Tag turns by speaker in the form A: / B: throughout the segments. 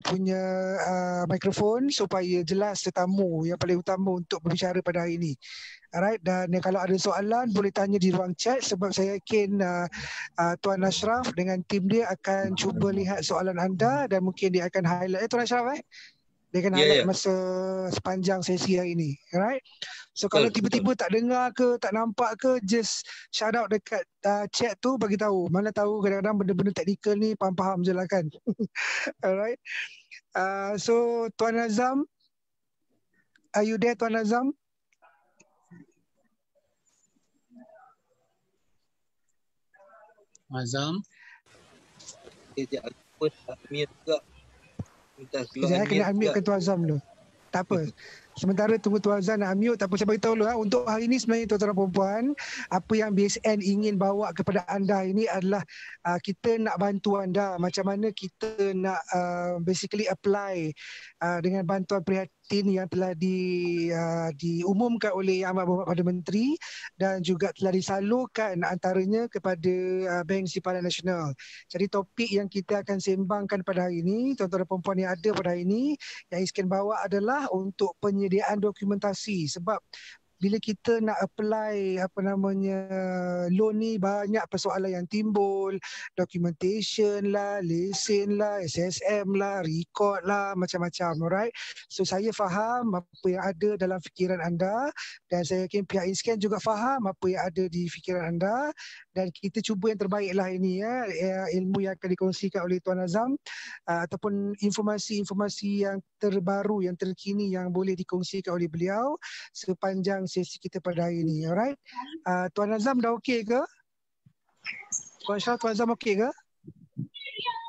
A: punya mikrofon supaya jelas tetamu yang paling utama untuk berbicara pada hari ini. Alright, dan kalau ada soalan boleh tanya di ruang chat sebab saya yakin Tuan Ashraf dengan tim dia akan cuba lihat soalan anda dan mungkin dia akan highlight. Tuan Ashraf dia akan highlight masa sepanjang sesi hari ini. Alright. So kalau tiba-tiba tak dengar ke, tak nampak ke, just shout out dekat chat tu, bagi tahu. Mana tahu kadang-kadang benda-benda teknikal ni faham-faham je lah kan. Alright. So Tuan Azam, are you there Tuan Azam?
B: Azam.
C: Sekejap aku unmute juga.
A: Sekejap kena unmute ke Tuan Azam dulu. Tak apa. Sementara tunggu Tuan Azam nak unmute, tak apa, saya beritahu dulu untuk hari ini sebenarnya tuan-tuan dan puan-puan, apa yang BSN ingin bawa kepada anda ini adalah kita nak bantu anda macam mana kita nak basically apply dengan bantuan prihatin yang telah diumumkan oleh Yang Amat Perdana Menteri dan juga telah disalurkan antaranya kepada Bank Simpanan Nasional. Jadi topik yang kita akan sembangkan pada hari ini, tuan-tuan dan puan-puan yang ada pada hari ini, yang Iskan bawa adalah untuk penyediaan dokumentasi. Sebab bila kita nak apply loan ni, banyak persoalan yang timbul, documentation lah, lesen lah, SSM lah, record lah, macam-macam. Alright. So saya faham apa yang ada dalam fikiran anda dan saya yakin pihak Iskan juga faham apa yang ada di fikiran anda dan kita cuba yang terbaik lah ini ilmu yang akan dikongsikan oleh Tuan Azam ataupun informasi-informasi yang terbaru, yang terkini yang boleh dikongsikan oleh beliau sepanjang sesi kita pada hari ini. Alright. Tuan Azam dah okey ke? Tuan Syah, Tuan Azam okey ke?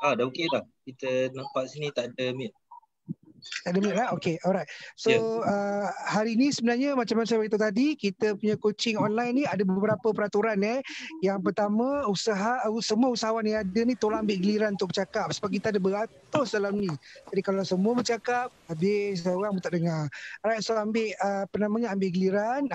C: Dah okey dah. Kita nampak sini tak ada mute.
A: Tak ada mute lah? Okay, alright. So hari ni sebenarnya macam mana saya beritahu tadi, kita punya coaching online ni ada beberapa peraturan. Yang pertama, semua usahawan yang ada ni tolong ambil giliran untuk bercakap sebab kita ada beratus dalam ni. Jadi kalau semua bercakap, habis orang pun tak dengar. Alright, so ambil giliran.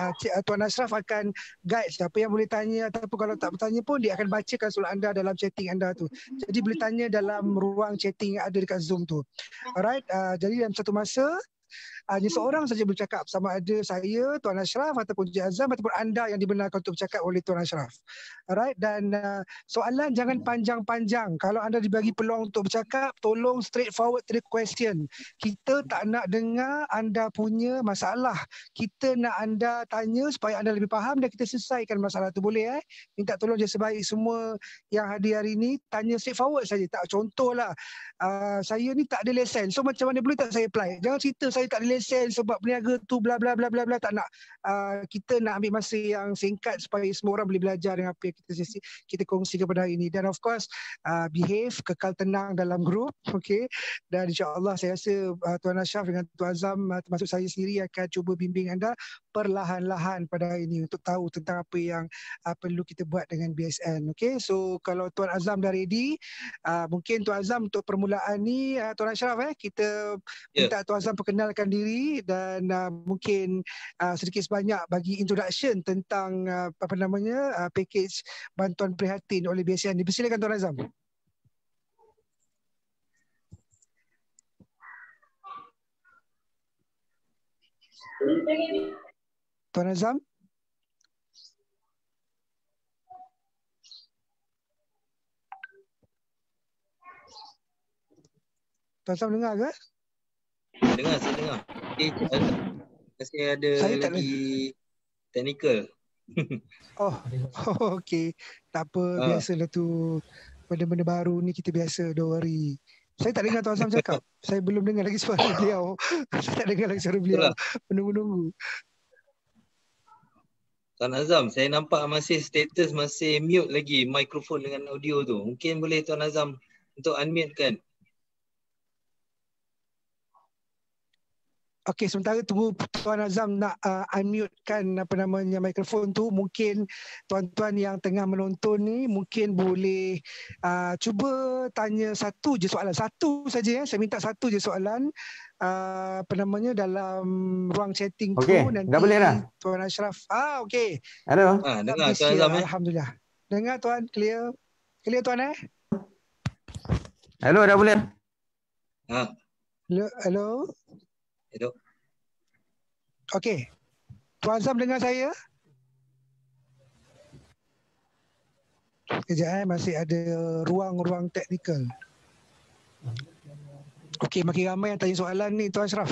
A: Tuan Ashraf akan guide siapa yang boleh tanya ataupun kalau tak bertanya pun dia akan bacakan soalan anda dalam chatting anda tu. Jadi boleh tanya dalam ruang chatting yang ada dekat Zoom tu. Alright, jadi dalam satu masa hanya seorang saja bercakap, sama ada saya, Tuan Ashraf ataupun Encik Azam ataupun anda yang dibenarkan untuk bercakap oleh Tuan Ashraf. Alright, dan soalan jangan panjang-panjang. Kalau anda dibagi peluang untuk bercakap, tolong straight forward to the question. Kita tak nak dengar anda punya masalah. Kita nak anda tanya supaya anda lebih faham dan kita selesaikan masalah tu, boleh Minta tolong je sebaik semua yang hadir hari ini tanya straight forward saja. Tak, contohlah saya ni tak ada lesen, so macam mana boleh tak saya apply? Jangan cerita saya tak ada lesen sebab peniaga tu bla bla bla bla bla. Tak nak. Kita nak ambil masa yang singkat supaya semua orang boleh belajar dengan apa yang kita kongsi kepada hari ini. Dan of course behave, kekal tenang dalam grup, okay? Dan insya-Allah saya rasa Tuan Ashraf dengan Tuan Azam termasuk saya sendiri akan cuba bimbing anda perlahan-lahan pada hari ini untuk tahu tentang apa yang perlu kita buat dengan BSN. Okay, so kalau Tuan Azam dah ready, mungkin Tuan Azam untuk permulaan ni, Tuan Ashraf kita minta Tuan Azam perkenalkan diri dan mungkin sedikit sebanyak bagi introduction tentang package bantuan prihatin oleh BSN. Dipersilakan Tuan Azam. Tuan Azam? Tuan Azam dengar ke?
C: Dengar, saya dengar. Saya ada saya lagi technical.
A: Okey. Tak apa, biasalah tu. Benda-benda baru ni kita biasa, don't worry. Saya tak dengar Tuan Azam cakap. Saya belum dengar lagi suara beliau. Saya tak dengar lagi suara beliau. Menunggu-nunggu.
C: Tuan Azam, saya nampak status masih mute lagi mikrofon dengan audio tu. Mungkin boleh Tuan Azam untuk unmute kan?
A: Okey, sementara tunggu Tuan Azam nak unmute-kan mikrofon tu, mungkin tuan-tuan yang tengah menonton ni mungkin boleh cuba tanya satu je soalan. Satu saja saya minta satu je soalan dalam ruang chatting tu. Nanti
D: dah boleh dah?
A: Tuan Ashraf. Okey.
D: Hello.
C: Dengar Tuan Azam.
A: Alhamdulillah. Dengar Tuan, clear. Clear Tuan
D: Hello, dah boleh?
A: Hello.
C: Hello.
A: Okey. Tuan Azam dengar saya? Kejap masih ada ruang-ruang teknikal. Okey, makin ramai yang tanya soalan ni Tuan Ashraf.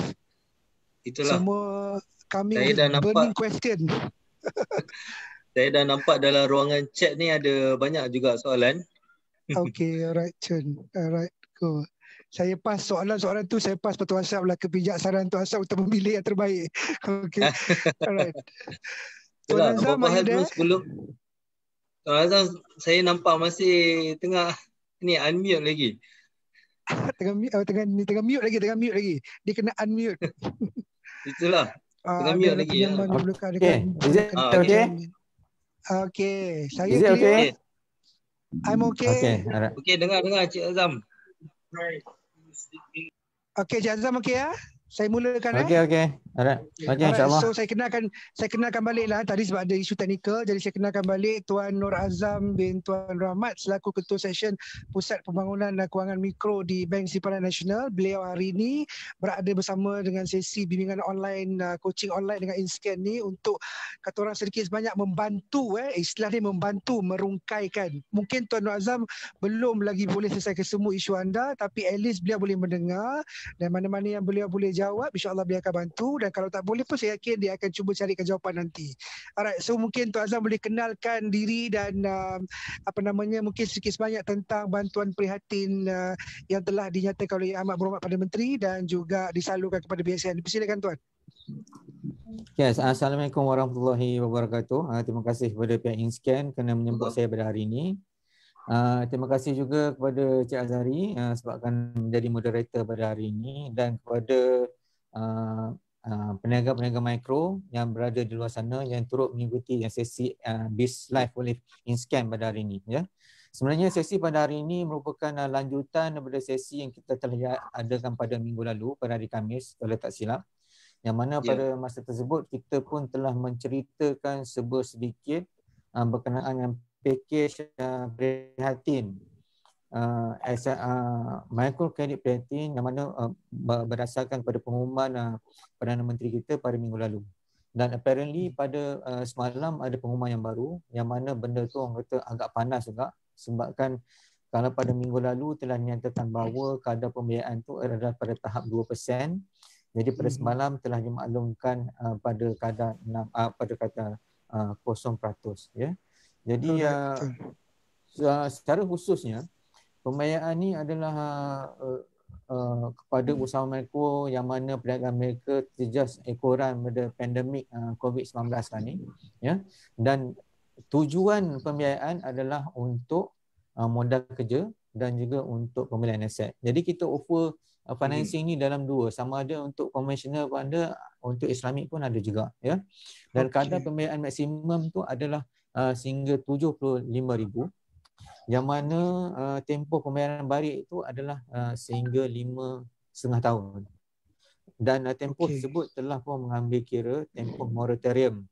C: Itulah.
A: Semua coming
C: Saya
A: with
C: dah nampak.
A: burning question.
C: Saya dah nampak dalam ruangan chat ni ada banyak juga soalan.
A: Okey, alright Chun. Alright, cool. Saya pas soalan-soalan tu, saya pas Tuan Ashraf lah kebijaksanaan Tuan Ashraf untuk memilih yang terbaik. Okey, alright. Tuan
C: Itulah,
A: Azam,
C: apa
A: are
C: hal
A: you there?
C: sebelum Tuan Azam, saya nampak masih tengah ni unmute lagi.
A: tengah mute lagi. Dia kena unmute.
C: Itulah. Tengah mute
A: Ada
C: lagi.
A: penyaman
C: Ya.
A: dulu kan
B: Okay, is it okay?
A: Okay, saya
B: Is it
A: clear.
B: okay?
A: I'm okay.
B: Okay, alright.
C: Okey, dengar Cik Azam.
A: Okay, Cik Azam okay ya? Saya mulakan
B: Okay. Alright. Okay,
A: Alright,
B: insyaAllah.
A: so saya kenalkan baliklah tadi sebab ada isu teknikal, jadi saya kenalkan balik Tuan Nur Azam bin Tuan Rahmat selaku Ketua Seksyen Pusat Pembangunan dan Kewangan Mikro di Bank Simpanan Nasional. Beliau hari ini berada bersama dengan sesi bimbingan online, coaching online dengan InScan ni untuk kata orang sedikit sebanyak membantu, istilah ni membantu merungkaikan. Mungkin Tuan Nur Azam belum lagi boleh selesaikan semua isu anda, tapi at least beliau boleh mendengar dan mana-mana yang beliau boleh jawab, insyaAllah beliau akan bantu, dan kalau tak boleh pun saya yakin dia akan cuba carikan jawapan nanti. Alright, so mungkin Tuan Azam boleh kenalkan diri dan mungkin sedikit sebanyak tentang bantuan prihatin yang telah dinyatakan oleh Amat Berhormat Perdana Menteri dan juga disalurkan kepada BSN. Persilakan Tuan.
B: Yes, Assalamualaikum warahmatullahi wabarakatuh. Terima kasih kepada pihak InScan kerana menyebut saya pada hari ini. Terima kasih juga kepada Cik Azhari sebabkan menjadi moderator pada hari ini, dan kepada peniaga-peniaga mikro yang berada di luar sana yang turut mengikuti sesi Biz Live oleh InScan pada hari ini. Ya. Sebenarnya sesi pada hari ini merupakan lanjutan daripada sesi yang kita telah adakan pada minggu lalu pada hari Khamis kalau tak silap. Yang mana pada masa tersebut kita pun telah menceritakan sedikit berkenaan dengan pakej prihatin micro credit prihatin yang mana berdasarkan pada pengumuman Perdana Menteri kita pada minggu lalu. Dan apparently pada semalam ada pengumuman yang baru yang mana benda tu orang kata agak panas juga, sebabkan kalau pada minggu lalu telah dinyatakan bahawa kadar pembiayaan tu adalah pada tahap 2%. Jadi pada semalam telah dimaklumkan pada kadar 0%, ya. Jadi secara khususnya pembiayaan ni adalah kepada usahawan mikro yang mana perniagaan mereka terjejas ekoran pada pandemik COVID-19 ni, ya. Dan tujuan pembiayaan adalah untuk modal kerja dan juga untuk pembelian aset. Jadi kita offer financing ni dalam dua, sama ada untuk konvensional pun ada, untuk Islamik pun ada juga, ya. Dan kadar pembiayaan maksimum tu adalah sehingga 75,000, yang mana tempoh pembayaran balik itu adalah sehingga 5,5 tahun. Dan tempoh tersebut telah pun mengambil kira tempoh moratorium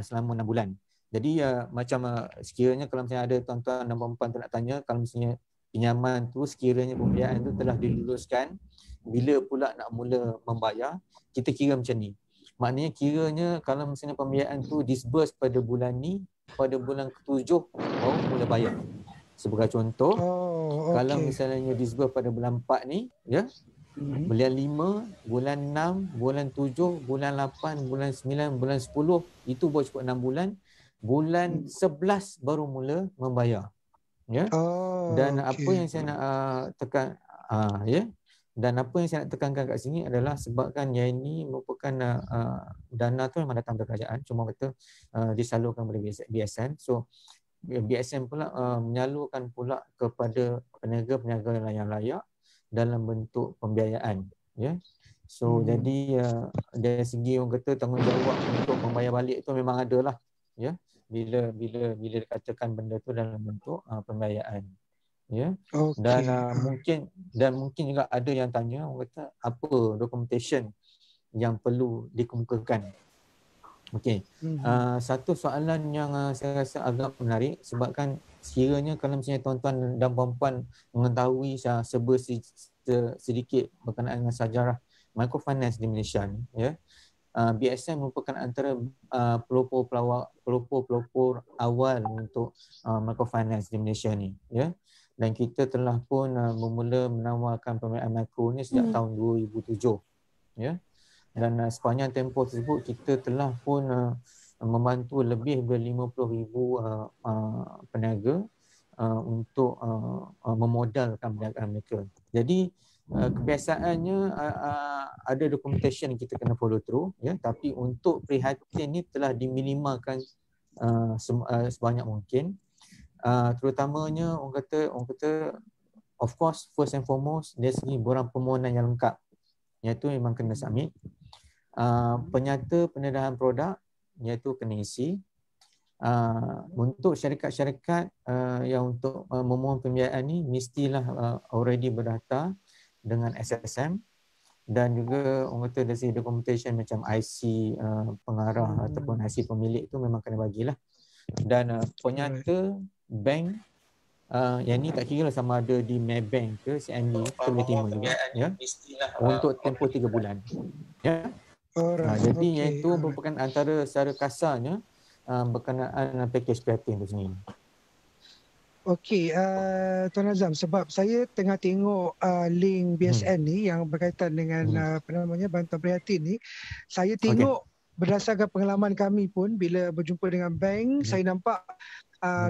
B: selama 6 bulan. Jadi macam sekiranya kalau misalnya ada tuan-tuan dan puan-puan tu nak tanya, kalau misalnya pinjaman tu sekiranya pembiayaan tu telah diluluskan, bila pula nak mula membayar, kita kira macam ni. Maknanya kiranya kalau misalnya pembiayaan tu disburse pada bulan ni, pada bulan ke-7 baru mula bayar. Sebagai contoh, kalau misalnya disburse pada bulan 4 ni, ya, bulan 5, bulan 6, bulan 7, bulan 8, bulan 9, bulan 10, itu baru cukup 6 bulan. Bulan 11 baru mula membayar. Ya. Dan apa yang saya nak tekan, ya. Dan apa yang saya nak tekankan kat sini adalah sebabkan yang ini merupakan dana tu memang datang dari kerajaan, cuma kata disalurkan oleh BSN. So BSN pula menyalurkan pula kepada peniaga-peniaga yang layak dalam bentuk pembiayaan, ya. So jadi dari segi orang kata tanggungjawab untuk membayar balik tu memang ada lah, ya, bila dikatakan benda tu dalam bentuk pembiayaan, ya. Dan mungkin juga ada yang tanya, orang kata apa documentation yang perlu dikemukakan Okey. Satu soalan yang saya rasa agak menarik sebabkan sekiranya kalau misalnya tuan-tuan dan puan-puan mengetahui sedikit berkenaan dengan sejarah microfinance di Malaysia ni, ya. BSM merupakan antara pelopor awal untuk microfinance di Malaysia ni, ya. Dan kita telah pun memula menawarkan pembiayaan mikro ni sejak tahun 2007, ya. Dan sepanjang tempoh tersebut kita telah pun membantu lebih dari 50,000 peniaga untuk memodalkan perniagaan mereka. Jadi kebiasaannya ada documentation yang kita kena follow through, ya, tapi untuk prihatin ni telah diminimalkan sebanyak mungkin. Terutamanya orang kata of course first and foremost dari segi borang permohonan yang lengkap, iaitu memang kena submit. Penyata pendedahan produk iaitu kena isi. Untuk syarikat-syarikat yang untuk memohon pembiayaan ni mestilah already berdaftar dengan SSM, dan juga orang kata dari segi documentation macam IC pengarah ataupun IC pemilik tu memang kena bagilah. Dan penyata bank yang ni tak kira lah sama ada di Maybank ke CIMB, kita boleh terima juga, ya, untuk tempoh 3 bulan, ya. Jadi iaitu merupakan antara secara kasarnya berkenaan package prihatin itu sendiri.
A: Okey, Tuan Azam, sebab saya tengah tengok link BSN ni yang berkaitan dengan bantuan prihatin ni, saya tengok berdasarkan pengalaman kami pun bila berjumpa dengan bank, saya nampak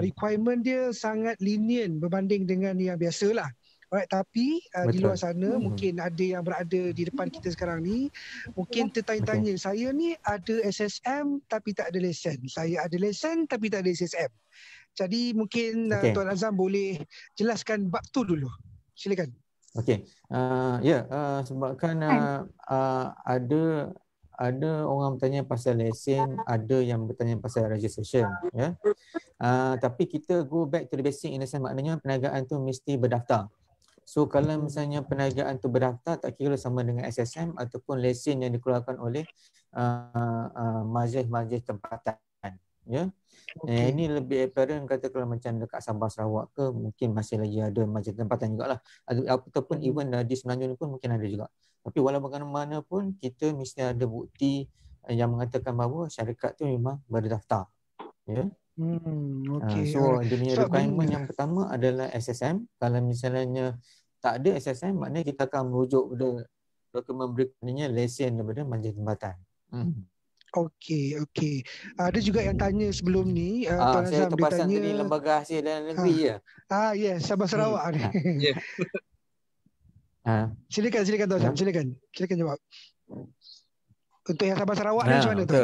A: requirement dia sangat lenient berbanding dengan yang biasalah. Alright, tapi di luar sana mungkin ada yang berada di depan kita sekarang ni mungkin tertanya-tanya, saya ni ada SSM tapi tak ada lesen, saya ada lesen tapi tak ada SSM. Jadi mungkin Tuan Azam boleh jelaskan bab tu dulu. Silakan.
B: Okey. Sebabkan ada orang bertanya pasal lesen, ada yang bertanya pasal registration, ya. Tapi kita go back to the basic in the sense maknanya perniagaan tu mesti berdaftar. So kalau misalnya perniagaan tu berdaftar, tak kira sama dengan SSM ataupun lesen yang dikeluarkan oleh majlis-majlis tempatan, ya. Ini lebih apparent kata kalau macam dekat Sabah Sarawak ke mungkin masih lagi ada majlis tempatan jugalah, ataupun even di Semenanjung pun mungkin ada juga. Tapi walau bagaimana pun kita mesti ada bukti yang mengatakan bahawa syarikat tu memang berdaftar, ya. So dia punya requirement yang pertama adalah SSM. Kalau misalnya tak ada SSM, maknanya kita akan merujuk pada dokumen berikutnya lesen daripada majlis tempatan.
A: Okey. Ada juga yang tanya sebelum ni, Tuan
B: saya
A: Azam, dia
B: terpasang
A: tanya
B: tadi lembaga hasil dalam negeri je.
A: Yes, Sabah Sarawak ni. Silakan Tuan Azam, silakan jawab. Untuk yang Sabah Sarawak ni macam mana tu?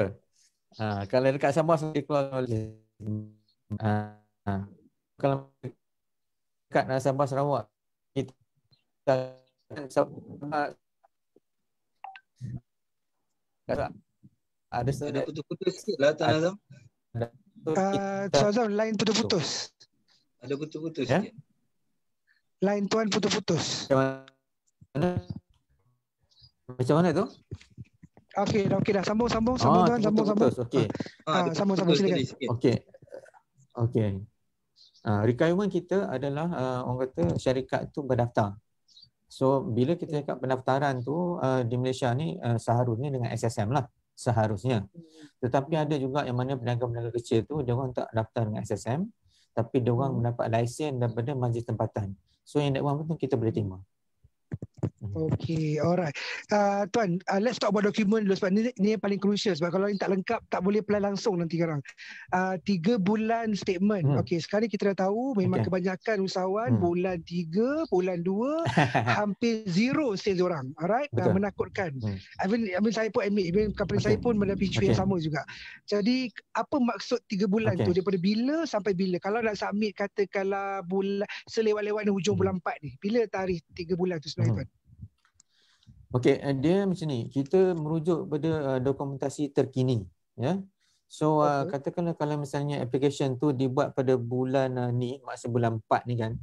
B: Kalau dekat Sabah saya keluar oleh kalau dekat Sabah Sarawak kita
C: ada putus-putus sikit lah Tuan Azam.
A: Tuan Azam, line putus-putus.
C: Ada putus-putus sikit.
A: Line Tuan putus-putus.
B: Macam mana tu?
A: Okey dah sambung Tuan, sambung.
B: Okey.
A: Sambung silakan.
B: Okey. Requirement kita adalah orang kata syarikat tu berdaftar. So bila kita cakap pendaftaran tu di Malaysia ni seharusnya dengan SSM lah, seharusnya. Tetapi ada juga yang mana peniaga-peniaga kecil tu dia orang tak daftar dengan SSM, tapi dia orang mendapat lesen daripada majlis tempatan. So yang that one pun kita boleh terima.
A: Okey, alright. Tuan, let's talk about dokumen dulu sebab ni yang paling crucial, sebab kalau ini tak lengkap tak boleh apply langsung nanti sekarang. 3 bulan statement. Okey, sekarang kita dah tahu memang kebanyakan usahawan bulan 3, bulan 2 hampir zero sales orang. Alright, menakutkan. I mean saya pun admit, even company saya pun mendapat isu yang sama juga. Jadi apa maksud 3 bulan tu, daripada bila sampai bila? Kalau nak submit katakanlah bulan selewat-lewat ni hujung bulan 4 ni, bila tarikh 3 bulan tu sebenarnya Tuan?
B: Okey, dia macam ni. Kita merujuk pada dokumentasi terkini, ya. So katakanlah kalau misalnya application tu dibuat pada bulan ni, maksud bulan 4 ni kan,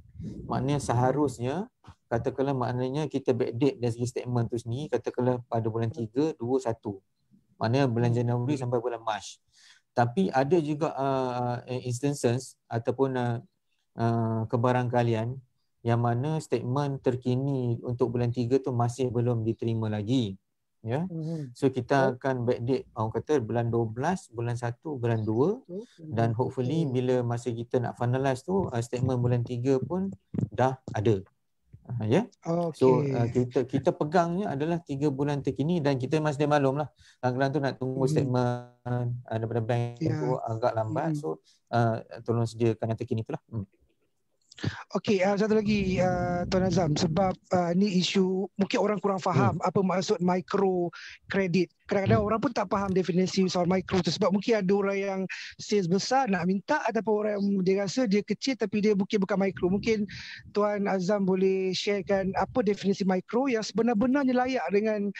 B: maknanya seharusnya katakanlah maknanya kita backdate dari segi statement tu sendiri, katakanlah pada bulan 3, 2, 1. Maknanya bulan Januari sampai bulan Mac. Tapi ada juga instances ataupun kebarangkalian yang mana statement terkini untuk bulan 3 tu masih belum diterima lagi. Ya. So kita akan backdate orang kata bulan 12, bulan 1, bulan 2 dan hopefully bila masa kita nak finalize tu statement bulan 3 pun dah ada. Ya. So kita pegangnya adalah 3 bulan terkini dan kita masih maklum lah kadang-kadang tu nak tunggu statement daripada bank tu agak lambat. So tolong sediakan yang terkini tu lah.
A: Okey, satu lagi Tuan Azam, sebab ni isu mungkin orang kurang faham apa maksud micro credit. Kadang-kadang orang pun tak faham definisi soal micro tu sebab mungkin ada orang yang sales besar nak minta ataupun orang yang dia rasa dia kecil tapi dia mungkin bukan micro. Mungkin Tuan Azam boleh sharekan apa definisi micro yang sebenar-benarnya layak dengan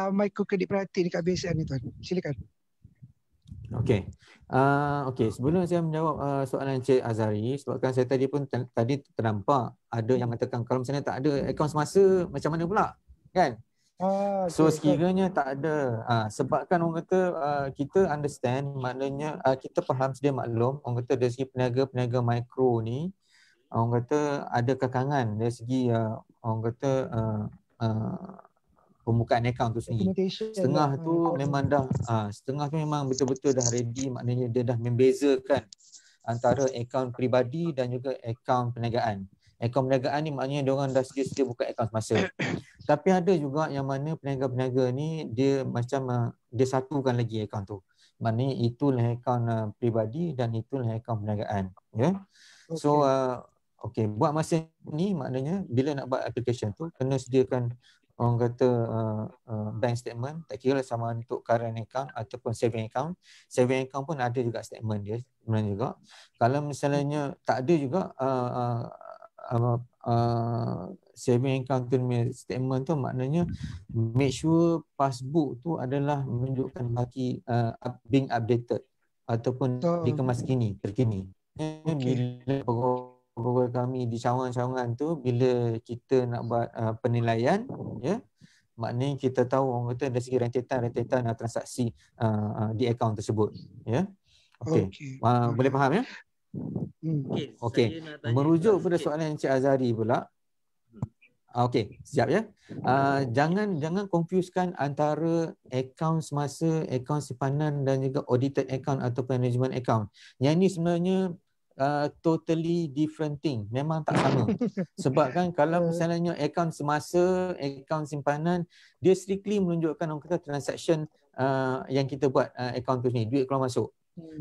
A: micro credit priority dekat BSN ni Tuan. Silakan.
B: Okey. Okey, sebelum saya menjawab soalan Encik Azhari, sebabkan saya tadi pun tadi ternampak ada yang mengatakan kalau misalnya tak ada akaun semasa macam mana pula? Kan? So sekiranya tak ada, sebabkan orang kata kita understand, maknanya kita faham sedia maklum, orang kata dari segi peniaga-peniaga mikro ni, orang kata ada kekangan dari segi orang kata pembukaan akaun tu sendiri. Setengah tu memang dah setengah tu memang betul-betul dah ready, maknanya dia dah membezakan antara akaun peribadi dan juga akaun perniagaan. Akaun perniagaan ni maknanya dia orang dah sedia buka akaun semasa. Tapi ada juga yang mana peniaga-peniaga ni dia macam dia satukan lagi akaun tu. Maknanya itulah akaun peribadi dan itulah akaun perniagaan, ya. So okey, buat masa ni maknanya bila nak buat application tu kena sediakan orang kata bank statement, tak kira sama untuk current account ataupun saving account. Saving account pun ada juga statement dia sebenarnya juga. Kalau misalnya tak ada juga saving account tu statement tu, maknanya make sure passbook tu adalah menunjukkan bagi being updated ataupun dikemas terkini. Bila pegawai kami di cawangan-cawangan tu, bila kita nak buat penilaian, ya, maknanya kita tahu orang kata dari segi rentetan transaksi di akaun tersebut, ya. Okey. Boleh faham, ya? Okey. Merujuk pada soalan Encik Azhari pula. Okey, siap, ya. Jangan confusekan antara akaun semasa, akaun simpanan dan juga audited account ataupun management account. Yang ini sebenarnya totally different thing. Memang tak sama. Sebab kan kalau misalnya akaun semasa, akaun simpanan, dia strictly menunjukkan orang kata transaction yang kita buat akaun tu ni, duit keluar masuk.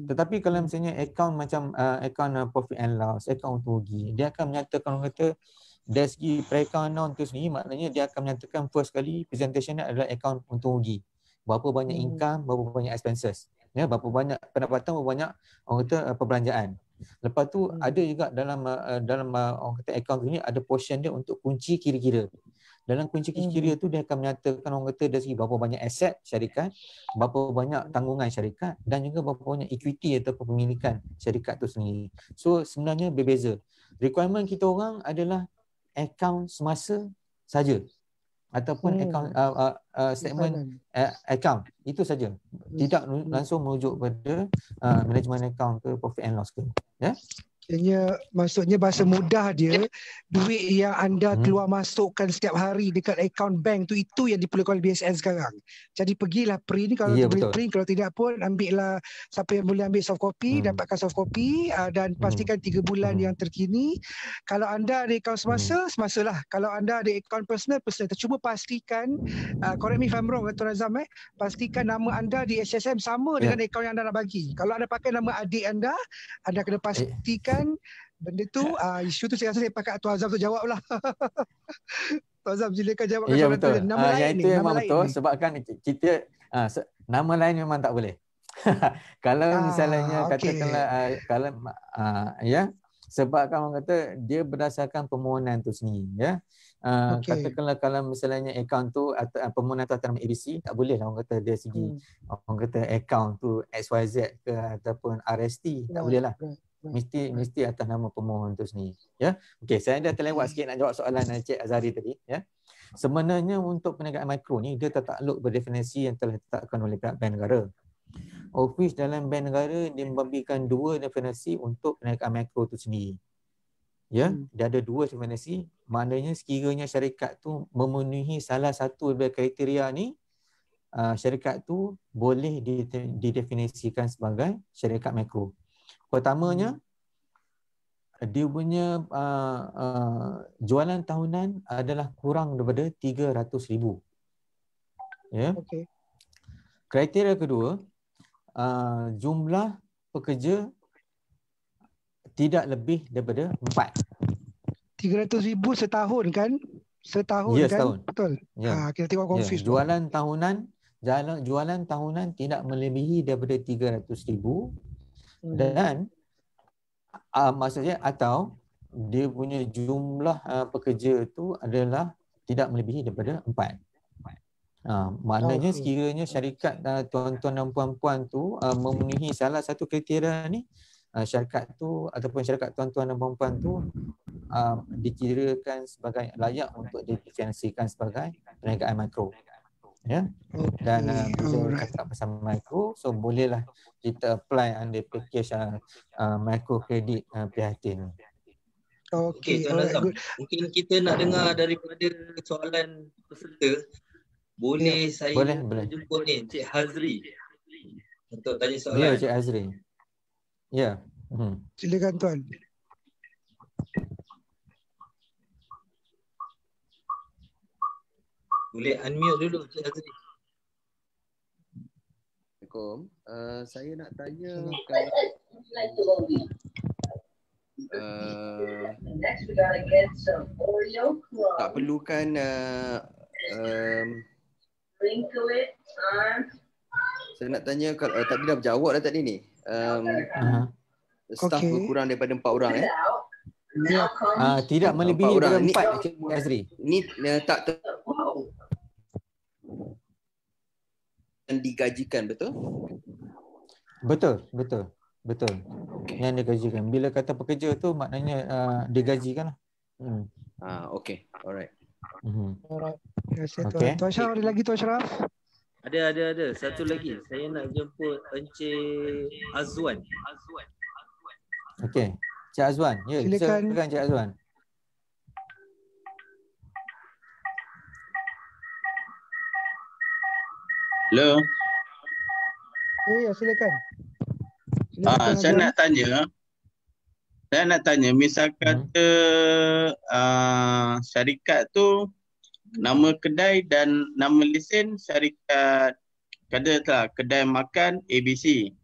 B: Tetapi kalau misalnya akaun macam akaun profit and loss, akaun untung rugi, dia akan menyatakan orang kata dari segi perakaunan tu sendiri, maknanya dia akan menyatakan first kali presentation adalah akaun untung rugi. Berapa banyak income, berapa banyak expenses. Ya, berapa banyak pendapatan, berapa banyak orang kata perbelanjaan. Lepas tu ada juga dalam orang kata akaun ni ada portion dia untuk kunci kira-kira. Dalam kunci kira-kira tu dia akan menyatakan orang kata dari segi berapa banyak aset syarikat, berapa banyak tanggungan syarikat dan juga berapa banyak equity atau kepemilikan syarikat tu sendiri. So sebenarnya berbeza. Requirement kita orang adalah akaun semasa saja ataupun akaun statement account itu saja, tidak langsung merujuk pada management account ke profit and loss ke, ya.
A: Maksudnya bahasa mudah dia, duit yang anda keluar masukkan setiap hari dekat akaun bank tu, itu yang diperlukan oleh BSN sekarang. Jadi pergilah print, kalau boleh print, kalau tidak pun ambillah, siapa yang boleh ambil soft copy, dapatkan soft copy dan pastikan 3 bulan yang terkini. Kalau anda ada akaun semasa, semasalah. Kalau anda ada akaun personal. Cuma pastikan, correct me if I'm wrong Tuan Azam, pastikan nama anda di SSM sama dengan akaun yang anda nak bagi. Kalau anda pakai nama adik anda kena pastikan benda tu. Isu tu saya rasa saya pakai Tuan Azam tu jawablah. Tuan Azam silakan jawab soalan tu. Nama lain
B: yang itu
A: ni,
B: memang
A: nama
B: betul
A: lain
B: sebabkan kita nama lain memang tak boleh. Kalau misalnya katakanlah kalau ya, sebabkan orang kata dia berdasarkan permohonan tu sendiri, ya. Katakanlah kalau misalnya akaun tu atau permohonan tu atas nama ABC, tak boleh lah orang kata dari segi orang kata akaun tu XYZ ke ataupun RST, tak boleh lah. Mesti atas nama pemohon tu sendiri, ya. Okey, saya dah terlewat sikit nak jawab soalan Encik Azhari tadi, ya. Sebenarnya untuk perniagaan mikro ni dia tertakluk berdefinisi yang telah ditetapkan oleh pihak Bank Negara. Office dalam Bank Negara dia memberikan dua definisi untuk perniagaan mikro tu sendiri. Ya, dia ada dua definisi. Maknanya sekiranya syarikat tu memenuhi salah satu daripada kriteria ni, syarikat tu boleh didefinisikan sebagai syarikat mikro. Pertamanya, dia punya jualan tahunan adalah kurang daripada 300,000. Ya.
A: Okey.
B: Kriteria kedua, jumlah pekerja tidak lebih daripada 4.
A: 300,000 setahun kan? Setahun
B: Ya,
A: kan?
B: setahun.
A: Betul.
B: Ya.
A: Kita tengok confuse.
B: Jualan tahunan tidak melebihi daripada 300,000 dan maksudnya atau dia punya jumlah pekerja itu adalah tidak melebihi daripada 4. Maknanya sekiranya syarikat tuan-tuan dan puan-puan tu memenuhi salah satu kriteria ni, syarikat tu ataupun syarikat tuan-tuan dan puan-puan tu dikirakan sebagai layak untuk didefinisikan sebagai perniagaan mikro. Ya. Dan bila cakap pasal mikro, so bolehlah kita apply under package micro credit prihatin.
C: Okey, Tuan Azam. Mungkin kita nak dengar daripada soalan peserta. Boleh saya jemput ni Cik Hazri untuk tanya soalan.
B: Ya, Cik Hazri. Ya.
A: Silakan Tuan.
C: Boleh unmute dulu Cik Hazri.
D: Assalamualaikum. Saya nak tanya tak perlukan saya nak tanya kalau tadi dah berjawab dah tadi ni. Staff kurang daripada 4 orang
B: tidak melebihi daripada 4 Cik Hazri.
D: Ni tak digajikan, betul?
B: Betul. Yang digajikan. Bila kata pekerja tu maknanya digajikan lah.
D: Okey. Alright.
A: Alright. Terima kasih Tuan. Tuan Syaraf ada lagi Tuan Syaraf?
C: Ada. Satu lagi. Saya nak jemput Encik Azwan.
B: Okey. Cik Azwan. Ya, silakan Cik Azwan.
E: Hello.
A: Ya, silakan.
E: Saya nak tanya misal kata syarikat tu nama kedai dan nama lesen syarikat katakanlah kedai makan ABC.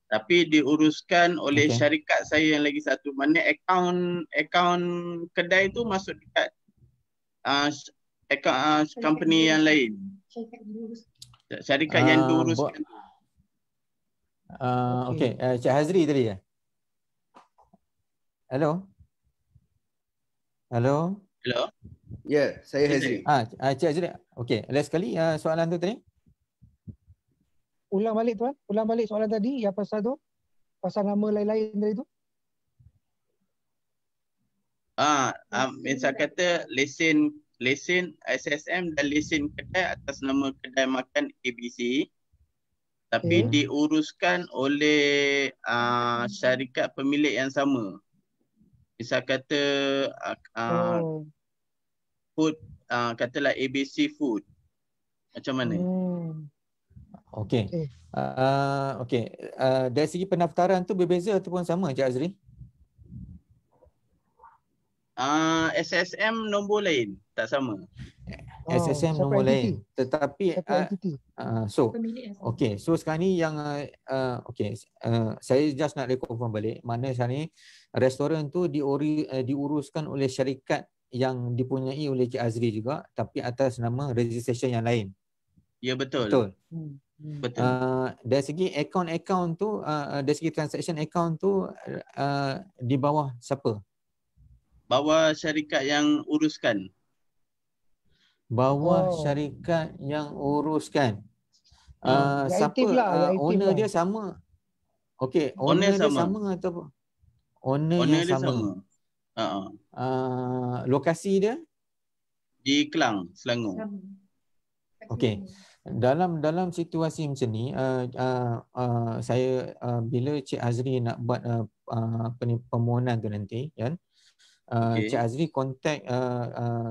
E: Tapi diuruskan oleh syarikat saya yang lagi satu. Mana akaun kedai tu masuk dekat company yang lain. Syarikat yang diuruskan.
B: Okey, Cik Hazri tadi ya? Hello?
D: Ya, saya Hazri.
B: Cik Hazri. Okey, last sekali soalan tu tadi.
A: Ulang balik Tuan. Ulang balik soalan tadi yang pasal tu. Pasal nama lain-lain tadi tu.
E: Misal kata lesen SSM dan lesen kedai atas nama kedai makan ABC. Tapi diuruskan oleh syarikat pemilik yang sama. Misal kata food, katalah ABC Food. Macam mana?
B: Okey. Dari segi pendaftaran tu berbeza ataupun sama Cik Azri?
E: SSM nombor lain, tak sama.
B: SSM nombor lain. Tetapi so sekarang ni yang saya just nak reconfirm balik, mana sekarang ni restoran tu diuruskan oleh syarikat yang dipunyai oleh Cik Azri juga, tapi atas nama registration yang lain.
E: Ya, betul. Betul.
B: Dari segi akaun tu, dari segi transaction account tu di bawah siapa?
E: Bawah syarikat yang uruskan.
B: Syarikat yang uruskan. Siapa owner dia sama? Okey, owner dia sama atau owner yang sama. Lokasi dia?
E: di Kelang, Selangor.
B: Okey. Dalam situasi macam ni, saya bila Cik Azri nak buat permohonan tu nanti, kan? Cik Azri contact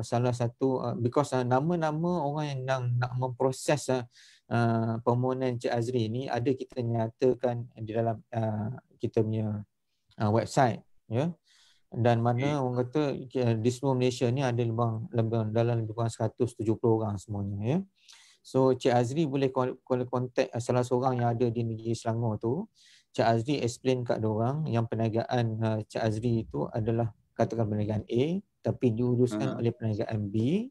B: salah satu because nama-nama orang yang nak memproses permohonan Cik Azri ni ada kita nyatakan di dalam kita punya website, ya. Dan mana orang kata di seluruh Malaysia ni ada dalam lebih kurang 170 orang semuanya, ya. So Cik Azri boleh contact salah seorang yang ada di negeri Selangor tu. Cik Azri explain kat diorang yang perniagaan Cik Azri itu adalah katakan perniagaan A tapi diuruskan oleh perniagaan B,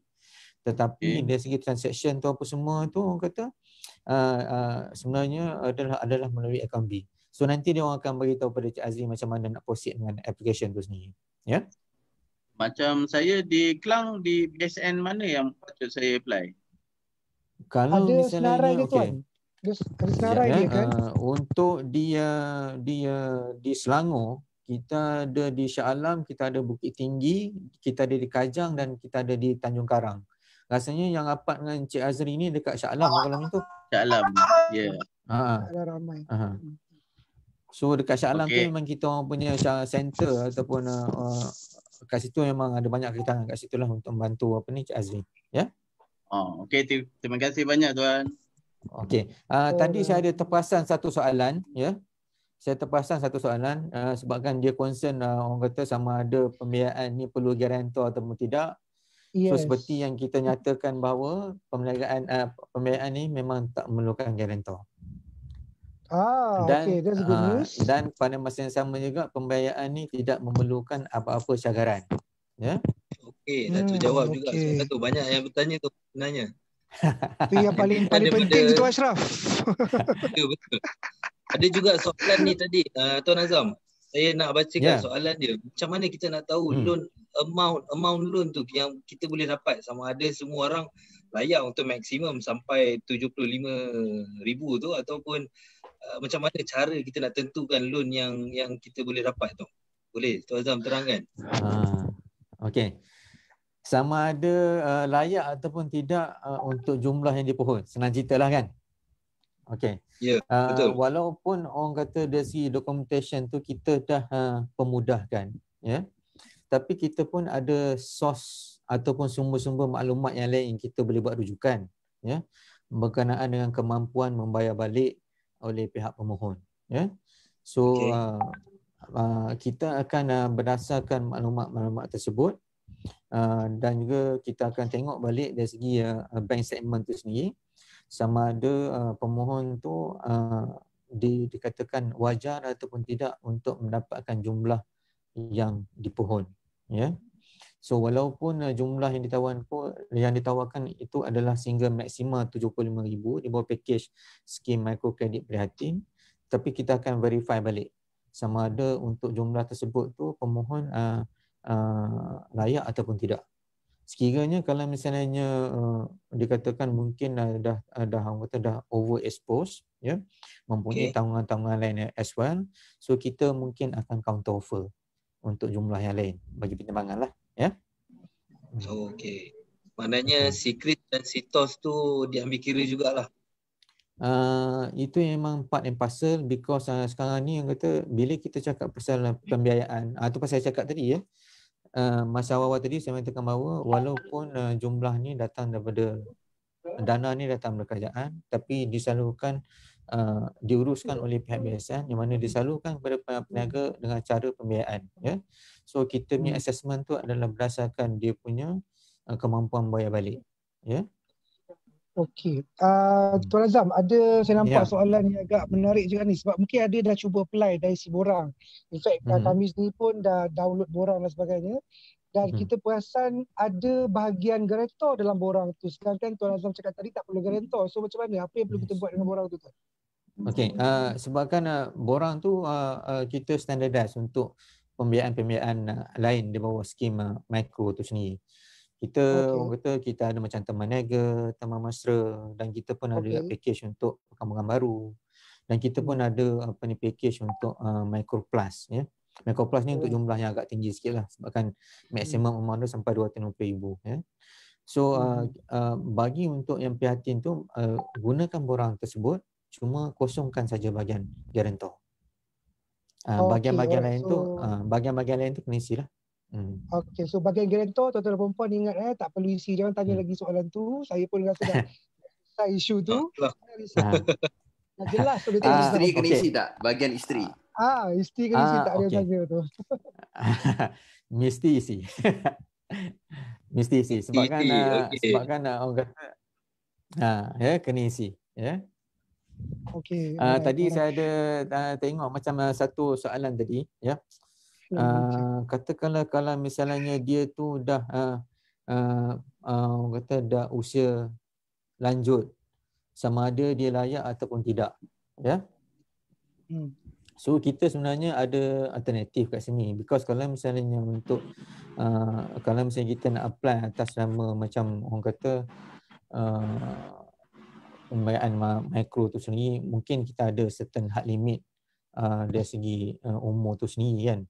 B: tetapi dari segi transaction tu apa semua tu orang kata sebenarnya adalah melalui akaun B. So nanti dia orang akan beritahu pada Cik Azri macam mana nak proceed dengan application tu sendiri, ya.
E: Macam saya di Kelang, di BSN mana yang patut saya apply?
A: ada
B: Kalau misalnya
A: senarai dia tuan. Ada senarai dia kan.
B: Untuk dia di Selangor, kita ada di Shah Alam, kita ada Bukit Tinggi, kita ada di Kajang dan kita ada di Tanjung Karang. Rasanya yang rapat dengan Cik Azri ni dekat Shah Alam kalau macam tu.
E: Shah Alam. Ya.
A: Ada ramai.
B: So dekat Shah Alam tu memang kita orang punya center ataupun kat situ memang ada banyak kegiatan kat situlah untuk membantu Cik Azri, ya.
E: Okey, terima kasih banyak tuan.
B: Okey. Tadi saya ada terperasan satu soalan, ya. Saya terperasan satu soalan sebabkan dia concern orang kata sama ada pembiayaan ni perlu guarantor ataupun tidak. So seperti yang kita nyatakan bahawa pembiayaan ni memang tak memerlukan guarantor.
A: Okay, that's good news.
B: Dan pada masa yang sama juga pembiayaan ni tidak memerlukan apa-apa cagaran, ya.
C: Okey, dah terjawab juga soalan tu. Banyak yang bertanya tu sebenarnya.
A: Itu yang paling penting tu Ashraf.
C: Betul. Ada juga soalan ni tadi Tuan Azam. Saya nak bacakan soalan dia. Macam mana kita nak tahu loan amount loan tu yang kita boleh dapat, sama ada semua orang layak untuk maksimum sampai 75,000 tu ataupun macam mana cara kita nak tentukan loan yang kita boleh dapat tu? Boleh Tuan Azam terangkan?
B: Okey. Sama ada layak ataupun tidak untuk jumlah yang dipohon. Senang ceritalah kan. Okey.
C: Ya, betul.
B: Walaupun orang kata dari segi documentation tu kita dah pemudahkan, ya. Tapi kita pun ada source ataupun sumber-sumber maklumat yang lain yang kita boleh buat rujukan, ya, berkenaan dengan kemampuan membayar balik oleh pihak pemohon, ya. So kita akan berdasarkan maklumat-maklumat tersebut dan juga kita akan tengok balik dari segi bank statement tu sendiri sama ada pemohon tu dikatakan wajar ataupun tidak untuk mendapatkan jumlah yang dipohon, ya. So walaupun jumlah yang ditawarkan itu adalah sehingga maksima 75,000 di bawah package skim mikrokredit prihatin, tapi kita akan verify balik sama ada untuk jumlah tersebut tu pemohon layak ataupun tidak. Sekiranya kalau misalnya dikatakan mungkin dah overexposed, ya, mempunyai tanggungan-tanggungan lain as well, so kita mungkin akan counter offer untuk jumlah yang lain bagi pertimbangan lah, ya.
C: Okey. Maknanya secret dan sitos tu diambil kira jugalah.
B: Itu memang part and parcel because sekarang ni yang kata bila kita cakap pasal pembiayaan, tu pasal saya cakap tadi, ya. Masa awal tadi saya mengatakan bahawa walaupun jumlah ni datang daripada dana ni datang dari kerajaan tapi disalurkan diuruskan oleh pihak BSN yang mana disalurkan kepada peniaga dengan cara pembiayaan, ya. So kita punya assessment tu adalah berdasarkan dia punya kemampuan bayar balik, ya.
A: Okey. Tuan Azam, saya nampak soalan yang agak menarik juga ni sebab mungkin ada dah cuba apply dari si borang. In fact kami sendiri pun dah download borang dan sebagainya. Dan kita perasan ada bahagian garantor dalam borang tu. Sedangkan Tuan Azam cakap tadi tak perlu garantor. So macam mana? Apa yang perlu kita buat dengan borang tu, Tuan?
B: Okey, sebabkan borang tu kita standardize untuk pembiayaan lain di bawah skim mikro tu sendiri. Kita orang kata kita ada macam teman niaga, teman mesra dan kita pun ada package untuk perkampungan baru. Dan kita pun ada package untuk micro plus, ya. Micro plus ni untuk jumlah yang agak tinggi sikitlah sebabkan maksimum amount tu sampai 250,000, ya. So bagi untuk yang prihatin tu, gunakan borang tersebut, cuma kosongkan saja bahagian guarantor. Bahagian-bahagian lain tu, bahagian-bahagian lain tu kena isi lah.
A: Okey, so bahagian guarantor, tuan-tuan dan puan-puan ingat tak perlu isi, jangan tanya lagi soalan tu. Saya pun rasa dah selesai isu tu. Dah jelas tu dia tanya.
D: Isteri kena isi tak? Bahagian isteri.
A: Isteri kena isi tak, dia tanya tu.
B: Mesti isi. Mesti isi. Sebabkan orang kata kena isi. Ya.
A: Okey.
B: Tadi saya ada tengok macam satu soalan tadi, ya. Katakanlah kalau misalnya dia tu dah kata dah usia lanjut, sama ada dia layak ataupun tidak, ya. So kita sebenarnya ada alternatif kat sini, because kalau misalnya untuk kalau misalnya kita nak apply atas nama macam orang kata pembiayaan mikro tu sendiri, mungkin kita ada certain hard limit dari segi umur tu sendiri kan.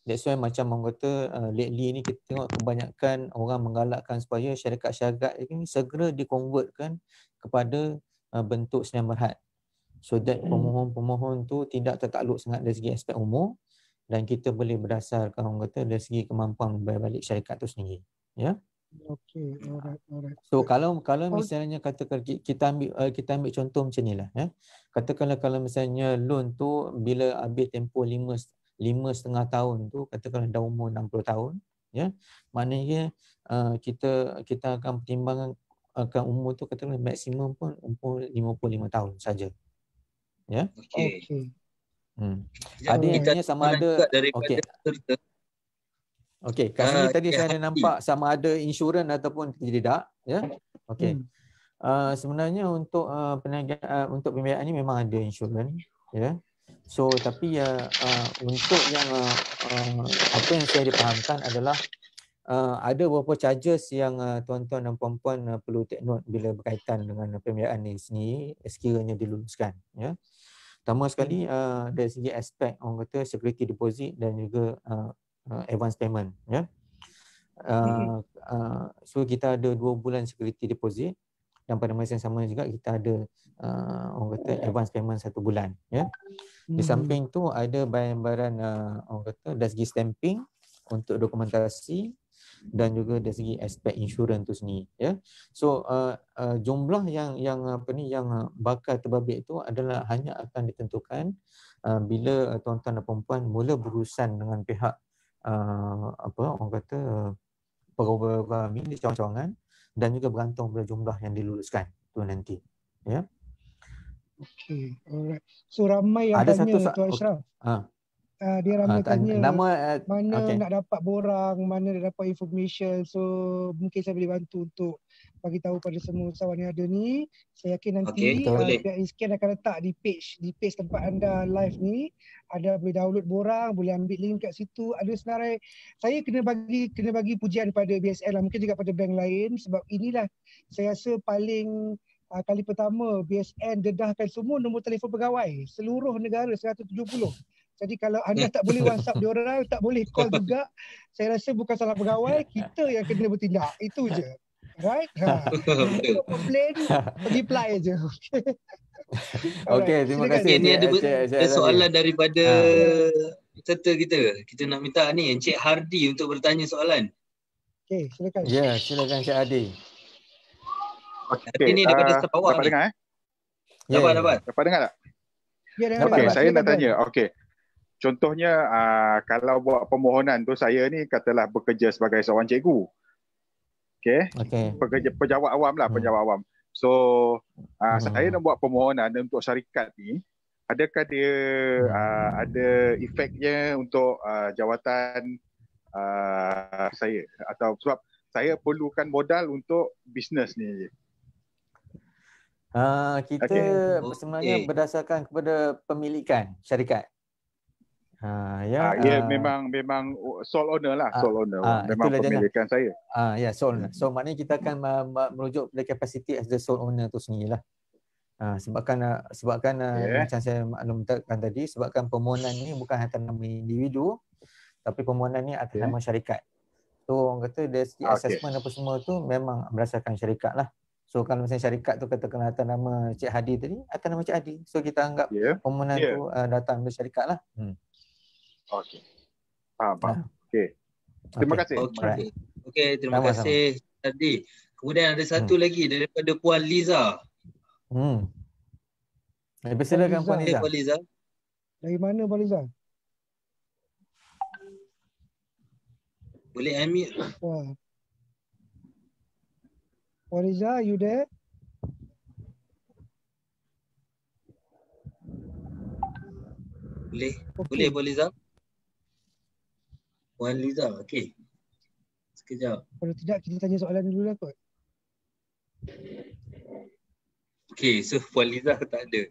B: That's why macam orang kata lately ni kita tengok kebanyakan orang menggalakkan supaya syarikat-syarikat ini segera dikonvertkan kepada bentuk sdn berhad. So that pemohon-pemohon tu tidak tertakluk sangat dari segi aspek umur, dan kita boleh berdasarkan orang kata dari segi kemampuan membayar balik syarikat tu sendiri. Ya.
A: Okey, alright.
B: So kalau misalnya katakan kita ambil contoh macam nilah, ya. Katakanlah kalau misalnya loan tu bila habis tempoh 5.5 tahun tu, katakanlah dah umur 60 tahun, ya. Maknanya kita akan pertimbangkan umur tu katakanlah maksimum pun umur 55 tahun saja. Ya.
A: Okey.
B: Ada yang tanya sama ada okey, kat sini tadi saya ada nampak sama ada insurans ataupun tidak, ya. Okey. Sebenarnya untuk perniagaan, untuk pembiayaan ni memang ada insurans, ya. So tapi untuk yang apa yang saya dipahamkan adalah ada beberapa charges yang tuan-tuan dan puan-puan perlu take note bila berkaitan dengan pembiayaan ni sendiri sekiranya diluluskan, ya. Pertama sekali dari segi aspek orang kata security deposit dan juga advance payment, ya. So kita ada 2 bulan security deposit, dan pada masa yang sama juga kita ada orang kata advance payment 1 bulan, ya. Di samping tu ada bayaran orang kata dari segi stamping untuk dokumentasi dan juga dari segi aspek insurans tu sendiri, ya. So jumlah yang bakal terbabit itu adalah hanya akan ditentukan bila tuan-tuan dan puan-puan mula berurusan dengan pihak orang kata program ini, cawangan, dan juga bergantung pada jumlah yang diluluskan tu nanti, ya.
A: Okey, alright. So ramai yang
B: ada
A: tanya
B: satu
A: Tuan Ashraf. Dia ramai tanya mana nak dapat borang, mana nak dapat information. So mungkin saya boleh bantu untuk bagi tahu pada semua usahawan yang ada ni. Saya yakin nanti pihak Iskan akan letak di page tempat anda live ni, ada boleh download borang, boleh ambil link kat situ. Ada senarai saya kena bagi pujian pada BSN lah, mungkin juga pada bank lain, sebab inilah saya rasa paling kali pertama BSN dedahkan semua nombor telefon pegawai seluruh negara 170. Jadi kalau anda tak boleh WhatsApp diorang, tak boleh call juga, saya rasa bukan salah pegawai, kita yang kena bertindak. Itu je. Right? Komplain, pergi apply je.
B: Okey, terima kasih.
C: Ini ada soalan daripada peserta kita. Kita nak minta ni Encik Hardi untuk bertanya soalan.
A: Okey, silakan.
B: Ya, silakan Encik Hardi.
C: Okey, ini daripada Sarawak.
F: Dapat dengar
C: Dapat
F: dengar tak?
A: Ya,
F: okey, saya nak tanya. Okey. Contohnya kalau buat permohonan tu, saya ni katalah bekerja sebagai seorang cikgu. Okey. Pejabat awam lah, pejabat awam. So saya nak buat permohonan untuk syarikat ni, adakah dia ada efeknya untuk jawatan saya, atau sebab saya perlukan modal untuk bisnes ni.
B: Kita sebenarnya berdasarkan kepada pemilikan syarikat.
F: Ia memang sole owner lah, sole owner. Memang pemilikan saya.
B: Ya, sole owner. So maknanya kita akan merujuk pada capacity as the sole owner tu sendirilah. Sebabkan macam saya maklumkan tadi, sebabkan permohonan ni bukan atas nama individu, tapi permohonan ni atas nama syarikat. So orang kata dari segi assessment apa semua tu memang berdasarkan syarikat lah. So kalau misalnya syarikat tu katakan atas nama Cik Hadi tadi, atas nama Cik Hadi. So kita anggap permohonan tu datang dari syarikat lah.
F: Okey. Faham. Okey. Terima kasih.
C: Okey, terima kasih Hadi. Kemudian ada satu lagi daripada Puan Liza.
B: Silakan Puan Liza.
C: Puan Liza.
A: Dari mana Puan Liza?
C: Boleh unmute.
A: Puan Liza, are you there?
C: Boleh. Boleh Puan Liza? Puan Liza, okey. Sekejap.
A: Kalau tidak, kita tanya soalan dulu lah kot.
C: Okey, so Puan Liza tak ada.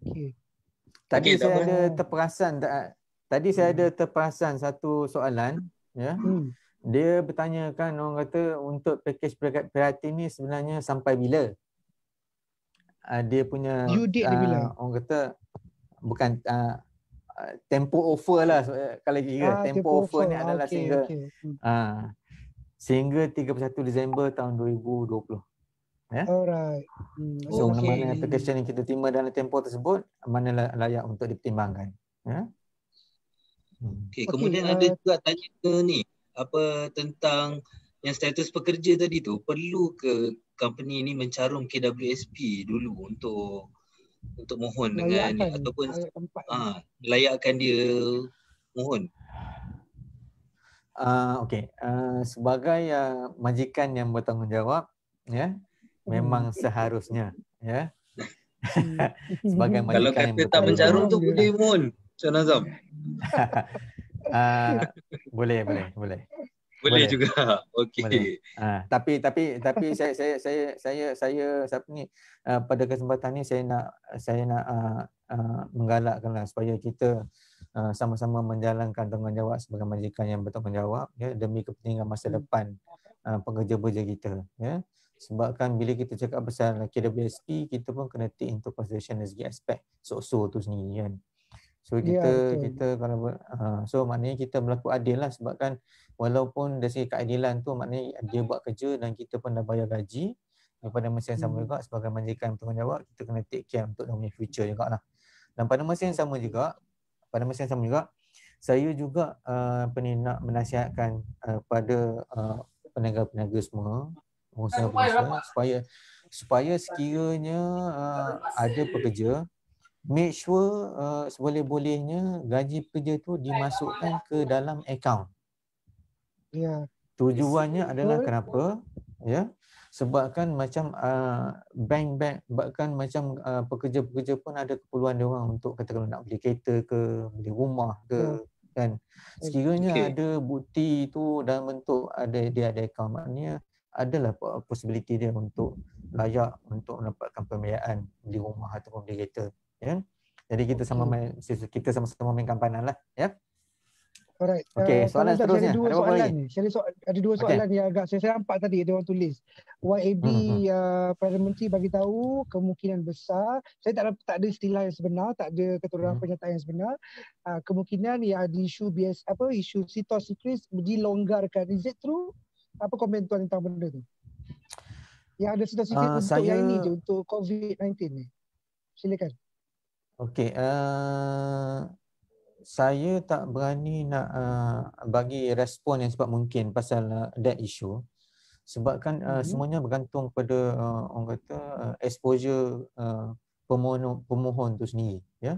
A: Okey.
B: Tadi saya ada terperasan saya ada terperasan satu soalan, ya. Dia bertanyakan, orang kata untuk package prihatin ni sebenarnya sampai bila? Dia punya orang kata bukan tempo offer lah kalau kira. Tempo offer ni adalah sehingga 31 Disember tahun 2020. Ya.
A: Alright.
B: So mana-mana application yang kita terima dalam tempoh tersebut, mana layak untuk dipertimbangkan. Ya.
C: Kemudian ada juga tanya ke ni, apa tentang yang status pekerja tadi tu, perlu ke company ni mencarum KWSP dulu untuk mohon dengan ni, ataupun melayakkan dia mohon?
B: Sebagai majikan yang bertanggungjawab, ya, memang seharusnya, ya. Sebagai majikan
C: kalau kata tak mencarum tu boleh mohon, Cik Nazam.
B: Boleh juga. Okey. Tapi saya pada kesempatan ni saya nak menggalakkanlah supaya kita sama-sama menjalankan tanggungjawab sebagai majikan yang bertanggungjawab, ya, demi kepentingan masa depan pekerja-pekerja kita, ya. Sebabkan bila kita cakap pasal KWSP, kita pun kena take into consideration dari segi aspek SOSO tu sendiri, kan. So kita kalau so maknanya kita berlaku adil lah, sebabkan walaupun dari segi keadilan tu maknanya dia buat kerja dan kita pun dah bayar gaji, pada masa yang sama juga sebagai majikan bertanggungjawab kita kena take care untuk dia punya future jugalah. Dan pada masa yang sama juga saya juga nak menasihatkan pada peniaga-peniaga semua, pengusaha-pengusaha, supaya sekiranya ada pekerja, make sure seboleh-bolehnya gaji pekerja tu dimasukkan ke dalam akaun. Tujuannya adalah kenapa? Ya. Sebabkan macam bank-bank, bahkan macam pekerja-pekerja pun ada keperluan dia orang untuk katakanlah nak beli kereta ke, beli rumah ke, kan. Sekiranya ada bukti tu dalam bentuk dia ada akaun, maknanya adalah possibility dia untuk layak untuk mendapatkan pembiayaan beli rumah ataupun beli kereta, ya. Jadi kita sama-sama mainkan peranan lah, ya.
A: Alright.
B: Soalan seterusnya.
A: Ada dua soalan yang agak saya nampak tadi dia orang tulis. YAB Perdana Menteri bagi tahu kemungkinan besar, saya tak ada istilah yang sebenar, tak ada keturunan pernyataan yang sebenar. Kemungkinan yang ada isu isu sitos sikris dilonggarkan. Is it true? Apa komen tuan tentang benda tu? Yang ada sitos sikris untuk yang ini je, untuk COVID-19 ni. Silakan.
B: Okey, saya tak berani nak bagi respon yang sebab mungkin pasal that issue, sebabkan semuanya bergantung pada orang kata exposure pemohon tu sendiri, ya.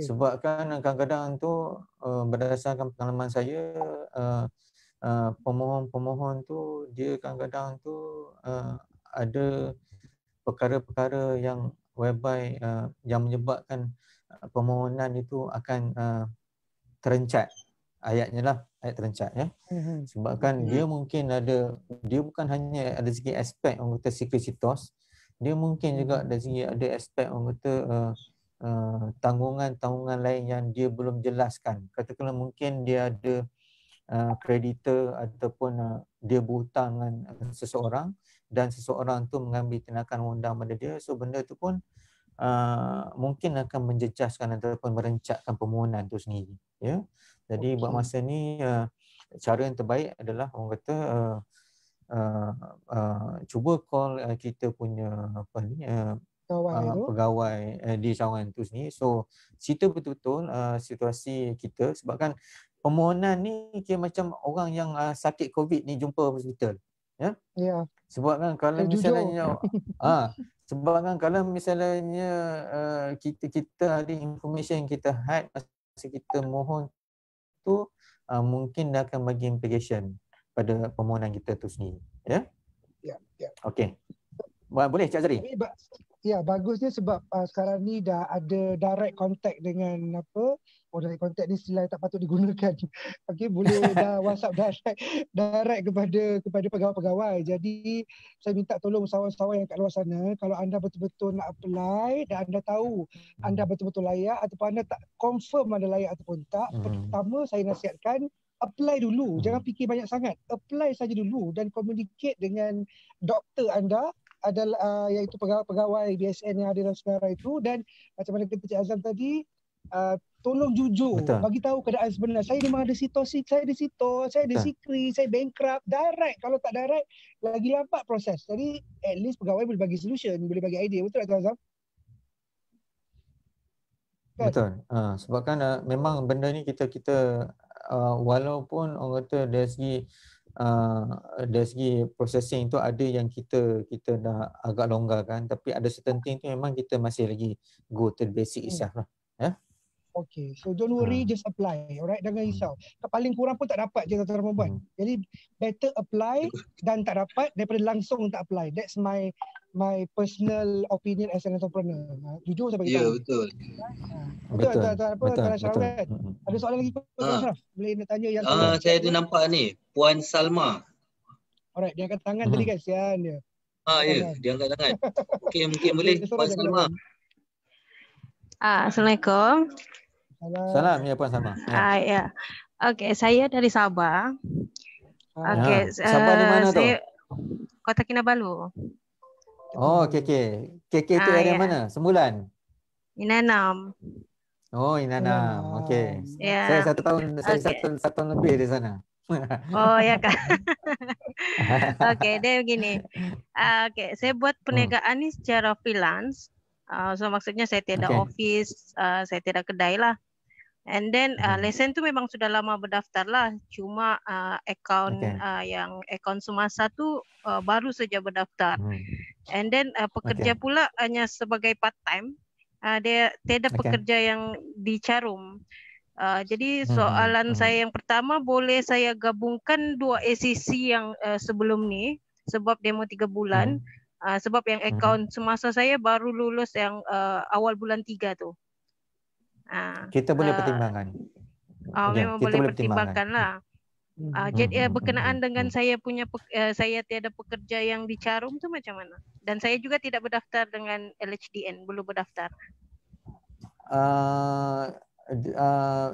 B: Sebabkan kadang-kadang tu berdasarkan pengalaman saya, pemohon tu dia kadang-kadang tu ada perkara-perkara yang whereby yang menyebabkan permohonan itu akan terencat, ayat terencat, ya. Sebabkan dia mungkin dia bukan hanya ada segi aspek orang kata secretitos, dia mungkin juga dari segi ada aspek orang kata tanggungan lain yang dia belum jelaskan. Katakanlah mungkin dia ada kreditor ataupun dia berhutang dengan seseorang dan seseorang tu mengambil tindakan undang pada dia, so benda tu pun mungkin akan menjejaskan ataupun merencatkan permohonan tu sendiri, ya. Jadi buat masa ni cara yang terbaik adalah orang kata cuba call kita punya pegawai di cawangan tu sendiri. So cerita betul-betul situasi kita, sebabkan permohonan ni kira macam orang yang sakit COVID ni jumpa hospital. Ya.
A: Ya.
B: Sebabkan kalau misalnya sebabkan kalau misalnya kita ada information yang kita hide masa kita mohon tu, mungkin dia akan bagi implication pada permohonan kita tu sendiri. Ya.
A: Ya.
B: Okey. Boleh Cik Azri?
A: Ya, bagusnya sebab sekarang ni dah ada direct contact dengan direct contact ni istilah tak patut digunakan. Okey, boleh dah WhatsApp direct kepada pegawai-pegawai. Jadi saya minta tolong usahawan-usahawan yang kat luar sana, kalau anda betul-betul nak apply dan anda tahu anda betul-betul layak ataupun anda tak confirm anda layak ataupun tak, pertama saya nasihatkan apply dulu. Jangan fikir banyak sangat. Apply saja dulu dan communicate dengan doktor anda adalah iaitu pegawai BSN yang ada dalam negara itu, dan macam mana kata Cik Azam tadi, tolong jujur.
B: Betul.
A: Bagi tahu keadaan sebenar. Saya memang ada situasi, saya ada sikri, saya bankrupt. Direct. Kalau tak direct, lagi lambat proses. Jadi at least pegawai boleh bagi solution, boleh bagi idea. Betul tak Cik Azam?
B: Kan? Betul. Sebabkan memang benda ni kita walaupun orang kata dari segi processing tu ada yang kita dah agak longgarkan, tapi ada certain thing tu memang kita masih lagi go to the basic itself lah. Ya.
A: Okay, so don't worry, just apply. Alright, jangan risau. Paling kurang pun tak dapat je tuan-tuan dan puan. Jadi better apply dan tak dapat daripada langsung tak apply. That's my personal opinion as an entrepreneur. Jujur saya bagi tahu.
C: Ya, betul.
A: Betul. Tuan Ashraf kan? Ada soalan lagi Tuan Ashraf? Boleh nak tanya yang
C: saya tu nampak ni, Puan Salma.
A: Alright, dia angkat tangan tadi kan, sian dia.
C: Ya, dia angkat tangan. Okey, mungkin boleh Puan Salma.
G: Assalamualaikum.
B: Salam ya Puan Salma.
G: Ya. Okey, saya dari Sabah. Okey,
B: Sabah di mana tu?
G: Kota Kinabalu.
B: Oh, KK tu area mana? Sembulan?
G: Inanam.
B: Oh, Inanam. Okey.
G: Yeah.
B: Saya satu tahun lebih di sana.
G: Oh ya kan. Okey, dia begini. Okey, saya buat perniagaan ni secara freelance. So maksudnya saya tiada office, saya tiada kedai lah. And then lesen tu memang sudah lama berdaftar lah. Cuma akaun yang akaun semasa tu baru saja berdaftar. And then pekerja pula hanya sebagai part time. Dia tiada pekerja yang dicarum. Jadi soalan saya yang pertama, boleh saya gabungkan dua ACC yang sebelum ni sebab demo 3 bulan. Sebab yang akaun semasa saya baru lulus yang awal bulan 3 tu.
B: Kita boleh pertimbangkan.
G: Memang boleh pertimbangkan lah. Jadi berkenaan dengan saya punya saya tiada pekerja yang dicarum tu macam mana? Dan saya juga tidak berdaftar dengan LHDN, belum berdaftar.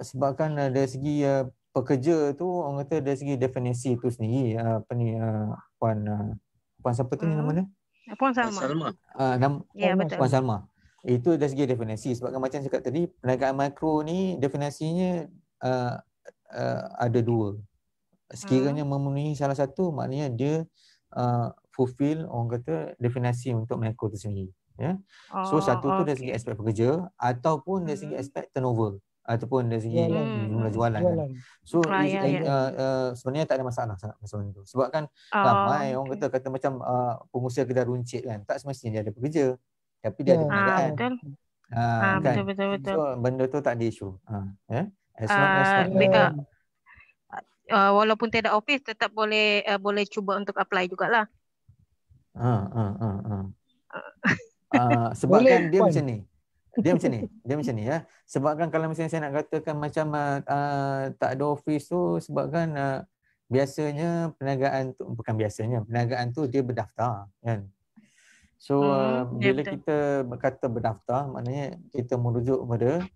B: Sebabkan dari segi pekerja tu, orang kata dari segi definisi tu sendiri, Puan siapa tu ni namanya?
G: Puan Salma. Ya, betul.
B: Puan Salma. Itu dari segi definisi. Sebabkan macam cakap tadi, perniagaan makro ni definisinya ada dua. Sekiranya memenuhi salah satu, maknanya dia fulfill orang kata definisi untuk makro tu sendiri. Ya. So satu tu dari segi aspek pekerja ataupun dari segi aspek turnover ataupun dari segi jumlah jualan. Kan. So sebenarnya tak ada masalah masalah itu. Sebab kan ramai orang kata macam pengusaha kedai runcit kan, tak semestinya dia ada pekerja. Tapi dia ada perniagaan.
G: Betul.
B: Kan?
G: Betul.
B: So benda tu tak ada isu. As long as
G: walaupun tiada office tetap boleh cuba untuk apply jugalah.
B: Sebabkan dia macam ni. Dia macam ni ya. Sebabkan kalau misalnya saya nak katakan macam tak ada office tu, sebabkan biasanya perniagaan tu perniagaan tu dia berdaftar kan. So bila kita berkata berdaftar, maknanya kita merujuk kepada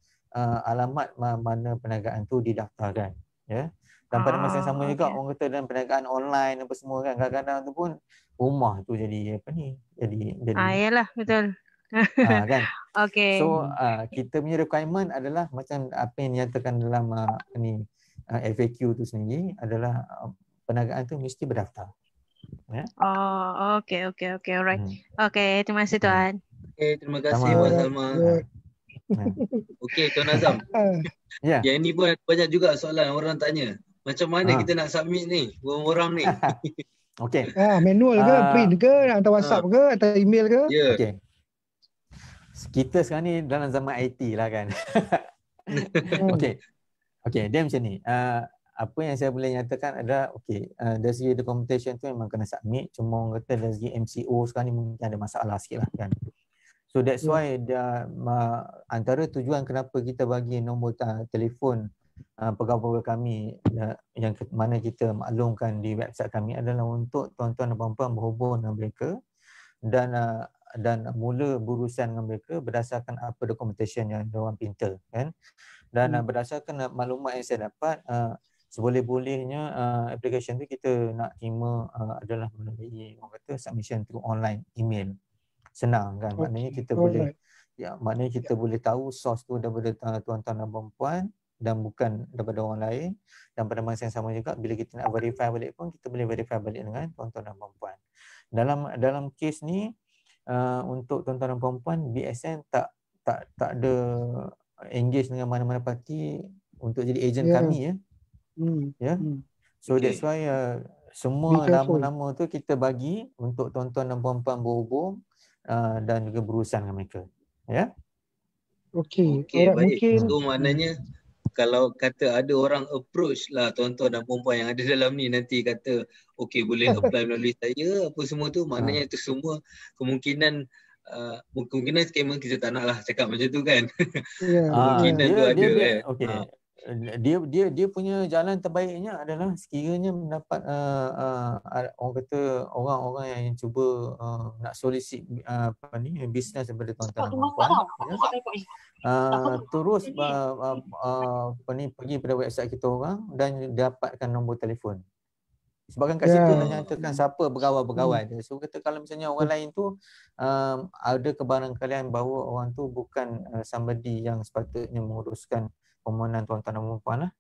B: alamat mana perniagaan tu didaftarkan, ya. Dan pada masa yang sama juga orang kata dalam perniagaan online apa semua kan, kadang-kadang tu pun rumah tu jadi apa ni? Jadi
G: yalah, betul.
B: Kan.
G: Okey.
B: So kita punya requirement adalah macam apa yang dinyatakan dalam FAQ tu sendiri adalah perniagaan tu mesti berdaftar. Ya.
G: Oh, okey. Alright. Okey, terima kasih Tuan.
C: Okay, terima kasih Wan Salma. Okey, Tuan Azam. Yang ni pun banyak juga soalan orang tanya. Macam mana kita nak submit ni? Orang ni.
B: Okey.
A: Manual ke, print ke, nak hantar WhatsApp ke, hantar email ke?
B: Okey. Kita sekarang ni dalam zaman IT lah kan. Okey, dia macam ni. Apa yang saya boleh nyatakan adalah dari segi documentation tu memang kena submit, cuma orang kata dari segi MCO sekarang ni mungkin ada masalah sikit lah kan. So that's why antara tujuan kenapa kita bagi nombor telefon pegawai kami yang mana kita maklumkan di website kami adalah untuk tuan-tuan dan puan-puan berhubung dengan mereka dan mula berurusan dengan mereka berdasarkan apa documentation yang diorang pinta kan. Dan berdasarkan maklumat yang saya dapat, seboleh-bolehnya application tu kita nak terima adalah melalui orang kata submission through online email. Senang kan, maknanya kita maknanya kita boleh tahu source tu daripada tuan-tuan dan puan-puan dan bukan daripada orang lain. Dan pada masa yang sama juga bila kita nak verify balik pun kita boleh verify balik dengan tuan-tuan dan puan-puan. Dalam kes ni untuk tuan-tuan dan puan-puan, BSN tak ada engage dengan mana-mana parti untuk jadi ejen kami So that's why semua nama-nama tu kita bagi untuk tuan-tuan dan puan-puan berhubung dan juga berurusan dengan mereka. Ya.
C: Okey, baik. So maknanya kalau kata ada orang approach lah tuan-tuan dan puan-puan yang ada dalam ni nanti kata boleh apply melalui saya apa semua tu, maknanya itu semua kemungkinan memang kita tak nak lah cakap macam tu kan. Kemungkinan tu ada kan.
B: Dia punya jalan terbaiknya adalah sekiranya mendapat orang kata orang-orang yang cuba nak solicit bisnes daripada tuan-tuan dan puan-puan terus pergi pada website kita orang dan dapatkan nombor telefon. Sebab kan kat situ dah nyatakan siapa pegawai-pegawai dia. So kata kalau misalnya orang lain tu ada kebarangkalian bahawa orang tu bukan somebody yang sepatutnya menguruskan permohonan tuan-tuan dan puan-puan lah.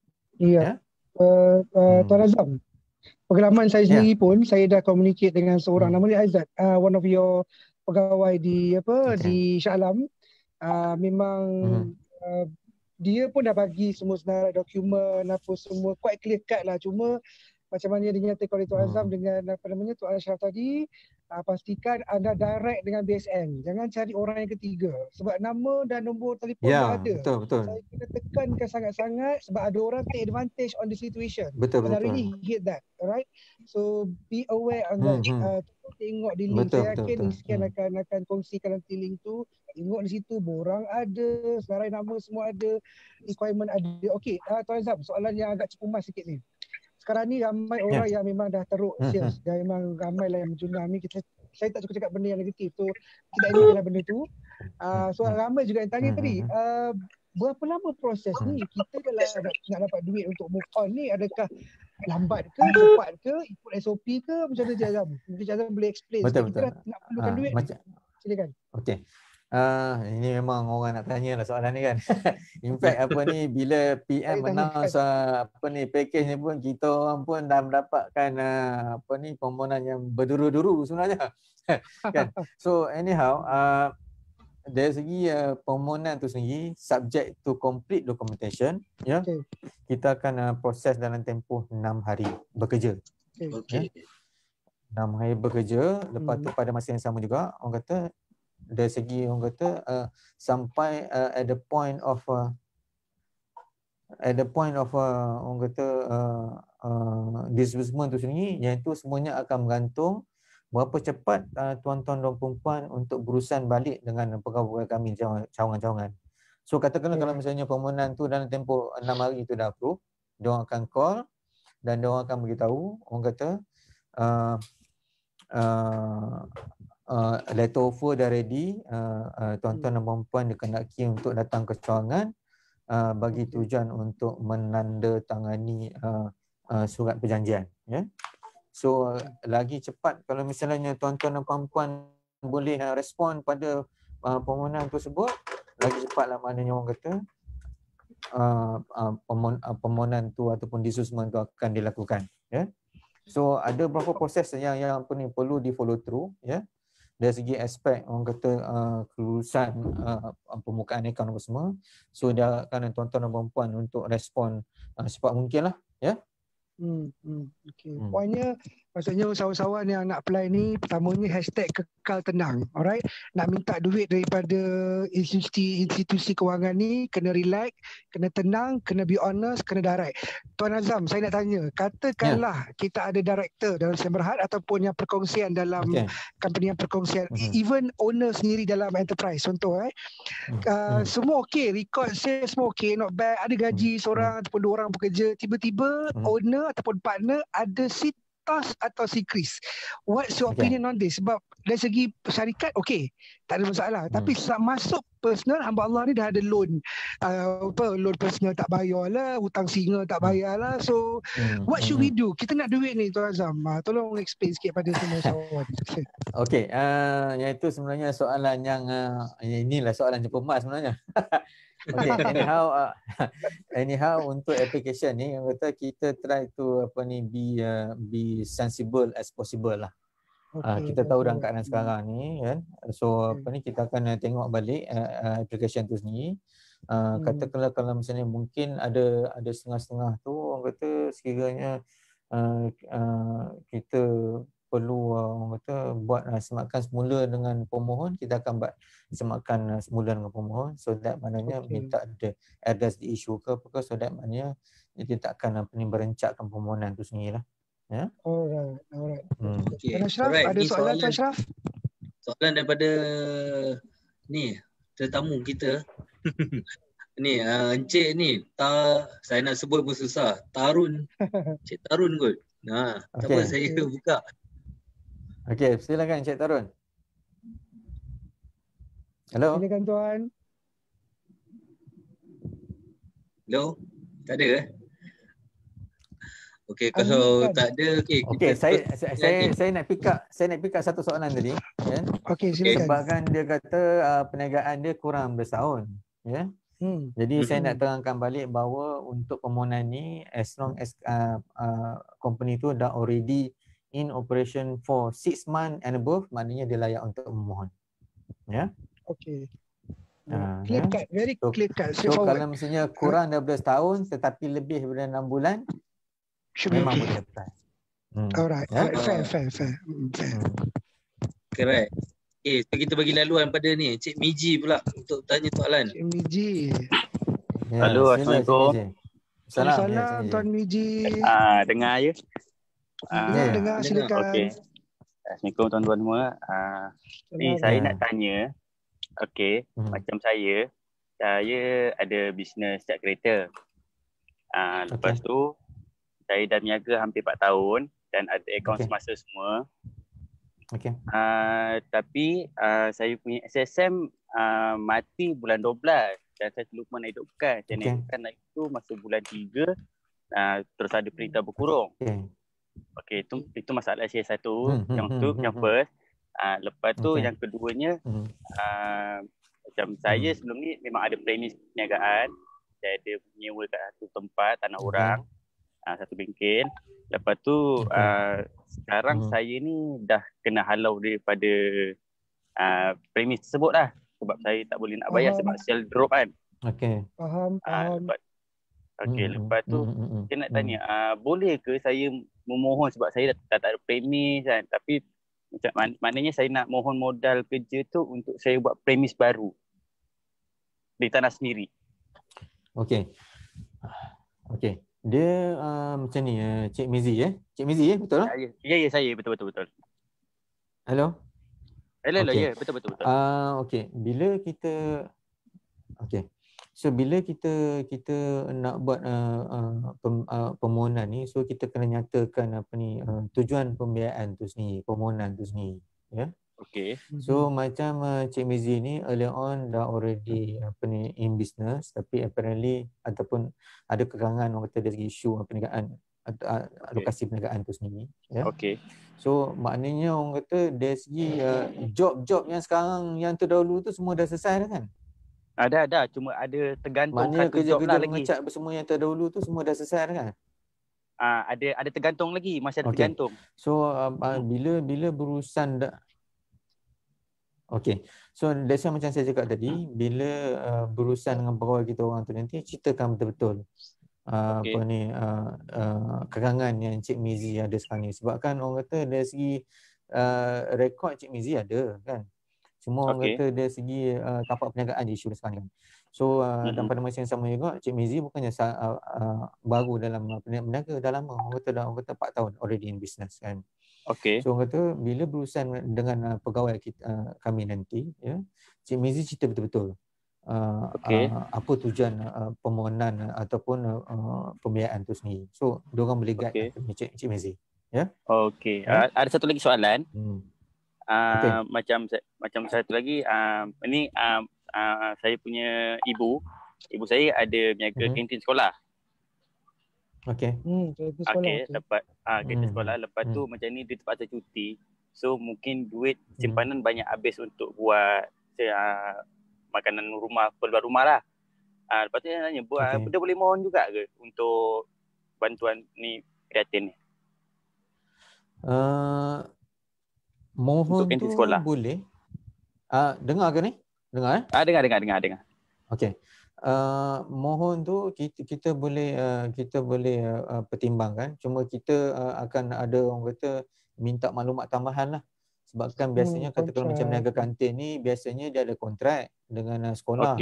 A: Tuan Azam, pengalaman saya sendiri pun saya dah communicate dengan seorang nama dia Aizat, one of your pegawai di di Shah Alam. Memang dia pun dah bagi semua senarai dokumen apa semua quite clear cut lah, cuma macam mana dia nyatakan oleh Tuan Azam dengan Tuan Ashraf tadi, pastikan anda direct dengan BSN. Jangan cari orang yang ketiga. Sebab nama dan nombor telefon dah ada.
B: Betul.
A: Saya kena tekankan sangat-sangat sebab ada orang take advantage on the situation.
B: Betul.
A: And I really hate that. Alright? So be aware on that. Tengok di link. Saya yakin sekian akan kongsikan nanti link tu. Tengok di situ borang ada, senarai nama semua ada, requirement ada. Okey, Tuan Azam, soalan yang agak cepumas sikit ni. Sekarang ni ramai orang yang memang dah teruk sales dan memang ramai lah yang menjunam ni. Saya tak suka cakap benda yang negatif, so tidak ingatlah benda tu. So ramai juga yang tanya tadi, berapa lama proses ni kita kalau nak dapat duit untuk move on ni? Adakah lambat ke, cepat ke, ikut SOP ke, macam mana Cik Azam? Mungkin Cik Azam boleh explain.
B: Betul.
A: Kita nak perlukan duit. Silakan.
B: Okey. Ini memang orang nak tanya lah soalan ni kan. In fact bila PM announce package ni pun kita orang pun dah mendapatkan permohonan yang berduru-duru sebenarnya. Kan. So anyhow dari segi permohonan tu sendiri subject to complete documentation kita akan proses dalam tempoh 6 hari bekerja. 6 hari bekerja, lepas tu pada masa yang sama juga orang kata dari segi orang kata sampai at the point of orang kata disbursement tu sendiri, iaitu semuanya akan bergantung berapa cepat tuan-tuan dan perempuan untuk berurusan balik dengan pegawai kami cawangan-cawangan. So katakanlah kalau misalnya permohonan tu dalam tempoh 6 hari tu dah approve, diorang akan call dan diorang akan beritahu orang kata letter offer dah ready, tuan-tuan dan puan-puan dikehendaki untuk datang ke cawangan bagi tujuan untuk menandatangani surat perjanjian. So lagi cepat kalau misalnya tuan-tuan dan puan-puan boleh respon pada permohonan tersebut, lagi cepatlah maknanya orang kata permohonan tu ataupun disusuman tu akan dilakukan, ya. So ada beberapa proses yang apa ni perlu di follow through, ya. Dari segi aspek orang kata kelulusan pembukaan akaun apa semua. So dia akan tuan-tuan dan puan untuk respon secepat mungkin lah, ya.
A: Okay. Poinnya maksudnya usahawan-usahawan yang nak apply ni, pertamanya hashtag kekal tenang. Alright. Nak minta duit daripada institusi kewangan ni, kena relax, kena tenang, kena be honest, kena direct. Tuan Azam, saya nak tanya, katakanlah kita ada director dalam Sdn Bhd ataupun yang perkongsian dalam company yang perkongsian, even owner sendiri dalam enterprise, contoh semua okey, record sales semua okey, not bad, ada gaji seorang ataupun dua orang bekerja, tiba-tiba owner ataupun partner ada si TAS atau si Chris. What's your opinion on this? Sebab dari segi syarikat okey, tak ada masalah. Tapi masuk personal, hamba Allah ni dah ada loan. Loan personal tak bayar lah, hutang singa tak bayar lah. So what should we do? Kita nak duit ni Tuan Azam. Tolong explain sikit pada semua usahawan.
B: Okey, yang itu sebenarnya soalan yang inilah soalan jumpa emas sebenarnya. Okay, anyhow untuk application ni yang kata kita try to be sensible as possible lah. Kita tahu dalam keadaan sekarang ni kan. So kita akan tengok balik application tu sendiri. Katakanlah kalau misalnya mungkin ada setengah-setengah tu orang kata sekiranya kita perlu orang kata buat semakan semula dengan pemohon, kita akan buat semakan semula dengan pemohon, so that maknanya minta address the issue ke apa, so that maknanya dia tak akan berencatkan permohonan tu sendiri lah. Ya.
A: Alright. Tuan Ashraf, ada soalan Tuan Ashraf?
C: Soalan daripada ni tetamu kita. Ni Encik ni, saya nak sebut pun susah. Tarun. Encik Tarun kot. Tak apa saya buka.
B: Okey, silakan Encik Tarun. Hello.
A: Silakan Tuan.
C: Hello. Tak ada ke? Okey, kalau tak ada
B: saya nak pick up satu soalan tadi, ya.
A: Okey, silakan.
B: Sebabkan dia kata perniagaan dia kurang bertahun, ya. Jadi saya nak terangkan balik bahawa untuk permohonan ni, as long as company tu dah already in operation for 6 months and above, maknanya dia layak untuk memohon. Ya.
A: Okey. Clear cut, very clear cut.
B: So kalau misalnya kurang daripada setahun tetapi lebih daripada 6 bulan, memang boleh apply.
A: Alright. Fair.
C: Correct. So kita bagi laluan pada ni Cik Miji pula untuk tanya soalan.
A: Cik Miji.
H: Halo, Assalamualaikum.
A: Salam Tuan Miji.
H: Dengar ya?
A: Dengar, silakan.
H: Okey. Assalamualaikum tuan-tuan semua. Ni saya nak tanya. Okey, macam saya ada bisnes cat kereta. Lepas tu saya dah berniaga hampir 4 tahun dan ada akaun semasa semua.
B: Okey.
H: Tapi saya punya SSM mati bulan 12 dan saya lupa nak hidupkan. Saya naikkan itu masa bulan 3 terus ada perintah berkurung. Okey, itu masalah saya satu. Yang first. Lepas tu yang keduanya macam saya sebelum ni memang ada premis perniagaan. Saya ada menyewa kat satu tempat tanah orang, satu bengkel. Lepas tu sekarang saya ni dah kena halau daripada premis tersebut lah. Sebab saya tak boleh nak bayar sebab sell drop kan.
B: Okey.
A: Faham.
H: Okey, lepas tu saya nak tanya, boleh ke saya memohon sebab saya dah tak ada premis kan, tapi maknanya saya nak mohon modal kerja tu untuk saya buat premis baru di tanah sendiri.
B: Okey. Dia macam ni Cik Mizi ya. Cik Mizi ya, betul tak?
H: Ya saya betul.
B: Hello.
H: Ya, betul.
B: Okey, bila kita So bila kita nak buat permohonan ni, so kita kena nyatakan tujuan pembiayaan tu sendiri, permohonan tu sendiri, ya.
H: Okey.
B: So macam Cik Mizi ni earlier on dah already in business, tapi apparently ataupun ada kekurangan orang kata dari isu perniagaan alokasi perniagaan tu sendiri, ya.
H: Okey.
B: So maknanya orang kata dari segi job-job yang sekarang yang terdahulu tu semua dah selesai dah kan?
H: Ada. Cuma ada tergantung
B: Maknanya
H: satu job
B: kerja-kerja
H: lah lagi.
B: mengecat semua yang terdahulu tu semua dah selesai kan?
H: Ada tergantung lagi. Masih ada tergantung.
B: So bila berurusan so that's why macam saya cakap tadi, bila berurusan dengan pegawai kita orang tu nanti ceritakan betul-betul kekangan yang Cik Mizi ada sekarang ni. Sebab kan orang kata dari segi rekod Cik Mizi ada kan. Semua orang kata dari segi tapak perniagaan di isu sekarang kan. So dan pada masa yang sama juga Cik Mizi bukannya baru dalam perniaga, dah lama. Orang kata 4 tahun already in business kan. So orang kata bila berurusan dengan pegawai kita, kami nanti ya, Cik Mizi cerita betul-betul apa tujuan permohonan ataupun pembiayaan tu sendiri. So diorang boleh guide Cik Mizi. Ya.
H: Ada satu lagi soalan. Macam satu lagi, ini saya punya ibu saya ada berniaga kantin sekolah. Lepas kantin sekolah, lepas tu macam ni dia terpaksa cuti. So mungkin duit simpanan banyak habis untuk buat makanan rumah, keperluan rumah lah. Lepas tu saya tanya, dia boleh mohon juga ke untuk bantuan ni kreatin ni?
B: Mohon tu sekolah boleh. Dengar ke ni? Dengar
H: Dengar.
B: Okey. Mohon tu kita boleh pertimbangkan. Cuma kita akan ada orang kata minta maklumat tambahan lah. Sebabkan biasanya katakan macam niaga kantin ni biasanya dia ada kontrak dengan sekolah.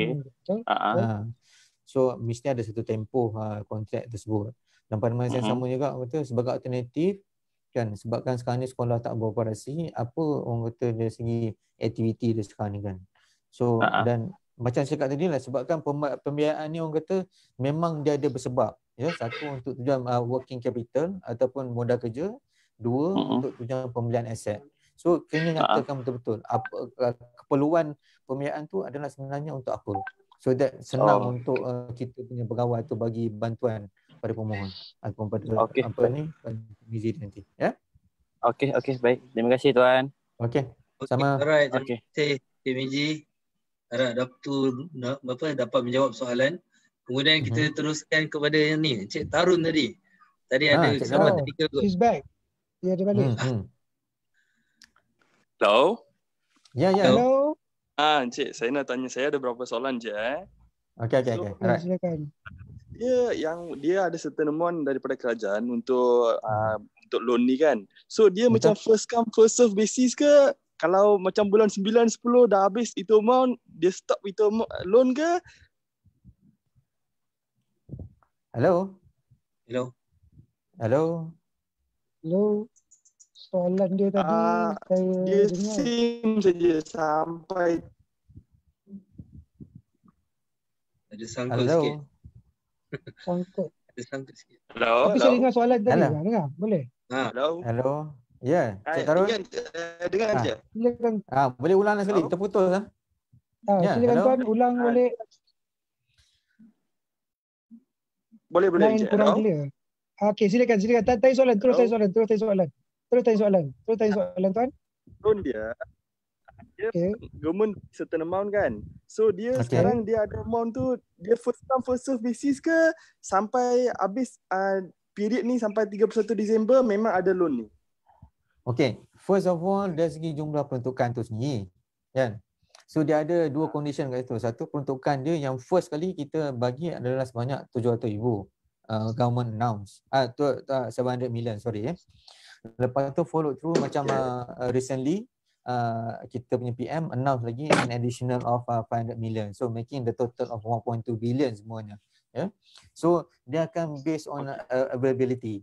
B: So mesti ada satu tempoh kontrak tersebut. Dan pada masa yang sama juga orang kata sebagai alternatif kan, sebabkan sekarang ni sekolah tak beroperasi, apa orang kata dari segi aktiviti dia sekarang ni kan. So dan macam saya cakap tadi lah, sebabkan pembiayaan ni orang kata memang dia ada bersebab. Ya, satu untuk tujuan working capital ataupun modal kerja, dua untuk tujuan pembelian aset. So kena nyatakan betul-betul apa keperluan pembiayaan tu adalah sebenarnya untuk apa. So that senang untuk kita punya pegawai tu bagi bantuan pada pemohon ataupun pada Mizi nanti. Ya.
H: Okey, baik. Terima kasih tuan.
B: Okey. Sama.
C: Alright. Terima kasih Mizi. Harap dapat menjawab soalan. Kemudian kita teruskan kepada yang ni, Cik Tarun tadi. Tadi ada kesalahan teknikal kot.
A: She's back. Dia ada balik.
I: Hello.
B: Ya.
A: Hello.
I: Encik, saya nak tanya, saya ada beberapa soalan je.
B: Okey.
A: Silakan.
I: Dia ada certain amount daripada kerajaan untuk loan ni kan. So dia macam first come first serve basis ke? Kalau macam bulan 9, 10 dah habis itu amount, dia stop itu loan ke?
B: Hello.
A: Soalan dia tadi saya
I: dia
A: dengar.
I: Sim saja sampai
C: ada sangkut sikit. Ada sangkut sikit.
A: Tapi saya dengar soalan tadi. Dengar? Boleh?
B: Hello. Ya, Cik Tarun.
I: Dengar je.
A: Silakan.
B: Boleh ulang sekali, terputus lah.
A: Silakan tuan, ulang boleh.
I: Boleh
A: je. Kurang clear. Okey, silakan. Tanya soalan, terus tanya soalan tuan.
I: Loan dia government certain amount kan. So dia sekarang dia ada amount tu, dia first come first serve basis ke sampai habis period ni sampai 31 Disember memang ada loan ni?
B: Okay, first of all dari segi jumlah peruntukan tu sendiri kan. So dia ada dua condition kat situ. Satu, peruntukan dia yang first kali kita bagi adalah sebanyak 700,000 government announce 700 million Lepas tu follow through macam recently kita punya PM announce lagi an additional of 500 million. So making the total of 1.2 billion semuanya. So dia akan based on availability.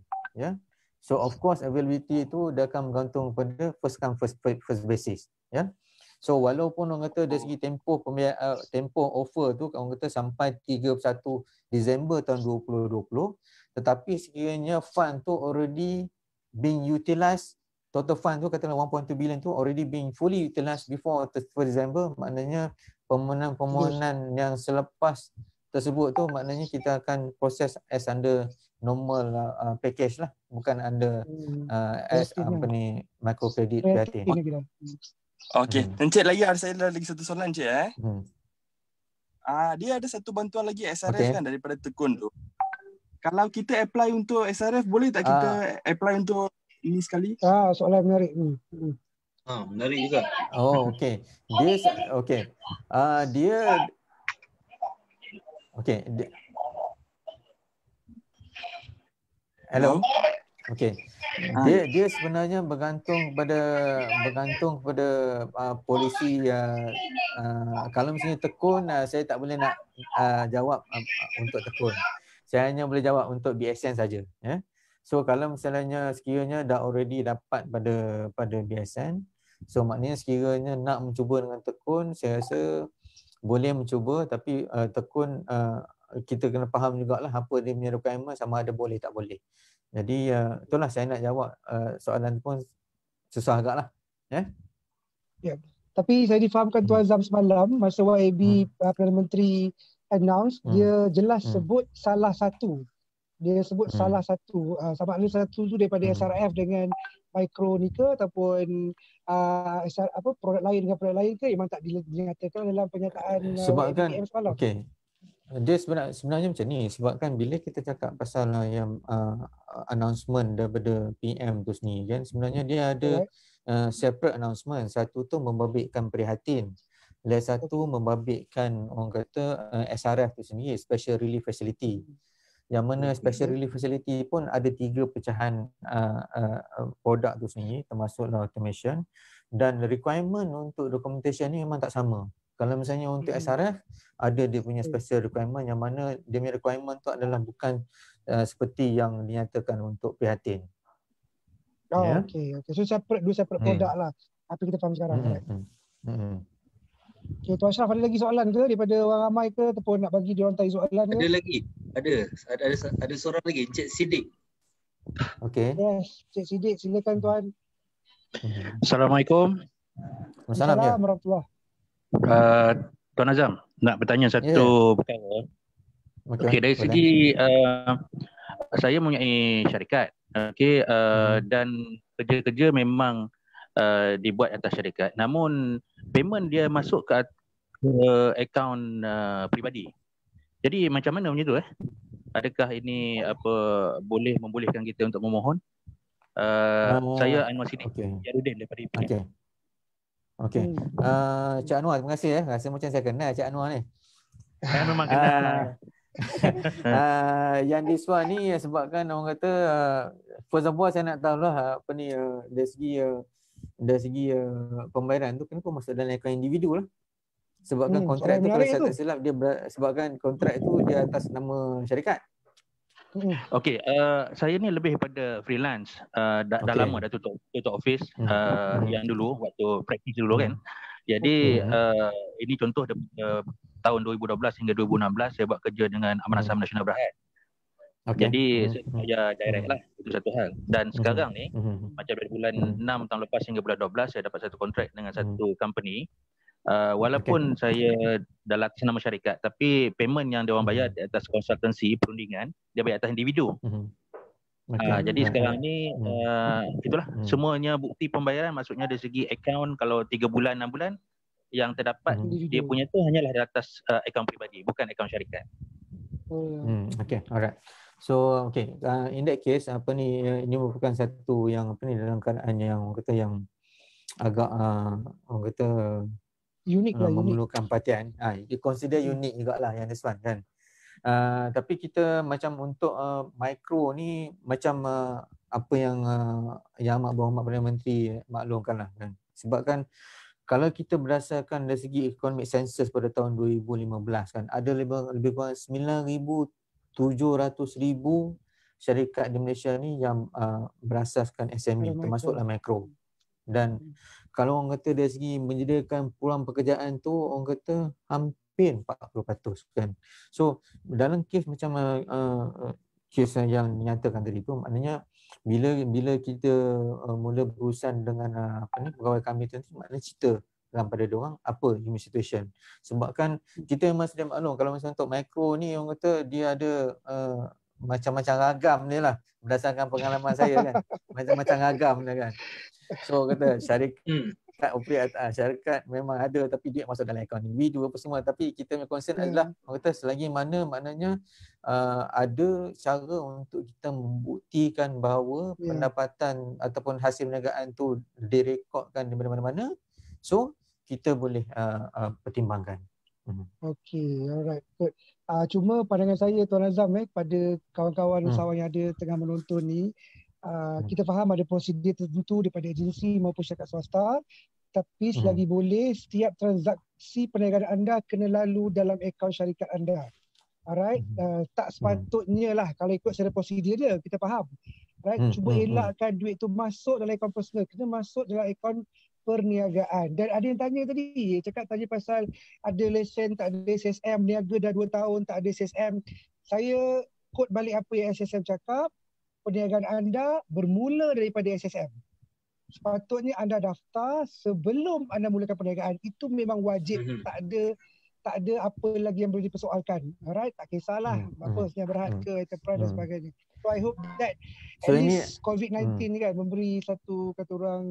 B: So of course availability itu dia akan bergantung pada first come first basis. So walaupun orang kata dari segi tempoh offer tu orang kata sampai 31 Disember tahun 2020, tetapi sekiranya fund tu already being utilized, total fund tu katakanlah 1.2 billion tu already being fully utilized before 31 December, maknanya permohonan yang selepas tersebut tu maknanya kita akan proses as under normal package lah, bukan under as apa ni microcredit kreatif.
I: Okey, Encik lagi ada saya lagi satu soalan Encik dia ada satu bantuan lagi SRF kan daripada Tekun tu. Kalau kita apply untuk SRF, boleh tak kita apply untuk ini sekali?
A: Soalan menarik.
C: Menarik juga.
B: Oh, okey. Dia okey. Hello. Okey. Dia sebenarnya bergantung kepada polisi. Kalau misalnya Tekun, saya tak boleh nak jawab untuk Tekun. Saya hanya boleh jawab untuk BSN saja, ya. So kalau misalnya sekiranya dah already dapat pada BSN, so maknanya sekiranya nak mencuba dengan Tekun, saya rasa boleh mencuba, tapi Tekun kita kena faham jugalah apa dia punya requirement, sama ada boleh tak boleh. Jadi itulah saya nak jawab soalan pun susah agaklah, ya. Ya.
A: Tapi saya difahamkan Tuan Zam semalam masa YAB Perdana Menteri announce, dia jelas sebut salah satu. Dia sebut salah satu. Sama ada satu tu daripada SRF dengan Micro ni ke, ataupun produk lain dengan produk lain ke, memang tak dinyatakan dalam pernyataan
B: sebabkan
A: YABPM semalam.
B: Okey. Dia sebenarnya macam ni, sebabkan bila kita cakap pasal yang announcement daripada PM tu sendiri kan, sebenarnya dia ada separate announcement. Satu tu membabitkan prihatin, lagi satu membabitkan orang kata SRF tu sendiri, Special Relief Facility. Yang mana Special Relief Facility pun ada 3 pecahan produk tu sendiri, termasuklah automation, dan requirement untuk documentation ni memang tak sama. Kalau misalnya untuk SRF, ada dia punya special requirement, yang mana dia punya requirement tu adalah bukan seperti yang dinyatakan untuk prihatin.
A: Okey. So dua separate produk lah. Apa kita faham sekarang. Okay, Tuan Ashraf, ada lagi soalan ke daripada orang ramai ke, ataupun nak bagi dia orang tanya soalan ke?
C: Ada lagi. Ada seorang lagi, Encik Siddiq.
B: Okey.
A: Yes, Encik Siddiq, silakan Tuan.
J: Assalamualaikum.
A: Assalamualaikum warahmatullahi.
J: Tuan Azam, nak bertanya satu perkara. Okey, dari segi saya mempunyai syarikat. Okey, dan kerja-kerja memang dibuat atas syarikat. Namun payment dia masuk ke akaun peribadi. Jadi macam mana macam tu Adakah ini boleh membolehkan kita untuk memohon? Saya Anwar Siddiq, Yarudin daripada IPM.
B: Okey. Cik Anwar, terima kasih Rasa macam saya kenal Cik Anwar ni.
J: Saya memang kenal.
B: Yang this one ni sebabkan orang kata first of all saya nak tahulah apa ni dari segi pembayaran tu kenapa masuk dalam akaun individu lah. Sebabkan kontrak tu kalau saya tak silap dia sebabkan kontrak tu dia atas nama syarikat.
J: Okey, saya ni lebih pada freelance. Dah lama dah tutup office yang dulu waktu praktis dulu kan. Jadi ini contoh tahun 2012 hingga 2016 saya buat kerja dengan Amanah Saham Nasional Berhad. Jadi saya direct lah, itu satu hal. Dan sekarang ni macam dari bulan 6 tahun lepas hingga bulan 12 saya dapat satu kontrak dengan satu company. Walaupun saya dah atas nama syarikat, tapi payment yang dia orang bayar di atas konsultansi perundingan, dia bayar atas individu. Jadi sekarang ni itulah semuanya bukti pembayaran, maksudnya dari segi akaun kalau 3 bulan 6 bulan yang terdapat dia punya tu hanyalah di atas akaun peribadi, bukan akaun syarikat.
B: Okay, alright. So in that case ini merupakan satu yang dalam keadaan yang orang kata yang agak orang kata
A: unik lah,
B: memerlukan perhatian. You consider unik jugalah yang this one kan. Tapi kita macam untuk mikro ni macam apa yang Amat Berhormat Perdana Menteri maklumkanlah kan. Sebabkan kalau kita berdasarkan dari segi economic census pada tahun 2015 kan, ada lebih kurang 9,700,000 syarikat di Malaysia ni yang berasaskan SME, termasuklah mikro. Dan kalau orang kata dari segi menyediakan peluang pekerjaan tu, orang kata hampir 40% kan. So dalam kes macam kes yang dinyatakan tadi tu, maknanya bila kita mula berurusan dengan pegawai kami tu, maknanya cerita dalam pada diorang apa human situation. Sebabkan kita memang sedia maklum kalau misalnya untuk mikro ni orang kata dia ada macam-macam ragam dia lah, berdasarkan pengalaman saya kan. Macam-macam ragam dia kan. So kata syarikat memang ada tapi duit masuk dalam akaun individu apa semua, tapi kita punya concern adalah orang kata selagi mana maknanya ada cara untuk kita membuktikan bahawa pendapatan ataupun hasil perniagaan tu direkodkan di mana-mana, so kita boleh pertimbangkan.
A: Okay, alright, good. Cuma pandangan saya Tuan Azam pada kawan-kawan usahawan yang ada tengah menonton ni, kita faham ada prosedur tertentu daripada agensi maupun syarikat swasta, tapi selagi boleh setiap transaksi perniagaan anda kena lalu dalam akaun syarikat anda. Alright, tak sepatutnya lah kalau ikut secara prosedur dia, kita faham. Right, cuba elakkan duit tu masuk dalam akaun personal, kena masuk dalam akaun perniagaan. Dan ada yang tanya tadi, tanya pasal ada lesen, tak ada SSM, niaga dah 2 tahun tak ada SSM. Saya quote balik apa yang SSM cakap, perniagaan anda bermula daripada SSM. Sepatutnya anda daftar sebelum anda mulakan perniagaan. Itu memang wajib, tak ada apa lagi yang boleh dipersoalkan. Alright, tak kisahlah apa senyap berhad ke enterprise dan sebagainya. So I hope that at least COVID-19 ni kan memberi satu kata orang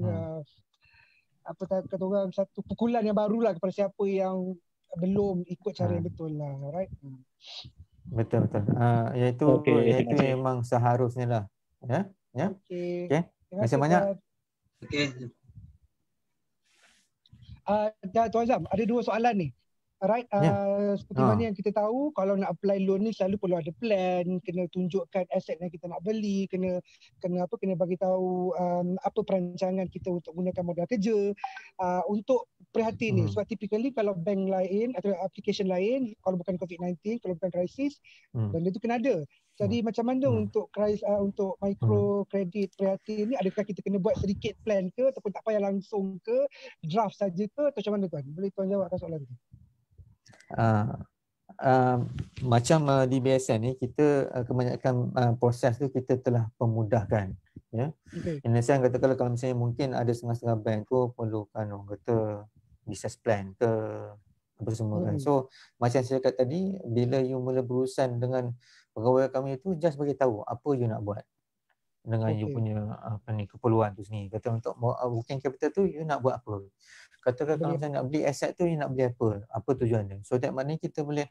A: satu pukulan yang barulah kepada siapa yang belum ikut cara yang betul lah, right?
B: Betul. Iaitu memang seharusnya lah. Ya. Okey. Terima kasih banyak.
C: Okey.
A: Tuan Azam, ada 2 soalan ni. Alright, seperti mana yang kita tahu, kalau nak apply loan ni selalu perlu ada plan, kena tunjukkan aset yang kita nak beli, kena bagi tahu apa perancangan kita untuk gunakan modal kerja. Untuk prihatin ni, sebab typically kalau bank lain atau application lain, kalau bukan COVID-19, kalau bukan krisis, benda tu kena ada. Jadi macam mana untuk micro kredit prihatin ni, adakah kita kena buat sedikit plan ke ataupun tak payah langsung ke, draft saja ke atau macam mana tuan? Boleh tuan jawabkan soalan tu?
B: Macam di BSN ni kita kebanyakan proses tu kita telah pemudahkan, ya. In a sense katakanlah kalau misalnya mungkin ada setengah-setengah bank tu perlukan orang kata business plan ke apa semua kan. So macam saya kata tadi, bila you mula berurusan dengan pegawai kami tu, just bagi tahu apa you nak buat dengan you punya keperluan tu sendiri. Kata untuk working capital tu you nak buat apa, katakan kalau misalnya nak beli aset tu, you nak beli apa tujuan dia. So that maknanya kita boleh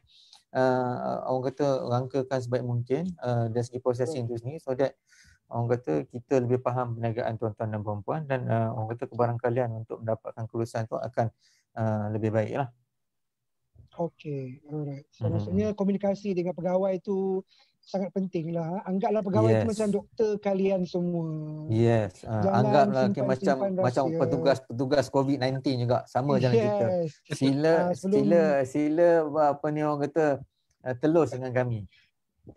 B: orang kata rangkakan sebaik mungkin dari segi processing tu sendiri, so that orang kata kita lebih faham perniagaan tuan-tuan dan perempuan, dan orang kata kebarangkalian untuk mendapatkan kelulusan tu akan lebih baik lah.
A: Okay, alright. So maksudnya komunikasi dengan pegawai tu sangat penting lah. Anggaplah pegawai tu macam doktor kalian semua.
B: Yes. Anggaplah macam petugas COVID-19 juga, sama macam kita. Sila apa ni orang kata telus dengan kami.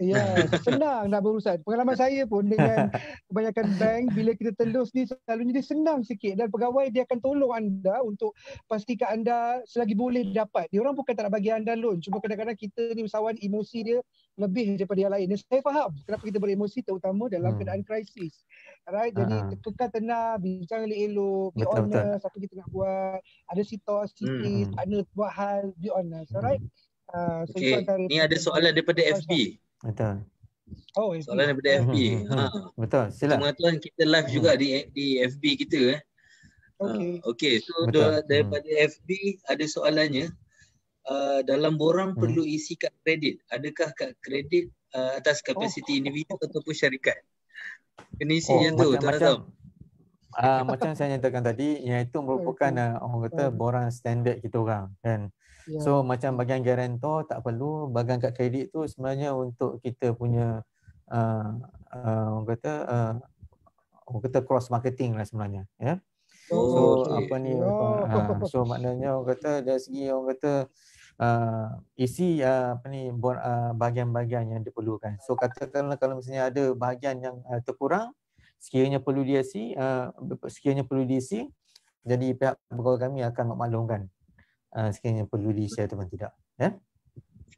A: Ya, senang nak berurusan. Pengalaman saya pun dengan kebanyakan bank, bila kita telus ni selalunya dia senang sikit, dan pegawai dia akan tolong anda untuk pastikan anda selagi boleh dapat. Dia orang bukan tak nak bagi anda loan, cuma kadang-kadang kita ni usahawan emosi dia lebih daripada yang lain. Dan saya faham kenapa kita beremosi, terutama dalam keadaan krisis. Alright, jadi kekal tenang, bincang elok-elok, be honest apa kita nak buat, ada situasi, partner buat hal, be honest. Alright.
C: Okay, ni ada soalan daripada FB.
B: Betul.
C: Soalan daripada FB.
B: Betul, silakan.
C: Tuan-tuan, kita live juga di FB kita. Okay, so daripada FB ada soalannya. Dalam borang perlu isi kad kredit. Adakah kad kredit atas kapasiti individu ataupun syarikat? Kena isi yang tu, Tuan Azam.
B: Macam saya nyatakan tadi, iaitu merupakan orang kata borang standard kita orang kan. So macam bahagian guarantor tak perlu, bahagian kad kredit tu sebenarnya untuk kita punya orang kata cross marketing lah sebenarnya, ya. So so maknanya orang kata dari segi orang kata isi bahagian-bahagian yang diperlukan. So katakanlah kalau misalnya ada bahagian yang terkurang, sekiranya perlu diisi, jadi pihak pegawai kami akan memaklumkan sekiranya perlu diisi ataupun tidak, ya.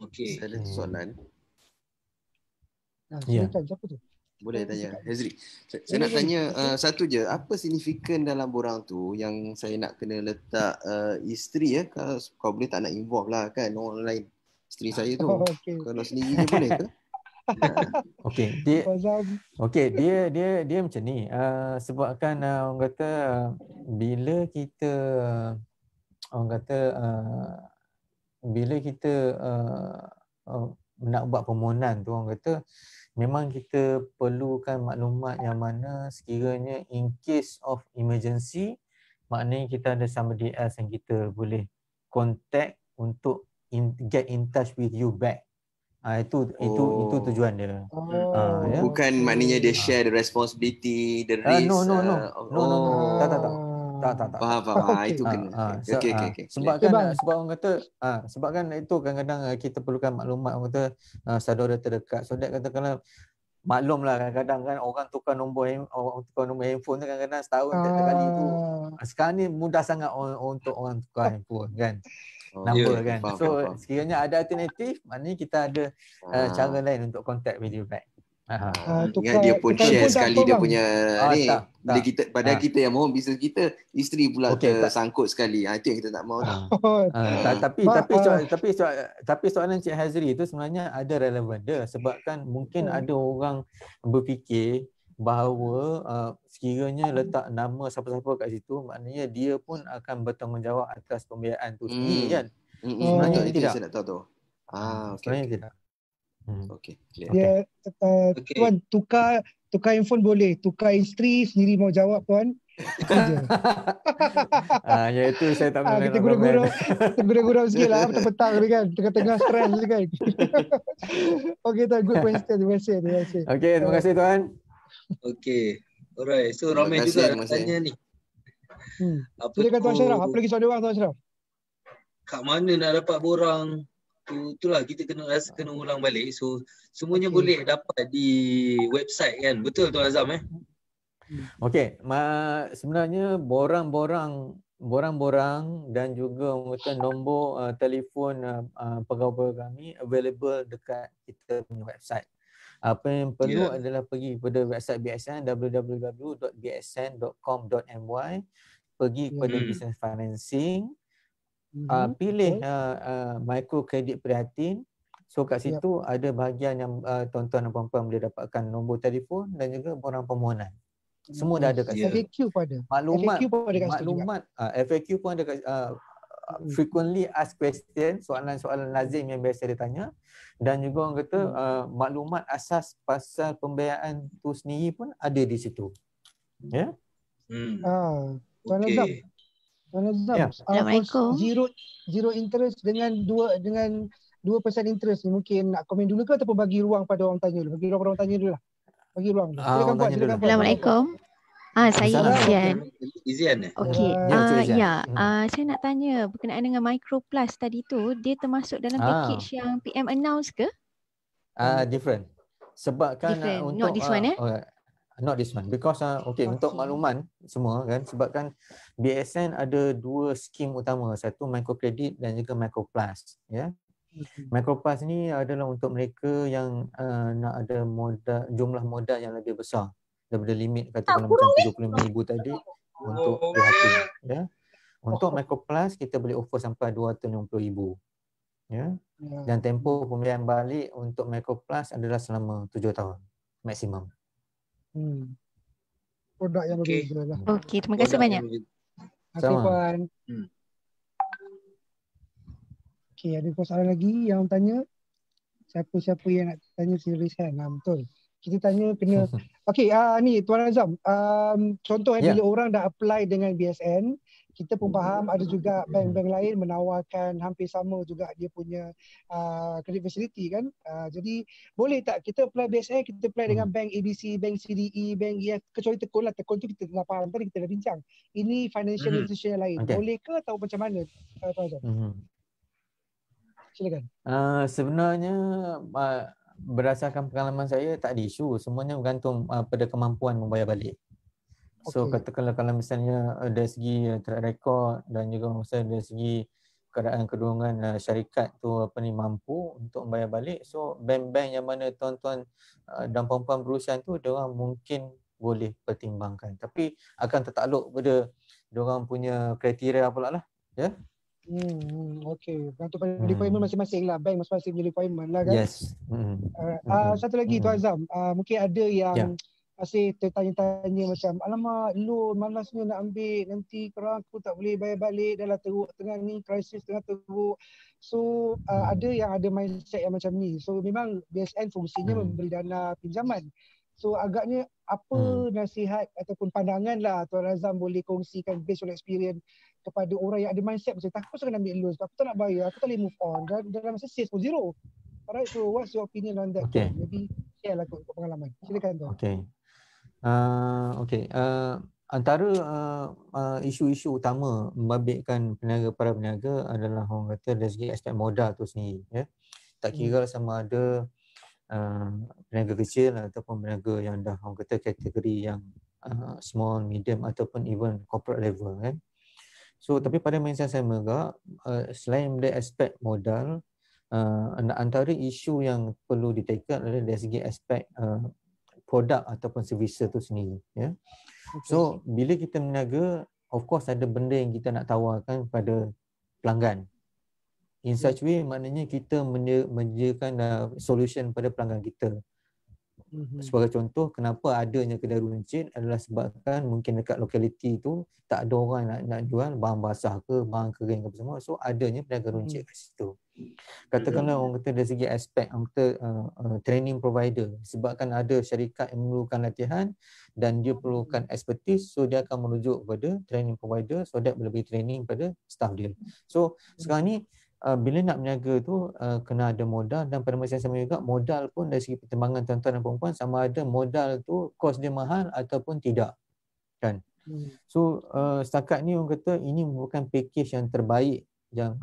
D: Okey. Saya ada soalan.
A: Silakan, siapa tu?
D: Boleh tanya Hazri. Saya nak tanya satu je, apa signifikan dalam borang tu yang saya nak kena letak isteri ya, kalau boleh tak nak involve lah kan orang lain. Isteri saya tu. Kalau sendiri je boleh ke?
B: Okey, dia macam ni. Sebabkan orang kata bila kita orang kata bila kita nak buat permohonan tu, orang kata memang kita perlukan maklumat yang mana sekiranya in case of emergency, maknanya kita ada somebody else yang kita boleh contact untuk get in touch with you back. Itu tujuan dia.
D: Ya? Bukan maknanya dia share the responsibility, the risk.
B: No. Tak.
D: Faham. Itu kena. Okay.
B: Sebab orang kata sebabkan itu kadang-kadang kita perlukan maklumat orang kata saudara terdekat. So that katakanlah maklumlah kadang-kadang kan orang tukar nombor handphone tu kadang-kadang setahun tiap kali tu. Sekarang ni mudah sangat untuk orang tukar handphone kan. Number kan. So sekiranya ada alternatif, maknanya kita ada cara lain untuk contact with you back.
D: Ingat dia pun share sekali dia punya ni. Bila kita padahal kita yang mohon bisnes kita, isteri pula tersangkut sekali. Itu yang kita tak mahu.
B: Tapi soalan Cik Hazri itu sebenarnya ada relevan dia, sebabkan mungkin ada orang berfikir bahawa sekiranya letak nama siapa-siapa kat situ, maknanya dia pun akan bertanggungjawab atas pembiayaan tu sendiri kan. Sebenarnya tidak.
D: Saya nak tahu tu.
B: Sebenarnya tidak.
A: Dia tuan tukar handphone boleh, tukar isteri sendiri mau jawab tuan.
B: Ya itu saya tak boleh.
A: Kita gurau-gurau sikit lah petang-petang ni kan, tengah-tengah stres ni kan. Okay tuan, good question. Terima kasih.
B: Okay, terima kasih tuan.
C: Okay, alright. So ramai juga nak tanya ni.
A: Silakan Tuan Ashraf. Apa lagi soalan Tuan Ashraf?
C: Kat mana nak dapat borang? Itulah kita kena ulang balik. So semuanya boleh dapat di website kan. Betul Tuan Azam
B: Okey, sebenarnya borang-borang dan juga nombor telefon pegawai kami available dekat kita punya website. Apa yang perlu adalah pergi kepada website BSN www.bsn.com.my, pergi kepada business financing, pilih microkredit prihatin. So kat situ ada bahagian yang tuan-tuan dan puan-puan boleh dapatkan nombor telefon dan juga borang permohonan. Semua dah ada kat situ.
A: FAQ pun ada.
B: Maklumat FAQ pun ada kat frequently asked question, soalan-soalan lazim yang biasa ditanya, dan juga orang kata maklumat asas pasal pembiayaan tu sendiri pun ada di situ. Ya.
A: Tuan Azam.
G: Assalamualaikum.
A: Zero interest dengan 2% interest ni, mungkin nak komen dulu ke ataupun bagi ruang pada orang tanya dulu? Bagi ruang pada orang tanya dulu lah. Bagi ruang. Silakan buat.
G: Assalamualaikum. Saya
C: Izian.
G: Okey. Saya nak tanya berkenaan dengan Micro Plus tadi tu, dia termasuk dalam package yang PM announce ke?
B: Different. Sebabkan
G: not this one
B: not this one because untuk makluman semua kan, sebabkan BSN ada dua skim utama, satu microkredit dan juga Micro Plus ya. Micro Plus ni adalah untuk mereka yang nak ada jumlah modal yang lebih besar daripada limit katakanlah macam 75,000 tadi untuk prihatin ya. Untuk Micro Plus kita boleh offer sampai 250,000 ya. Dan tempoh pembelian balik untuk Micro Plus adalah selama 7 tahun maksimum.
A: Produk yang lebih lah.
G: Okey, terima kasih banyak.
A: Terima kasih puan. Okey, ada soalan lagi yang tanya? Siapa-siapa yang nak tanya sila raise hand. Betul. Kita tanya kena. Okey, ni Tuan Azam. Contoh bila orang dah apply dengan BSN, kita pun faham ada juga bank-bank lain menawarkan hampir sama juga dia punya credit facility kan. Jadi boleh tak kita apply BSN, kita apply dengan bank ABC, bank CDE, bank EF, kecuali Tekun lah. Tekun tu kita dah faham tadi, kita dah bincang. Ini financial institution yang lain. Boleh ke atau macam mana Tuan Azam? Silakan.
B: Sebenarnya berdasarkan pengalaman saya tak ada isu, semuanya bergantung pada kemampuan membayar balik. So katakanlah kalau misalnya dari segi track record dan juga misalnya dari segi keadaan kedungan syarikat tu mampu untuk membayar balik, so bank-bank yang mana tuan-tuan dan puan-puan berurusan tu diorang mungkin boleh pertimbangkan, tapi akan tertakluk pada diorang punya kriteria pula lah ya.
A: Okay. Untuk requirement masing-masing lah. Bank masing-masing punya requirement lah kan.
B: Yes.
A: Satu lagi Tuan Azam, mungkin ada yang masih tertanya-tanya macam, alamak loan malasnya nak ambil, nanti korang aku tak boleh bayar balik, dah lah teruk tengah ni, krisis tengah teruk. So ada yang ada mindset yang macam ni. So memang BSN fungsinya memberi dana pinjaman. So agaknya apa nasihat ataupun pandangan lah Tuan Azam boleh kongsikan based on experience kepada orang yang ada mindset macam takut sangat ambil loan sebab aku tak nak bayar, aku tak boleh move on, dan dalam masa sales pun zero. Alright, so what's your opinion on that?
B: Okay.
A: Maybe share lah kot pengalaman. Silakan Tuan.
B: Antara isu-isu utama membabitkan para peniaga adalah orang kata dari segi aspek modal tu sendiri, ya. Tak kira sama ada peniaga kecil ataupun peniaga yang dah orang kata kategori yang small, medium ataupun even corporate level, kan. So tapi pada masa yang sama juga, selain dari aspek modal, antara isu yang perlu ditekan adalah dari segi aspek produk ataupun servis tu sendiri, ya. So bila kita berniaga, of course ada benda yang kita nak tawarkan pada pelanggan. In such way, maknanya kita menyediakan solution pada pelanggan kita. Sebagai contoh, kenapa adanya kedai runcit adalah sebabkan mungkin dekat lokaliti tu tak ada orang nak jual bahan basah ke, bahan kering ke apa semua. So adanya peniaga runcit kat situ. Katakanlah orang kata dari segi aspek training provider, sebabkan ada syarikat yang memerlukan latihan dan dia perlukan expertise, so dia akan merujuk kepada training provider so that boleh bagi training pada staff dia. So sekarang ni bila nak berniaga tu kena ada modal, dan pada masa yang sama juga modal pun dari segi pertimbangan tuan-tuan dan puan-puan, sama ada modal tu kos dia mahal ataupun tidak, kan. So setakat ni orang kata ini merupakan package yang terbaik yang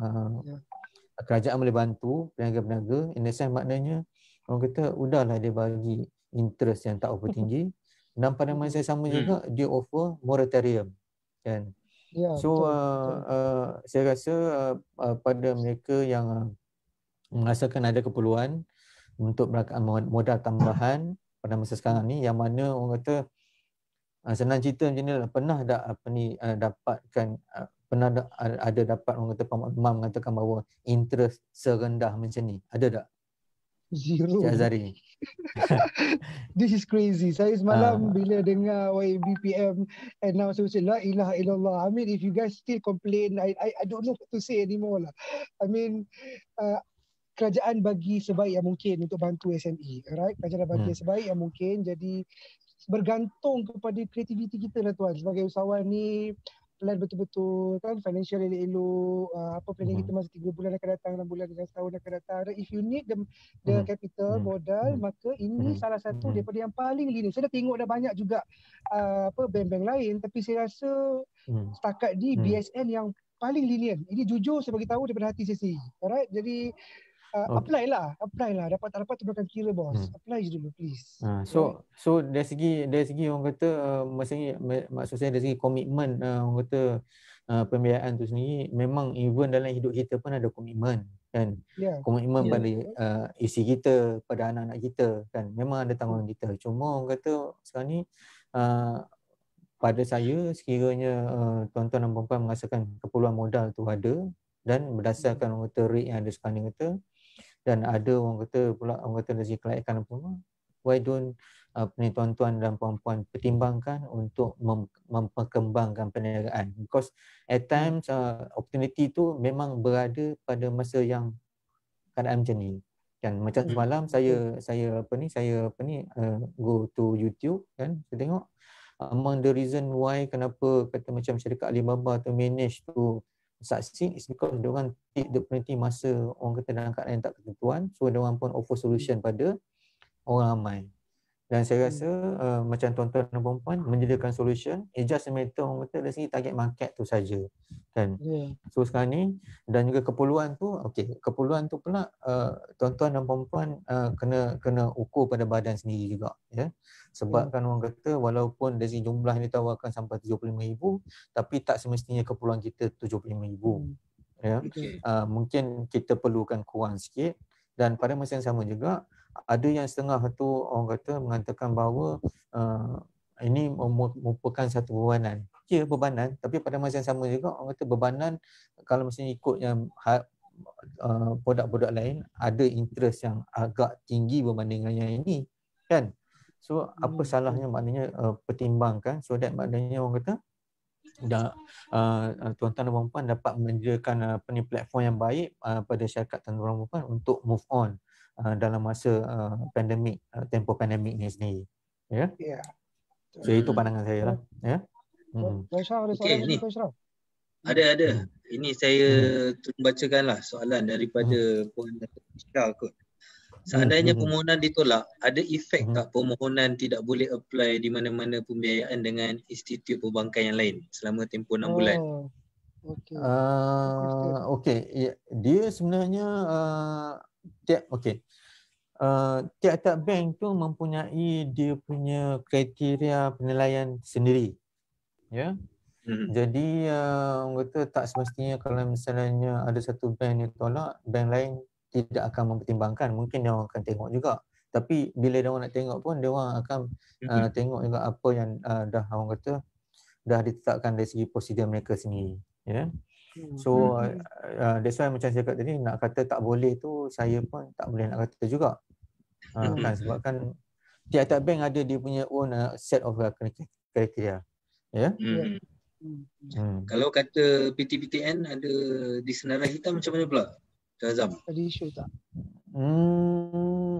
B: kerajaan boleh bantu peniaga-peniaga. In the sense maknanya orang kata udahlah dia bagi interest yang tak berapa tinggi, dan pada masa yang sama juga dia offer moratorium, kan. So saya rasa pada mereka yang merasakan ada keperluan untuk melakukan modal tambahan pada masa sekarang ni, yang mana orang kata senang cerita macam ni lah, pernah tak dapatkan ada dapat orang kata pemakluman mengatakan bahawa interest serendah macam ni, ada tak?
A: Zero.
B: Cik Azhari.
A: This is crazy. Saya semalam bila dengar YBPM announce la ilaha illallah. I mean if you guys still complain, I don't know what to say anymore lah. I mean kerajaan bagi sebaik yang mungkin untuk bantu SME, alright? Kerajaan bagi sebaik yang mungkin, jadi bergantung kepada kreativiti kita lah tuan. Sebagai usahawan ni plan betul-betul kan, financial elok-elok, apa planning kita masa 3 bulan akan datang, 6 bulan dan setahun akan datang. If you need the capital, modal, maka ini salah satu daripada yang paling linear. Saya dah tengok dah banyak juga bank-bank lain, tapi saya rasa setakat di BSN yang paling linear. Ini jujur saya bagi tahu daripada hati saya sendiri. Alright, jadi apply lah. Dapat tak dapat tu bukan kira bos. Apply je dulu please.
B: So dari segi orang kata maksud saya dari segi komitmen orang kata pembiayaan tu sendiri, memang even dalam hidup kita pun ada komitmen, kan. Komitmen pada isi kita, pada anak-anak kita, kan. Memang ada tanggungan kita. Cuma orang kata sekarang ni pada saya sekiranya tuan-tuan dan puan-puan merasakan keperluan modal tu ada, dan berdasarkan orang kata rate yang ada sekarang ni kata, dan ada orang kata pula orang kata dari segi kelayakan apa semua, why don't tuan-tuan dan puan-puan pertimbangkan untuk memperkembangkan perniagaan, because at times opportunity tu memang berada pada masa yang keadaan macam ni, kan. Macam semalam saya go to YouTube, kan, saya tengok among the reason why kenapa kata macam syarikat Alibaba tu manage to succeed is because diorang take the opportunity masa orang kata dalam keadaan yang tak ketentuan, so diorang pun offer solution pada orang ramai. Dan saya rasa macam tuan-tuan dan puan-puan menyediakan solution, it's just a matter orang kata dari segi target market tu saja, kan. So sekarang ni, dan juga keperluan tu, keperluan tu pula tuan-tuan dan puan-puan kena ukur pada badan sendiri juga, ya. Sebab kan orang kata walaupun dari segi jumlah yang ditawarkan sampai 75,000, tapi tak semestinya keperluan kita 75,000, ya. Mungkin kita perlukan kurang sikit, dan pada masa yang sama juga ada yang setengah tu orang kata mengatakan bahawa ini merupakan satu bebanan. Ya, bebanan, tapi pada masa yang sama juga orang kata bebanan kalau misalnya ikut yang produk-produk lain ada interest yang agak tinggi berbanding dengan yang ini kan. So apa salahnya maknanya pertimbangkan so that maknanya orang kata tuan-tuan dan puan-puan dapat menyediakan platform yang baik pada syarikat tuan-tuan dan puan-puan untuk move on dalam masa pandemik, tempoh pandemik ni sendiri. Ya. Yeah? So itu pandangan saya lah. Ya.
C: Okey, ni. Ada. Ini saya bacakanlah soalan daripada Puan Syah kot. Seandainya permohonan ditolak, ada efek tak permohonan tidak boleh apply di mana-mana pembiayaan dengan institut perbankan yang lain selama tempoh 6 bulan?
B: Okey. Dia sebenarnya tiap-tiap bank tu mempunyai dia punya kriteria penilaian sendiri. Ya. Jadi orang kata tak semestinya kalau misalnya ada satu bank ditolak, bank lain tidak akan mempertimbangkan. Mungkin dia orang akan tengok juga. Tapi bila dia orang nak tengok pun dia orang akan tengok juga apa yang dah orang kata dah ditetapkan dari segi prosedur mereka sendiri. Ya. So that's why macam saya kata tadi, nak kata tak boleh tu saya pun tak boleh nak kata juga. Kan sebabkan tiap-tiap bank ada dia punya own set of criteria. Ya.
C: Kalau kata PTPTN ada di senarai hitam macam mana pula? Azam.
A: Ada isu tak?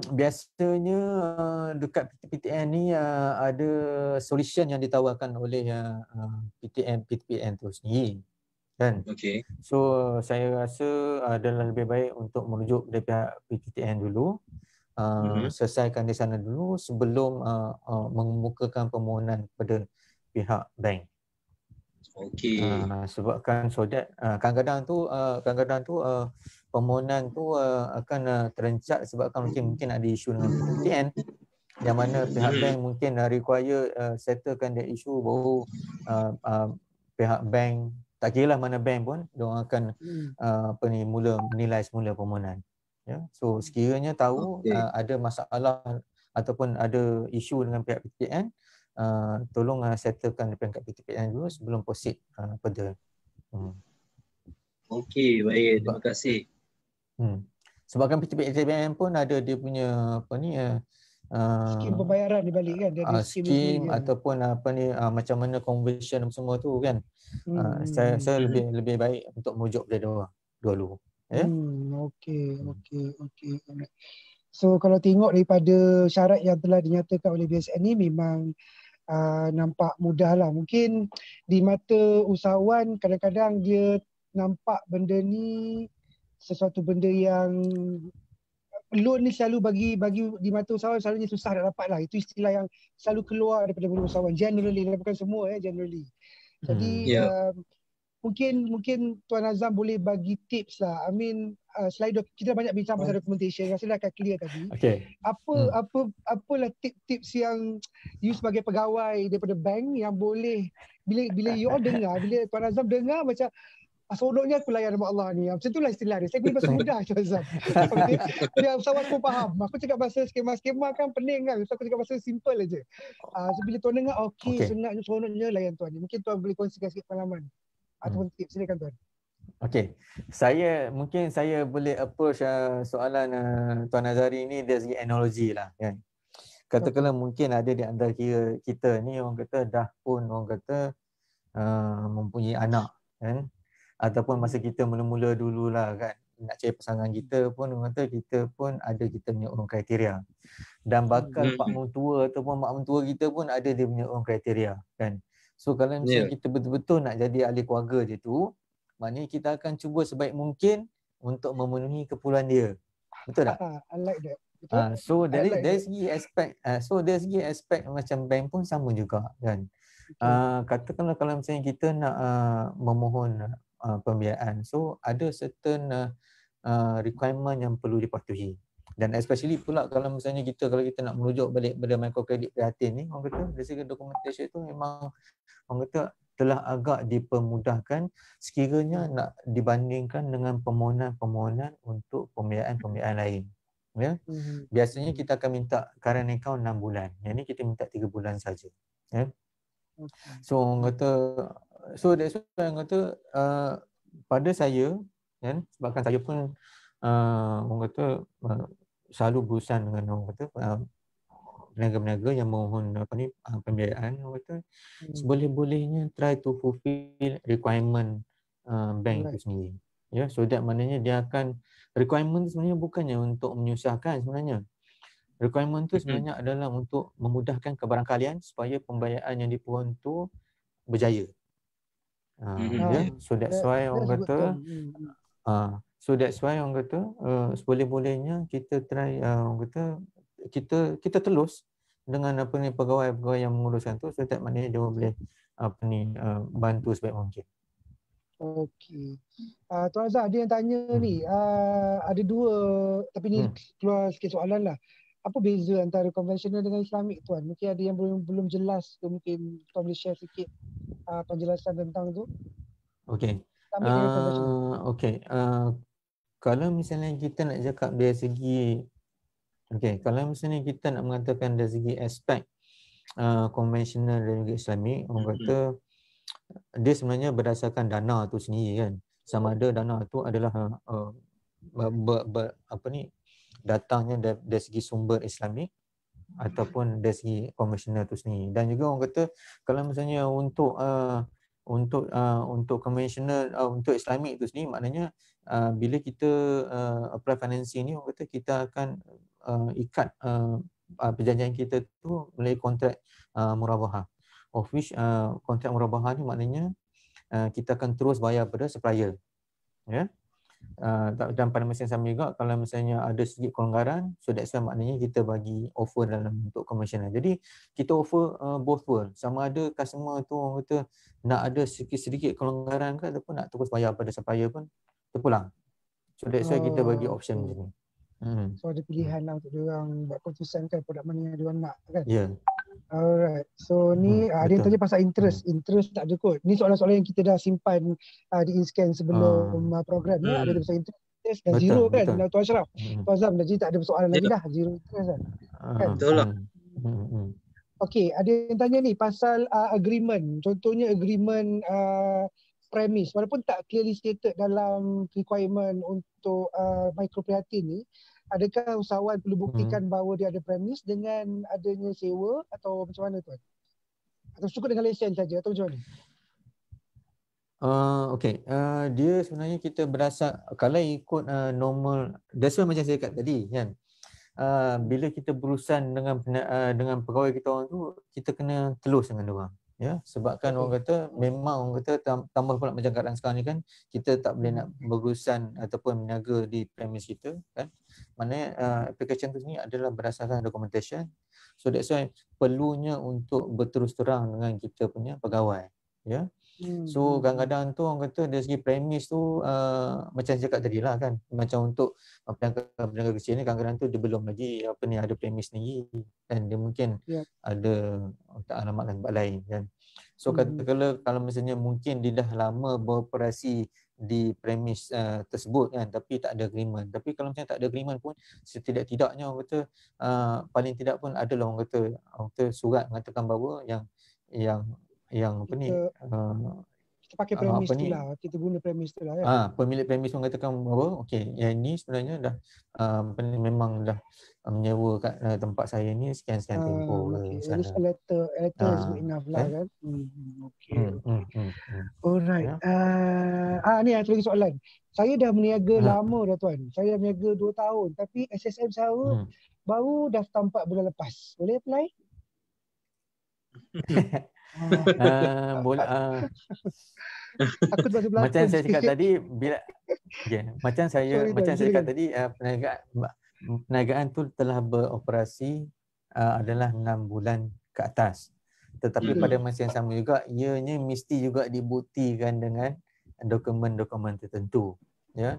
B: Biasanya dekat PTPTN ni ada solution yang ditawarkan oleh PTPTN tu sendiri. Kan?
C: Okay.
B: So saya rasa adalah lebih baik untuk merujuk dari pihak PTPTN dulu. Selesaikan di sana dulu sebelum mengemukakan permohonan kepada pihak bank.
C: Okey.
B: Sebabkan so that kadang-kadang tu permohonan tu akan terencat sebabkan mungkin ada isu dengan PTPTN yang mana pihak bank mungkin require settlekan that isu baru pihak bank, tak kira lah mana bank pun dia orang akan mula menilai semula permohonan. Ya. So sekiranya tahu ada masalah ataupun ada isu dengan pihak PTPTN, tolong settlekan dekat PTPTN dulu sebelum proceed further.
C: Okey, baik, terima kasih.
B: Sebabkan PTPTN pun ada dia punya
A: skim pembayaran di balik kan, dia ada
B: skim ataupun macam mana conversion semua tu kan. Saya lebih baik untuk merujuk dia dulu. Ya.
A: Okey. So kalau tengok daripada syarat yang telah dinyatakan oleh BSN ni memang nampak mudah lah. Mungkin di mata usahawan kadang-kadang dia nampak benda ni sesuatu benda yang loan ni selalu bagi di mata usahawan selalunya susah nak dapat lah. Itu istilah yang selalu keluar daripada mulut usahawan. Generally, bukan semua generally. Jadi mungkin Tuan Azam boleh bagi tips lah. I mean selain kita banyak bincang pasal documentation, rasa dah akan clear tadi. Apalah tips yang you sebagai pegawai daripada bank yang boleh bila you all dengar, bila Tuan Azam dengar macam seronoknya aku layan nama Allah ni. Macam itulah istilah dia. Saya guna bahasa mudah Tuan Azam. Dia usahawan pun faham. Aku cakap bahasa skema-skema kan pening kan. So aku cakap bahasa simple aja. So bila Tuan dengar seronoknya layan Tuan ni. Mungkin Tuan boleh kongsikan sikit pengalaman ataupun tips. Silakan Tuan.
B: Okey. Mungkin saya boleh approach soalan Tuan Azhari ni dari segi analogi lah kan. Katakanlah mungkin ada di antara kita ni orang kata dah pun orang kata mempunyai anak kan, ataupun masa kita mula-mula dululah kan nak cari pasangan kita pun orang kata kita pun ada kita punya own kriteria, dan bakal pak mentua ataupun mak mentua kita pun ada dia punya own kriteria kan. So kalau misalnya kita betul-betul nak jadi ahli keluarga dia tu, maknanya kita akan cuba sebaik mungkin untuk memenuhi keperluan dia. Betul tak?
A: I like that.
B: So dari segi aspek macam bank pun sama juga kan. Katakanlah kalau misalnya kita nak memohon pembiayaan, so ada certain requirement yang perlu dipatuhi. Dan especially pula kalau misalnya kalau kita nak merujuk balik pada microkredit prihatin ni, orang kata dari segi dokumentasi itu memang orang kata telah agak dipermudahkan sekiranya nak dibandingkan dengan permohonan untuk pembiayaan lain. Ya. Biasanya kita akan minta current account 6 bulan. Yang ni kita minta 3 bulan saja. Ya. So orang kata, so that's why orang kata pada saya kan, sebabkan saya pun orang kata selalu berurusan dengan orang kata peniaga-peniaga yang mohon pembiayaan, orang kata seboleh-bolehnya try to fulfill requirement bank itu sendiri. Ya, so that maknanya dia akan, requirement sebenarnya bukannya untuk menyusahkan sebenarnya. Requirement tu sebenarnya adalah untuk memudahkan kebarangkalian supaya pembiayaan yang dipohon tu berjaya. So that's why orang kata seboleh-bolehnya kita try orang kata kita telus dengan pegawai-pegawai yang menguruskan tu, so that maknanya dia boleh bantu sebaik mungkin.
A: Okey. Tuan Azhar, ada yang tanya ni, ada dua, tapi ni keluar sikit soalan lah. Apa beza antara konvensional dengan Islamik, Tuan? Mungkin ada yang belum jelas tu, mungkin Tuan boleh share sikit penjelasan tentang tu.
B: Okey. Kalau misalnya kita nak cakap dari segi, kalau misalnya kita nak mengatakan dari segi aspek konvensional dan juga Islamik, orang kata dia sebenarnya berdasarkan dana tu sendiri kan. Sama ada dana tu adalah datangnya dari segi sumber Islamik ataupun dari segi konvensional tu sendiri. Dan juga orang kata kalau misalnya untuk konvensional, untuk Islamik tu sendiri, maknanya bila kita apply financing ni, orang kata kita akan ikat perjanjian kita tu melalui kontrak murabahah, of which kontrak murabahah ni maknanya kita akan terus bayar pada supplier, ya. Dan pada masa yang sama juga, kalau misalnya ada sedikit kelonggaran, so that's why maknanya kita bagi offer dalam bentuk konvensional. Jadi kita offer both world, sama ada customer tu orang kata nak ada sedikit kelonggaran ke ataupun nak terus bayar pada supplier pun terpulang. So that's why kita bagi option macam ni.
A: So ada pilihan lah untuk diorang buat keputusan kan produk mana yang diorang nak kan.
B: Ya.
A: Alright. So ni ada yang tanya pasal interest. Interest tak ada kot. Ni soalan-soalan yang kita dah simpan di in-scan sebelum program ni. Ada pasal interest dan zero kan. Tuan Ashraf, Tuan Azam, jadi tak ada persoalan lagi dah. Zero interest kan.
C: Betul lah.
A: Okay, ada yang tanya ni pasal agreement. Contohnya agreement premise. Walaupun tak clearly stated dalam requirement untuk microprihatin ni, adakah usahawan perlu buktikan bahawa dia ada premis dengan adanya sewa atau macam mana, Tuan? Atau cukup dengan lesen saja atau macam mana?
B: Dia sebenarnya kita berasal, kalau ikut normal, that's why macam saya cakap tadi kan, bila kita berurusan dengan pegawai kita orang tu, kita kena telus dengan dia orang. Ya, sebabkan orang kata memang orang kata tambah pula macam keadaan sekarang ni kan, kita tak boleh nak berurusan ataupun berniaga di premis kita kan. Maknanya application tu sendiri adalah berdasarkan documentation. So that's why perlunya untuk berterus terang dengan kita punya pegawai, ya. So kadang-kadang tu orang kata dari segi premis tu macam saya cakap tadi lah kan, macam untuk peniaga kecil ni kadang-kadang tu dia belum lagi ada premis sendiri dan dia mungkin ada tak alamatkan tempat lain kan. So kalau misalnya mungkin dia dah lama beroperasi di premis tersebut kan, tapi tak ada agreement. Tapi kalau macam tak ada agreement pun, setidak-tidaknya orang kata paling tidak pun adalah orang kata surat mengatakan bahawa yang apa ni
A: kita pakai premis tu lah, kita guna premis tu lah kan.
B: Pemilik premis mengatakan bahawa okey, yang ini sebenarnya dah memang dah menyewa kat tempat saya ni sekian-sekian tempoh ke sana.
A: Letter is good enough lah kan. Alright. Ni ada lagi soalan. Saya dah berniaga lama dah, Tuan. Saya dah berniaga 2 tahun tapi SSM saya baru daftar 4 bulan lepas. Boleh apply?
B: Macam saya cakap tadi, macam saya cakap tadi, perniagaan tu telah beroperasi adalah 6 bulan ke atas. Tetapi pada masa yang sama juga, ianya mesti juga dibuktikan dengan dokumen-dokumen tertentu, ya.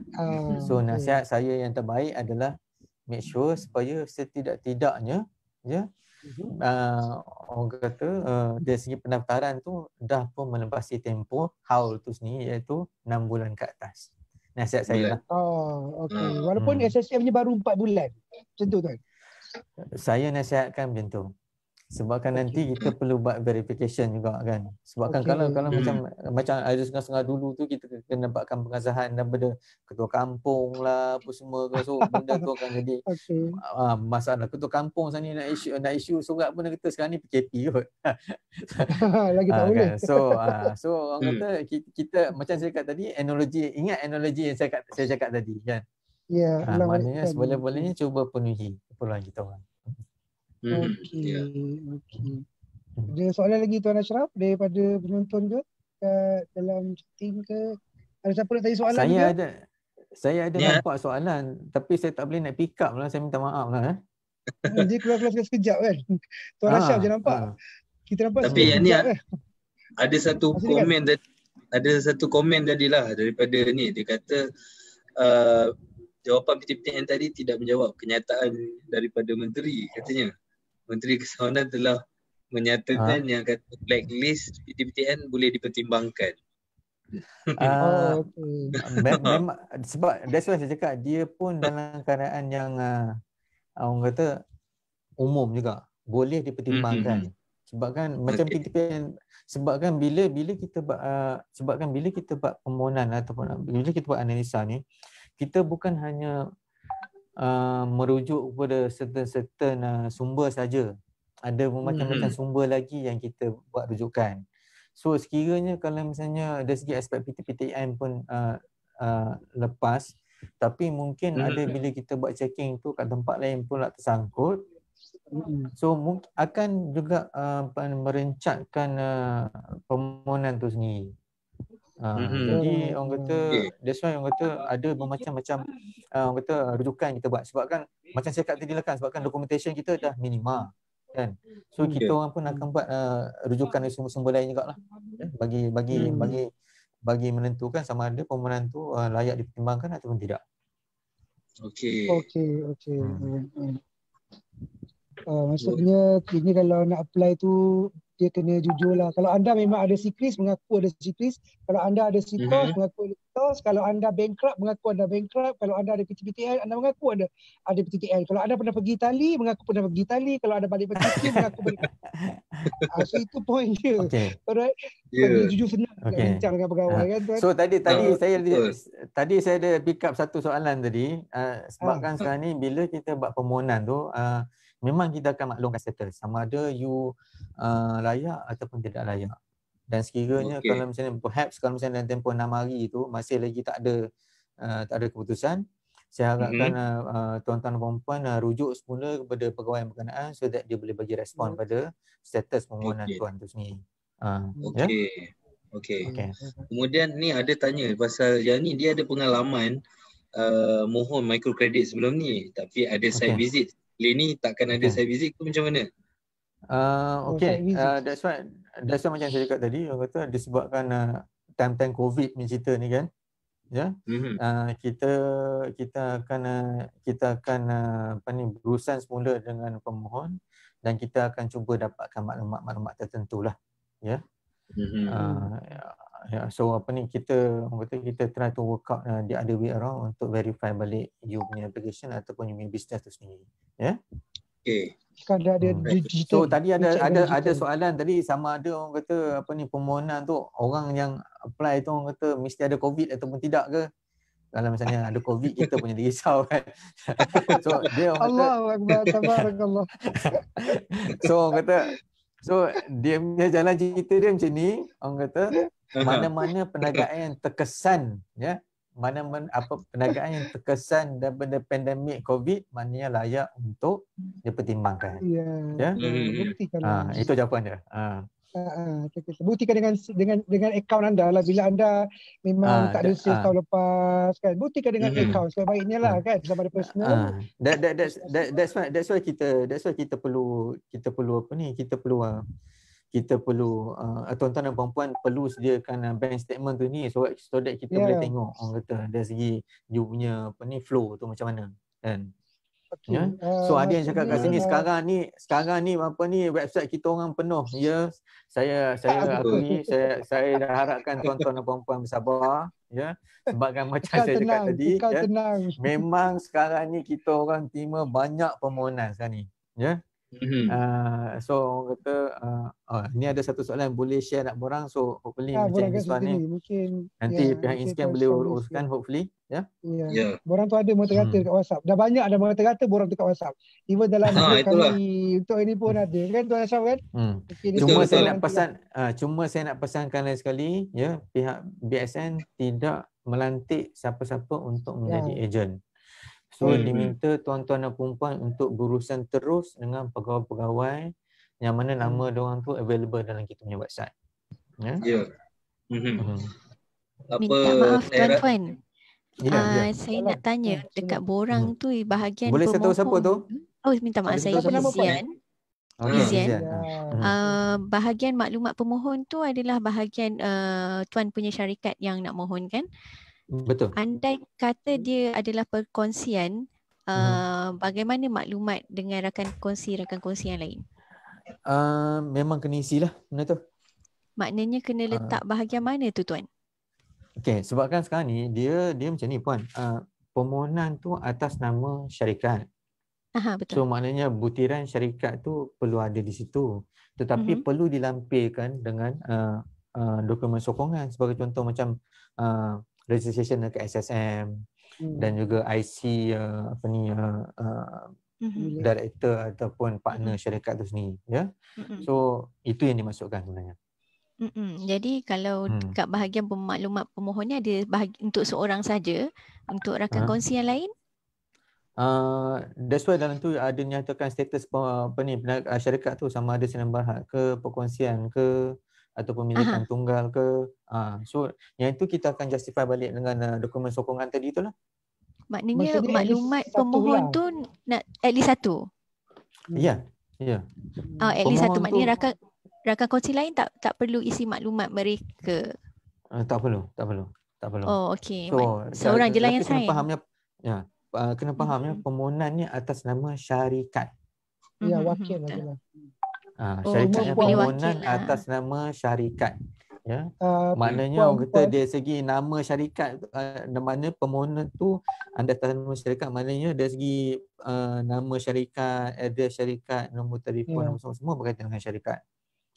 B: So nasihat saya yang terbaik adalah make sure supaya setidak-tidaknya, ya, orang kata dari segi pendaftaran tu dah pun melempasi tempoh haul tu sendiri, iaitu 6 bulan ke atas. Nasihat saya lah.
A: Walaupun SSM nya baru 4 bulan. Macam tu, Tuan?
B: Saya nasihatkan macam tu. Sebabkan nanti kita perlu buat verification juga kan. Sebabkan kalau macam ada setengah-setengah dulu tu kita kena dapatkan pengesahan daripada ketua kampung lah apa semua kan. So benda tu akan jadi masalah. Ketua kampung sana nak issue surat pun kata sekarang ni PKP kot.
A: Lagi tak boleh.
B: Kan? So orang kata kita macam saya cakap tadi, ingat analogi yang saya cakap tadi kan.
A: Ya,
B: maknanya seboleh-bolehnya cuba penuhi keperluan kita orang.
A: Okey. Ada soalan lagi Tuan Ashraf daripada penonton ke dalam chatting ke? Ada siapa nak tanya soalan juga?
B: Saya ada nampak soalan tapi saya tak boleh nak pick up lah, saya minta maaf lah.
A: Dia keluar sekejap kan. Tuan Ashraf je nampak. Kita nampak
C: tapi yang ni
A: kan?
C: ada satu komen tadi lah daripada ni, dia kata jawapan PTPTN tadi tidak menjawab kenyataan daripada menteri. Katanya Menteri Keselamatan telah menyatakan yang kata blacklist PTPTN boleh dipertimbangkan.
B: Memang sebab that's why saya cakap dia pun dalam keadaan yang orang kata umum juga boleh dipertimbangkan. Sebabkan macam PTPTN, sebabkan bila kita buat permohonan ataupun bila kita buat analisa ni, kita bukan hanya merujuk kepada certain sumber saja. Ada macam-macam sumber lagi yang kita buat rujukan. So sekiranya kalau misalnya dari segi aspek PTPTN pun lepas, tapi mungkin ada bila kita buat checking tu kat tempat lain pula tersangkut, so akan juga merencatkan permohonan tu sendiri. Jadi orang kata that's why orang kata ada bermacam-macam orang kata rujukan kita buat. Sebabkan macam saya kata tadi lah kan, sebabkan documentation kita dah minima kan. So kita orang pun akan buat rujukan dari sumber-sumber lain jugalah bagi menentukan sama ada permohonan tu layak dipertimbangkan ataupun tidak.
A: Okey. Maksudnya ini kalau nak apply tu dia kena jujur lah. Kalau anda memang ada sikris, mengaku ada sikris. Kalau anda ada sitos, mengaku ada sitos. Kalau anda bankrupt, mengaku anda bankrupt. Kalau anda ada PTPTN, anda mengaku ada PTPTN. Kalau anda pernah pergi Itali, mengaku pernah pergi Itali. Kalau anda balik pergi mengaku balik. So itu point dia. Alright. Dia jujur senang bincang dengan pegawai kan tuan.
B: So tadi saya ada pick up satu soalan tadi. Sebabkan sekarang ni bila kita buat permohonan tu, memang kita akan maklumkan status sama ada you layak ataupun tidak layak. Dan sekiranya kalau misalnya kalau misalnya dalam tempoh 6 hari tu masih lagi tak ada keputusan, saya harapkan tuan-tuan dan puan-puan rujuk semula kepada pegawai berkenaan so that dia boleh bagi respon pada status permohonan tuan tu sendiri.
C: Okey. Kemudian ni ada tanya pasal yang ni, dia ada pengalaman mohon microcredit sebelum ni tapi ada site visit. Kali ni takkan ada site visit tu macam mana?
B: That's why macam saya cakap tadi, orang kata disebabkan time-time COVID ni cerita ni kan, kita akan berurusan semula dengan pemohon dan kita akan cuba dapatkan maklumat tertentu lah, so kita try to work out the other way around untuk verify balik you punya application ataupun you punya business tu sendiri. So tadi ada soalan tadi sama ada orang kata permohonan tu orang yang apply tu orang kata mesti ada COVID ataupun tidak ke. Kalau misalnya ada COVID kita punya risau kan. So dia orang kata
A: Allahu akbar, tabarakallah.
B: So orang kata dia punya jalan cerita dia macam ni, orang kata mana-mana perniagaan yang terkesan perniagaan yang terkesan daripada pandemik COVID maknanya layak untuk dipertimbangkan. Itu jawapan dia.
A: Buktikan dengan akaun anda lah. Bila anda memang tak ada sales tahun lepas kan, buktikan dengan akaun sebaiknya lah kan, sama ada personal.
B: That's why kita perlu tuan-tuan dan puan-puan perlu sediakan bank statement tu ni so that kita boleh tengok orang kata dari segi you punya flow tu macam mana kan. So ada yang cakap kat sini sekarang ni website kita orang penuh. Saya akui, saya dah harapkan tuan-tuan dan puan-puan bersabar sebabkan macam saya cakap tadi memang sekarang ni kita orang terima banyak permohonan sekarang ni So orang kata ni ada satu soalan boleh share nak borang, so hopefully macam this one ni
A: mungkin
B: nanti
A: ya,
B: pihak
A: mungkin
B: Inscan boleh uruskan hopefully ya.
A: Ya. Borang tu ada merata-rata kat WhatsApp. Dah banyak dah merata-rata borang tu kat WhatsApp. Even dalam grup kami untuk ini pun ada kan Tuan Ashraf kan?
B: Cuma saya nak pesankan lain sekali ya, pihak BSN tidak melantik siapa-siapa untuk menjadi ejen. So diminta tuan-tuan dan puan untuk berurusan terus dengan pegawai-pegawai yang mana nama diorang tu available dalam kita punya website. Ya.
K: Minta maaf tuan-tuan. Saya nak tanya dekat borang tu bahagian
B: boleh saya tahu siapa tu?
K: Oh, minta maaf, saya Izian. Bahagian maklumat pemohon tu adalah bahagian tuan punya syarikat yang nak mohon kan?
B: Betul.
K: Andai kata dia adalah perkongsian, bagaimana maklumat dengan rakan kongsi yang lain?
B: Memang kena isilah benda tu.
K: Maknanya kena letak bahagian mana tu tuan?
B: Okey, sebabkan sekarang ni dia macam ni puan. Permohonan tu atas nama syarikat.
K: Betul.
B: So maknanya butiran syarikat tu perlu ada di situ. Tetapi perlu dilampirkan dengan dokumen sokongan, sebagai contoh macam registration dekat SSM dan juga IC director ataupun partner syarikat tu sendiri ya. So itu yang dimasukkan sebenarnya.
K: Jadi kalau kat bahagian maklumat pemohon ni ada untuk seorang saja, untuk rakan kongsi yang lain?
B: That's why dalam tu ada nyatakan status syarikat tu sama ada senam berhad ke, perkongsian ke, atau pemilikan tunggal ke. So yang itu kita akan justify balik dengan dokumen sokongan tadi tu lah.
K: Maknanya maklumat pemohon tu nak at least satu?
B: Ya.
K: At least satu. Maknanya rakan kongsi lain tak perlu isi maklumat mereka?
B: Tak perlu.
K: Oh, okey. So, seorang je lah yang sign.
B: Kena faham permohonan ni atas nama syarikat.
A: Ya, wakil lah.
B: Syarikat yang permohonan atas nama syarikat. Ya. Maknanya orang kata dari segi nama syarikat, mana permohonan tu anda atas nama syarikat, maknanya dari segi nama syarikat, address syarikat, nombor telefon, nombor semua berkaitan dengan syarikat.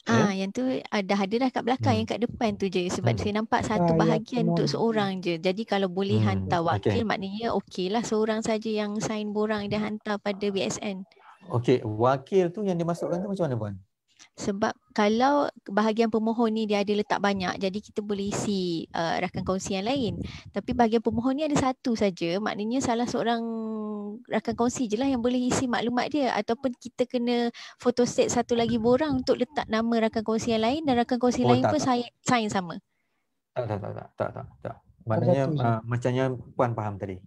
K: Yang tu dah ada dah kat belakang, yang kat depan tu je. Sebab saya nampak satu bahagian untuk seorang je. Jadi kalau boleh hantar wakil, maknanya okey lah seorang saja yang sign borang dia hantar pada BSN.
B: Okey, wakil tu yang dimasukkan tu macam mana puan?
K: Sebab kalau bahagian pemohon ni dia ada letak banyak, jadi kita boleh isi rakan kongsi yang lain. Tapi bahagian pemohon ni ada satu saja, maknanya salah seorang rakan kongsi je lah yang boleh isi maklumat dia. Ataupun kita kena photostat satu lagi borang untuk letak nama rakan kongsi yang lain, dan rakan kongsi lain pun sign sama.
B: Tak. Maknanya macamnya puan faham tadi.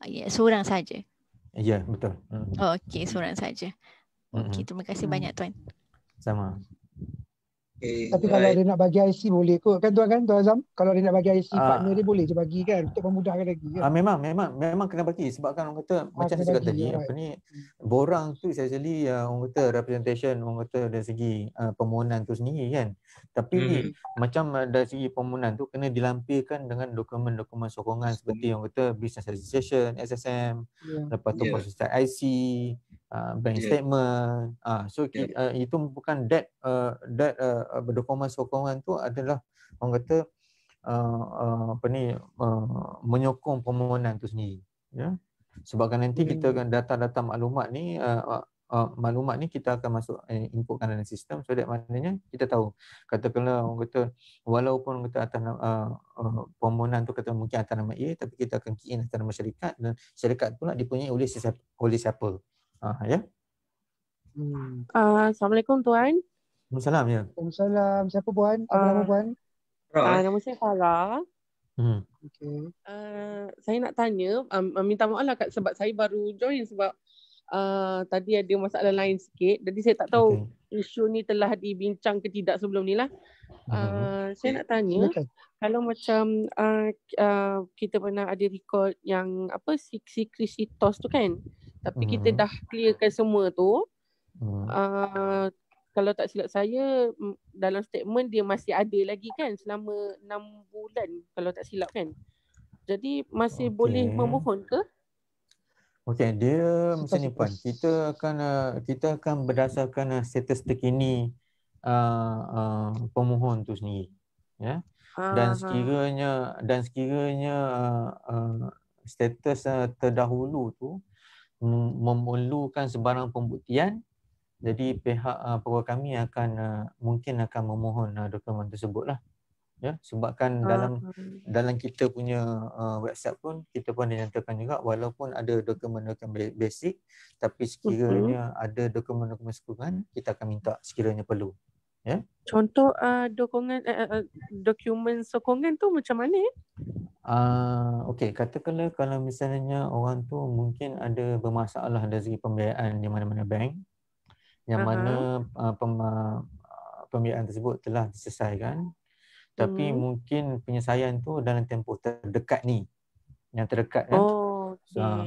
K: Ya, seorang saja.
B: Ya, betul.
K: Okey, seorang saja. Okey, terima kasih banyak tuan.
B: Sama.
A: Tapi kalau dia nak bagi IC boleh kot kan Tuan Azam? Kalau dia nak bagi IC partner dia boleh je bagi kan, untuk memudahkan lagi kan?
B: Memang kena bagi, sebabkan orang kata macam saya cakap tadi, borang tu essentially orang kata representation, orang kata dari segi permohonan tu sendiri kan. Tapi macam dari segi permohonan tu kena dilampirkan dengan dokumen-dokumen sokongan seperti orang kata business registration, SSM, lepas tu proses IC, bank statement. So itu bukan that dokumen sokongan tu adalah orang kata menyokong permohonan tu sendiri ya. Sebabkan nanti kita akan data-data maklumat ni kita akan masuk inputkan dalam sistem, so that maknanya kita tahu, katakanlah orang kata walaupun orang kata atas permohonan tu kata mungkin atas nama A, tapi kita akan key in atas nama syarikat, dan syarikat pula dipunyai oleh siapa. Ya.
L: Assalamualaikum tuan.
B: Waalaikumsalam ya.
A: Waalaikumsalam. Siapa puan? Apa nama puan?
L: Nama saya Farah.
A: Okay.
L: Saya nak tanya, minta maaf lah sebab saya baru join, sebab tadi ada masalah lain sikit. Jadi saya tak tahu isu ni telah dibincang ke tidak sebelum ni lah. Saya nak tanya, kalau macam kita pernah ada record yang sikrisitos tu kan, tapi kita dah clearkan semua tu, kalau tak silap saya dalam statement dia masih ada lagi kan selama 6 bulan kalau tak silap kan. Jadi masih boleh memohon ke?
B: Okey, dia macam ni Puan. Kita akan berdasarkan status terkini pemohon tu sendiri. Ya. Dan sekiranya status terdahulu tu memerlukan sebarang pembuktian, jadi pihak pegawai kami mungkin akan memohon dokumen tersebut lah. Ya, sebabkan dalam kita punya website pun kita pun dinyatakan juga walaupun ada dokumen-dokumen basic, tapi sekiranya ada dokumen-dokumen sokongan, kita akan minta sekiranya perlu. Ya.
L: Contoh dokumen sokongan tu macam mana?
B: Okey, katakanlah kalau misalnya orang tu mungkin ada bermasalah dari segi pembiayaan di mana-mana bank, yang mana pembiayaan tersebut telah diselesaikan, tapi mungkin penyelesaian tu dalam tempoh terdekat ni, yang terdekat kan.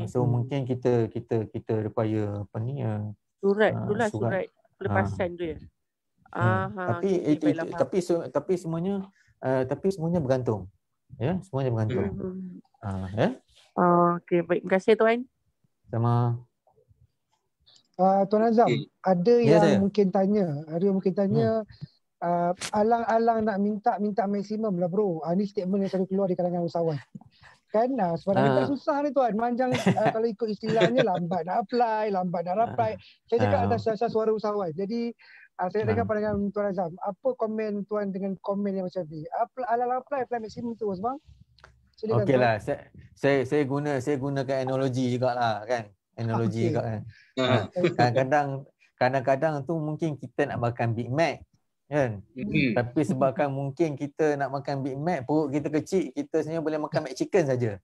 B: So mungkin kita require
L: surat pelepasan tu ya.
B: Tapi semuanya bergantung. Ya, semuanya bergantung. Ya.
L: Okey, baik. Terima kasih Tuan.
B: Sama.
A: Tuan Azam, ada yang mungkin tanya, alang-alang nak minta maksimum lah bro. Ni statement yang selalu keluar di kalangan usahawan. Kan sebenarnya minta susah ni Tuan. Manjang kalau ikut istilahnya lambat nak apply, lambat nak apply. Saya cakap atas dasar suara usahawan. Jadi saya dengar pandangan Tuan Azam. Apa komen Tuan dengan komen yang macam ni? Alang apply maksimum tu bang.
B: Okeylah, saya gunakan analogi jugalah kan. Analogi juga kan. Kadang-kadang tu mungkin kita nak makan Big Mac kan. Tapi sebabkan mungkin kita nak makan Big Mac, perut kita kecil, kita sebenarnya boleh makan McChicken saja.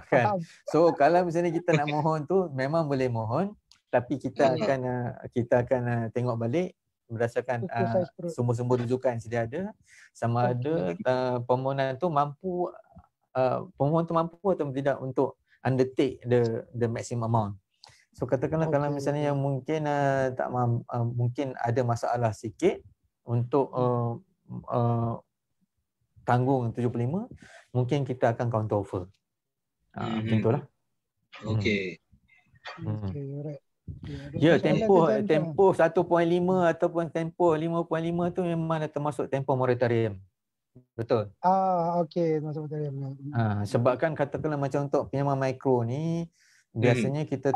B: Kan. So kalau misalnya kita nak mohon tu memang boleh mohon, tapi kita akan tengok balik berdasarkan sumber-sumber rujukan yang sedia ada, sama ada permohonan tu mampu atau tidak untuk undertake the maximum amount. So katakanlah kalau misalnya yang mungkin mungkin ada masalah sikit untuk tanggung 75, mungkin kita akan counter offer. Macam itulah.
C: Okey.
A: Alright.
B: Ya, tempoh 1.5 ataupun tempoh 5.5 tu memang dah termasuk tempoh moratorium. Betul.
A: Okey, masuk moratorium.
B: Sebabkan katakanlah macam untuk pinjaman mikro ni biasanya kita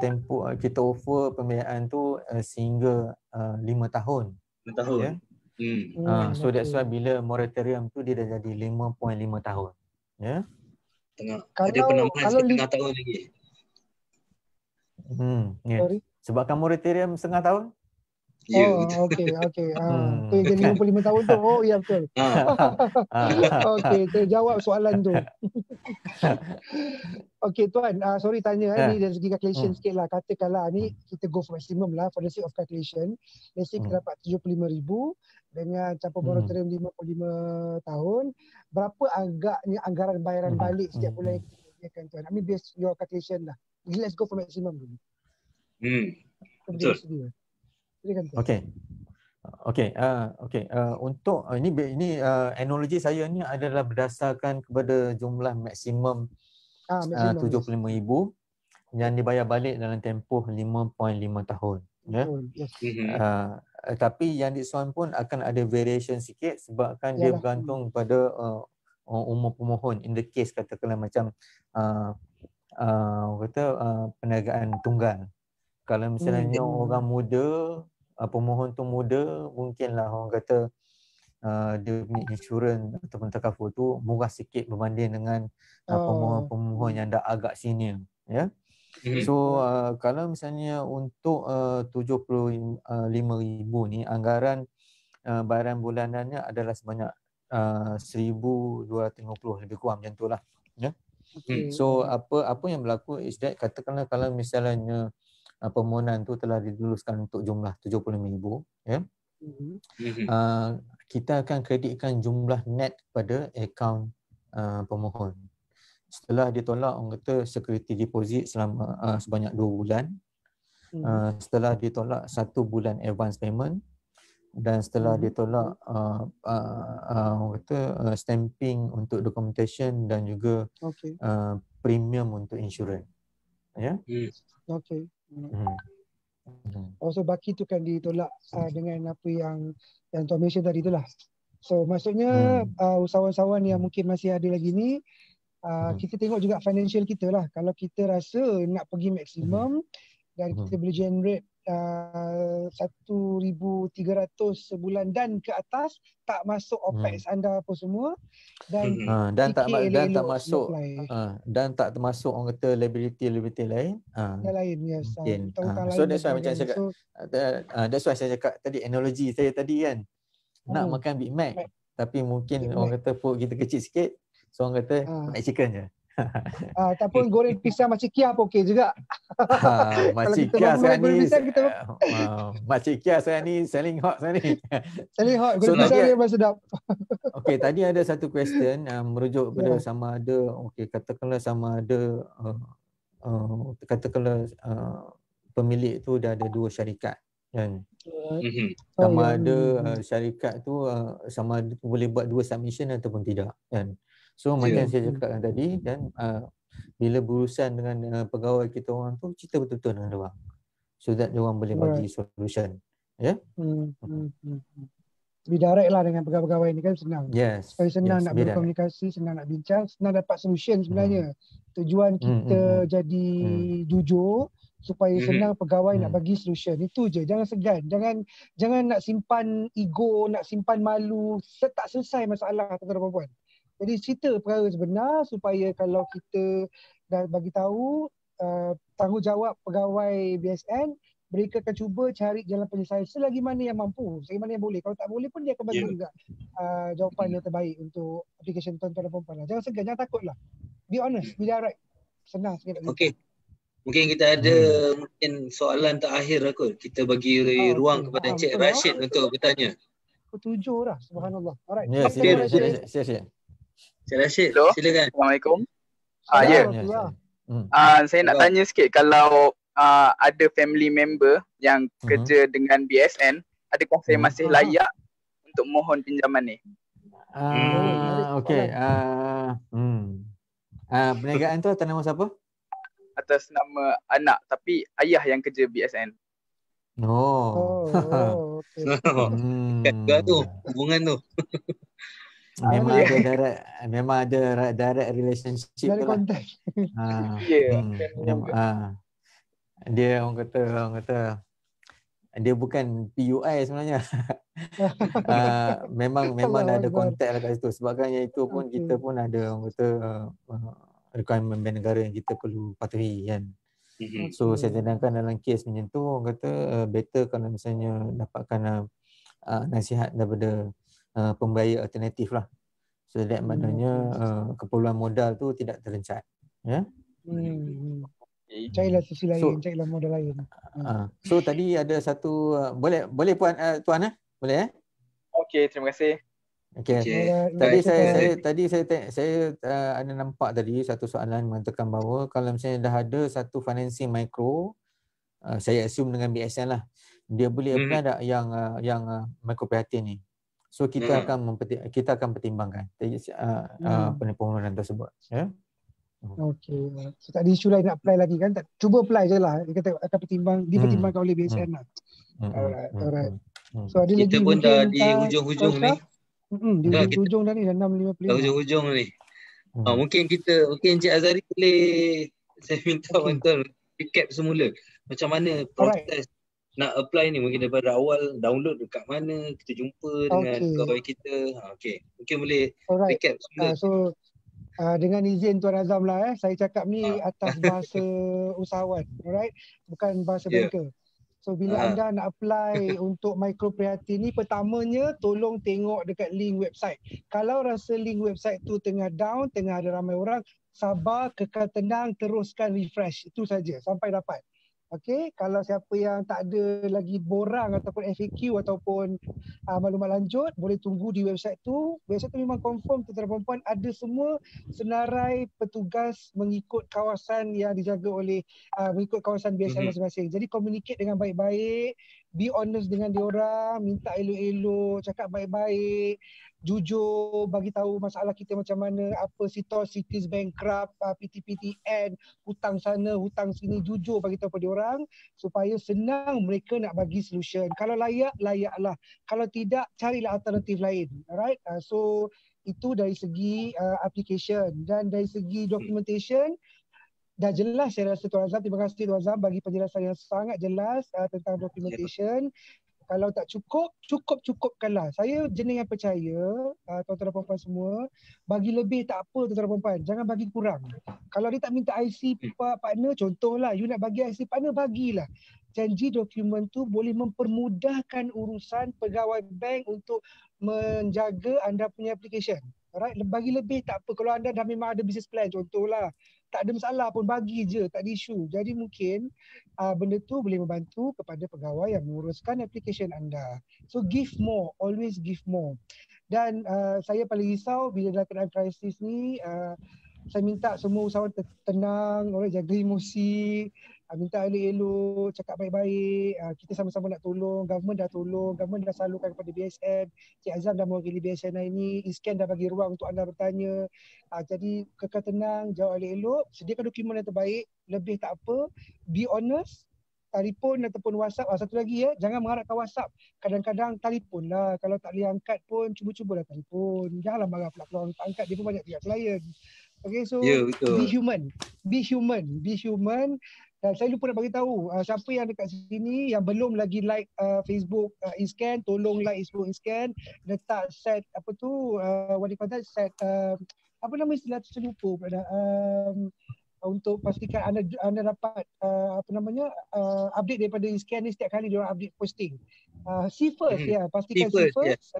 B: offer pembiayaan tu sehingga 5 tahun.
C: 5 tahun.
B: Ya. So that's why bila moratorium tu dia dah jadi 5.5 tahun. Ya.
C: Ada penambahan setengah tahun lagi.
B: Yeah. Sebabkan moratorium setengah tahun.
A: Okey. Tu yang jadi 55 tahun tu. Oh ya betul. Okey, terjawab soalan tu. Okey Tuan, sorry tanya ni dari segi calculation sikit lah. Katakanlah ni kita go for maximum lah for the sake of calculation. Let's say kita dapat 75,000 dengan campur moratorium 55 tahun. Berapa agaknya anggaran bayaran balik setiap bulan yang kita Tuan? I mean based your calculation lah. Let's go for maximum dulu.
C: Betul.
B: Okey. Untuk ini analogi saya ni adalah berdasarkan kepada jumlah maksimum 75,000 yang dibayar balik dalam tempoh 5.5 tahun. Ya. Tapi yang disoal pun akan ada variation sikit sebabkan dia bergantung pada umur pemohon. In the case katakanlah macam perniagaan tunggal. Kalau misalnya orang muda, pemohon tu muda, mungkinlah orang kata dia punya insurans ataupun takaful tu murah sikit berbanding dengan pemohon yang dah agak senior. Ya. So kalau misalnya untuk 75,000 ni anggaran bayaran bulanannya adalah sebanyak 1,250 lebih kurang macam itulah. Ya. So apa yang berlaku is that katakanlah kalau misalnya permohonan tu telah diluluskan untuk jumlah 75,000, ya. Kita akan kreditkan jumlah net pada akaun pemohon. Setelah ditolak orang kata security deposit selama sebanyak 2 bulan. Setelah ditolak 1 bulan advance payment dan setelah ditolak orang kata stamping untuk documentation dan juga premium untuk insurans. Ya.
A: Okey. So baki tu kan ditolak dengan apa yang Tuan mention tadi itulah. So maksudnya usahawan-usahawan yang mungkin masih ada lagi ni, kita tengok juga financial kita lah. Kalau kita rasa nak pergi maksimum dan kita boleh generate 1,300 sebulan dan ke atas, tak masuk OPEX anda apa semua, dan
B: tak masuk dan tak termasuk orang kata liability lain.
A: Yang lain, yes.
B: So that's why macam saya cakap, that's why saya cakap tadi, analogi saya tadi kan, nak makan Big Mac tapi mungkin orang kata perut kita kecil sikit, so orang kata nak chicken je.
A: Ataupun goreng pisang Makcik Kia pun okey juga.
B: Makcik Kia sekarang ni Makcik Kia sekarang ni selling hot sekarang ni.
A: Selling hot, goreng pisang dia memang sedap.
B: Okey, tadi ada satu question merujuk kepada sama ada, katakanlah sama ada katakanlah pemilik tu dah ada 2 syarikat kan. Sama ada syarikat tu sama ada boleh buat 2 submission ataupun tidak kan. So macam saya cakapkan tadi, dan bila berurusan dengan pegawai kita orang tu, cerita betul-betul dengan diorang, so that diorang boleh bagi solution. Ya.
A: Lebih direct lah dengan pegawai-pegawai ni kan, senang. Supaya senang nak berkomunikasi, senang nak bincang, senang dapat solution sebenarnya. Tujuan kita jadi jujur supaya senang pegawai nak bagi solution. Itu je, jangan segan, jangan nak simpan ego, nak simpan malu, tak selesai masalah tuan-tuan dan puan-puan. Jadi cerita perkara sebenar supaya kalau kita dah bagi tahu tanggungjawab pegawai BSN, mereka akan cuba cari jalan penyelesaian selagi mana yang mampu, selagi mana yang boleh. Kalau tak boleh pun dia akan bagi juga jawapan yang terbaik untuk aplikasi tuan-tuan dan puan-puan. Jangan segan, jangan takutlah. Be honest, be direct. Senang sikit.
C: Okey. Mungkin kita ada mungkin soalan terakhir aku. Kita bagi ruang kepada Encik Rashid untuk bertanya.
A: Pukul 7 dah, subhanallah. Alright.
B: Ya, silakan.
C: Encik Rashid, silakan.
M: Assalamualaikum. Saya nak tanya sikit, kalau ada family member yang kerja dengan BSN, adakah saya masih layak untuk mohon pinjaman ni?
B: Okey. Perniagaan tu atas nama siapa?
M: Atas nama anak, tapi ayah yang kerja BSN.
C: Kat tu hubungan tu.
B: Memang ada direct relationship tu lah. Dia orang kata dia bukan PUI sebenarnya. Memang ada kontak lah kat situ. Sebabkan itu pun kita pun ada orang kata requirement bank negara yang kita perlu patuhi kan. So saya cadangkan dalam kes macam tu, orang kata better kalau misalnya dapatkan nasihat daripada pembayar alternatif lah. So that maknanya keperluan modal tu tidak terencat. Ya.
A: Carilah sisi lain, carilah modal lain.
B: So tadi ada satu boleh puan tuan boleh
M: Okey, terima kasih.
B: Okey. Tadi saya ada nampak tadi satu soalan mengatakan bahawa kalau misalnya dah ada satu financing micro, saya assume dengan BSN lah, dia boleh apply tak yang micro prihatin ni. So kita akan pertimbangkan permohonan tersebut. Ya.
A: Okey. So tak ada isu lain nak apply lagi kan? Cuba apply je lah. Dia kata akan dipertimbangkan oleh BSN lah. Alright. So ada
C: kita
A: lagi
C: pun dah di hujung-hujung ni.
A: Di hujung dah ni, dah 6.55.
C: Dah hujung-hujung ni. Mungkin Encik Azhari boleh, saya minta bantuan recap semula. Macam mana proses nak apply ni, mungkin daripada awal download dekat mana, kita jumpa dengan pegawai kita. Mungkin boleh recap semula.
A: So dengan izin Tuan Azam lah, saya cakap ni atas bahasa usahawan, alright, bukan bahasa banker. So bila anda nak apply untuk micro prihatin ni, pertamanya tolong tengok dekat link website. Kalau rasa link website tu tengah down, tengah ada ramai orang, sabar, kekal tenang, teruskan refresh. Itu saja sampai dapat. Okey, kalau siapa yang tak ada lagi borang ataupun FAQ ataupun maklumat lanjut, boleh tunggu di website tu. Website tu memang confirm tuan-tuan dan puan-puan ada semua senarai petugas mengikut kawasan yang dijaga oleh mengikut kawasan BSN masing-masing. Jadi communicate dengan baik-baik be honest dengan diorang, minta elok-elok, cakap baik-baik, jujur, bagi tahu masalah kita macam mana, apa cities bankrupt, PTPTN, hutang sana, hutang sini, jujur bagi tahu pada orang supaya senang mereka nak bagi solution. Kalau layak, layaklah. Kalau tidak, carilah alternatif lain. Alright? So itu dari segi application, dan dari segi documentation dah jelas saya rasa Tuan Azam. Terima kasih Tuan Azam bagi penjelasan yang sangat jelas tentang documentation. Kalau tak cukup, cukupkanlah. Saya jenis yang percaya, tuan-tuan dan puan-puan semua, bagi lebih tak apa tuan-tuan dan puan-puan. Jangan bagi kurang. Kalau dia tak minta IC partner, contohlah, you nak bagi IC partner, bagilah. Janji dokumen tu boleh mempermudahkan urusan pegawai bank untuk menjaga anda punya application. Alright, bagi lebih tak apa. Kalau anda dah memang ada business plan, contohlah, tak ada masalah pun, bagi je, tak ada isu. Jadi mungkin benda tu boleh membantu kepada pegawai yang menguruskan application anda. So give more, always give more. Dan saya paling risau bila dalam keadaan krisis ni, saya minta semua usahawan tenang, orang jaga emosi, minta elok-elok, cakap baik-baik, kita sama-sama nak tolong, government dah salurkan kepada BSN, Cik Azam dah mewakili BSN hari ini, ISKAN dah bagi ruang untuk anda bertanya. Jadi kekal tenang, jawab elok-elok, sediakan dokumen yang terbaik, lebih tak apa, be honest, telefon ataupun WhatsApp. Satu lagi jangan mengharapkan WhatsApp. Kadang-kadang telefon lah, kalau tak boleh angkat pun cuba-cubalah telefon. Janganlah marah pula kalau orang tak angkat, dia pun banyak pihak klien. Okay, so be human. Dan saya lupa nak bagi tahu siapa yang dekat sini yang belum lagi like Facebook ISKAN, tolong like Facebook ISKAN, letak set apa tu what do you call that, set apa nama istilah tu, saya lupa pula untuk pastikan anda dapat update daripada ISKAN ni setiap kali dia orang update posting. See first, pastikan see first.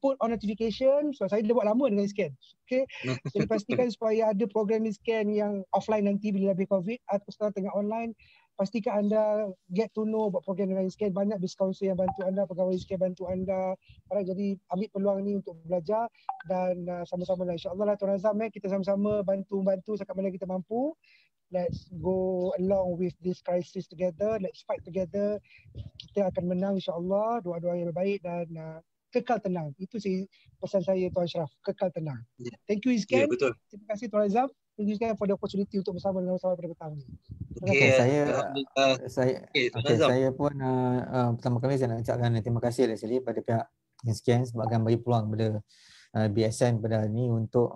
A: Put on notification. So saya dah buat lama dengan ISKAN. Okay. Jadi pastikan supaya ada program ISKAN yang offline nanti bila lebih COVID atau sekarang tengah online. Pastikan anda get to know about program dengan ISKAN. Banyak diskaunser yang bantu anda, pegawai ISKAN bantu anda. Jadi ambil peluang ni untuk belajar dan sama-sama lah. InsyaAllah lah Tuan Azam, kita sama-sama bantu-bantu setakat mana kita mampu. Let's go along with this crisis together. Let's fight together. Kita akan menang insyaAllah. Doa-doa yang baik dan kekal tenang. Itu sih pesan saya Tuan Ashraf. Kekal tenang. Thank you ISKAN. Terima kasih Tuan Azam. Thank you ISKAN for the opportunity untuk bersama dengan usahawan pada petang ni.
B: Saya pun pertama kali saya nak ucapkan terima kasih sekali pada pihak ISKAN sebabkan bagi peluang pada BSN pada hari ini untuk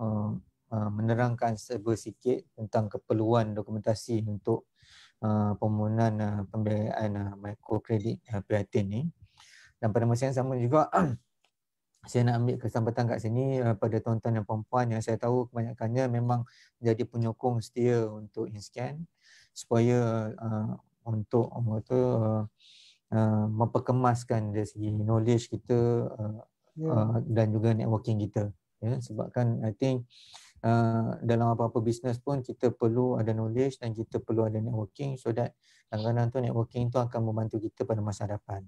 B: menerangkan sedikit tentang keperluan dokumentasi untuk permohonan pembiayaan mikrokredit prihatin ni. Dan pada masa yang sama juga saya nak ambil kesempatan kat sini pada tuan-tuan dan puan-puan yang saya tahu kebanyakannya memang jadi penyokong setia untuk ISKAN supaya untuk memperkemaskan dari segi knowledge kita dan juga networking kita. Sebabkan I think dalam apa-apa bisnes pun kita perlu ada knowledge dan kita perlu ada networking so that kadang-kadang tu networking tu akan membantu kita pada masa hadapan.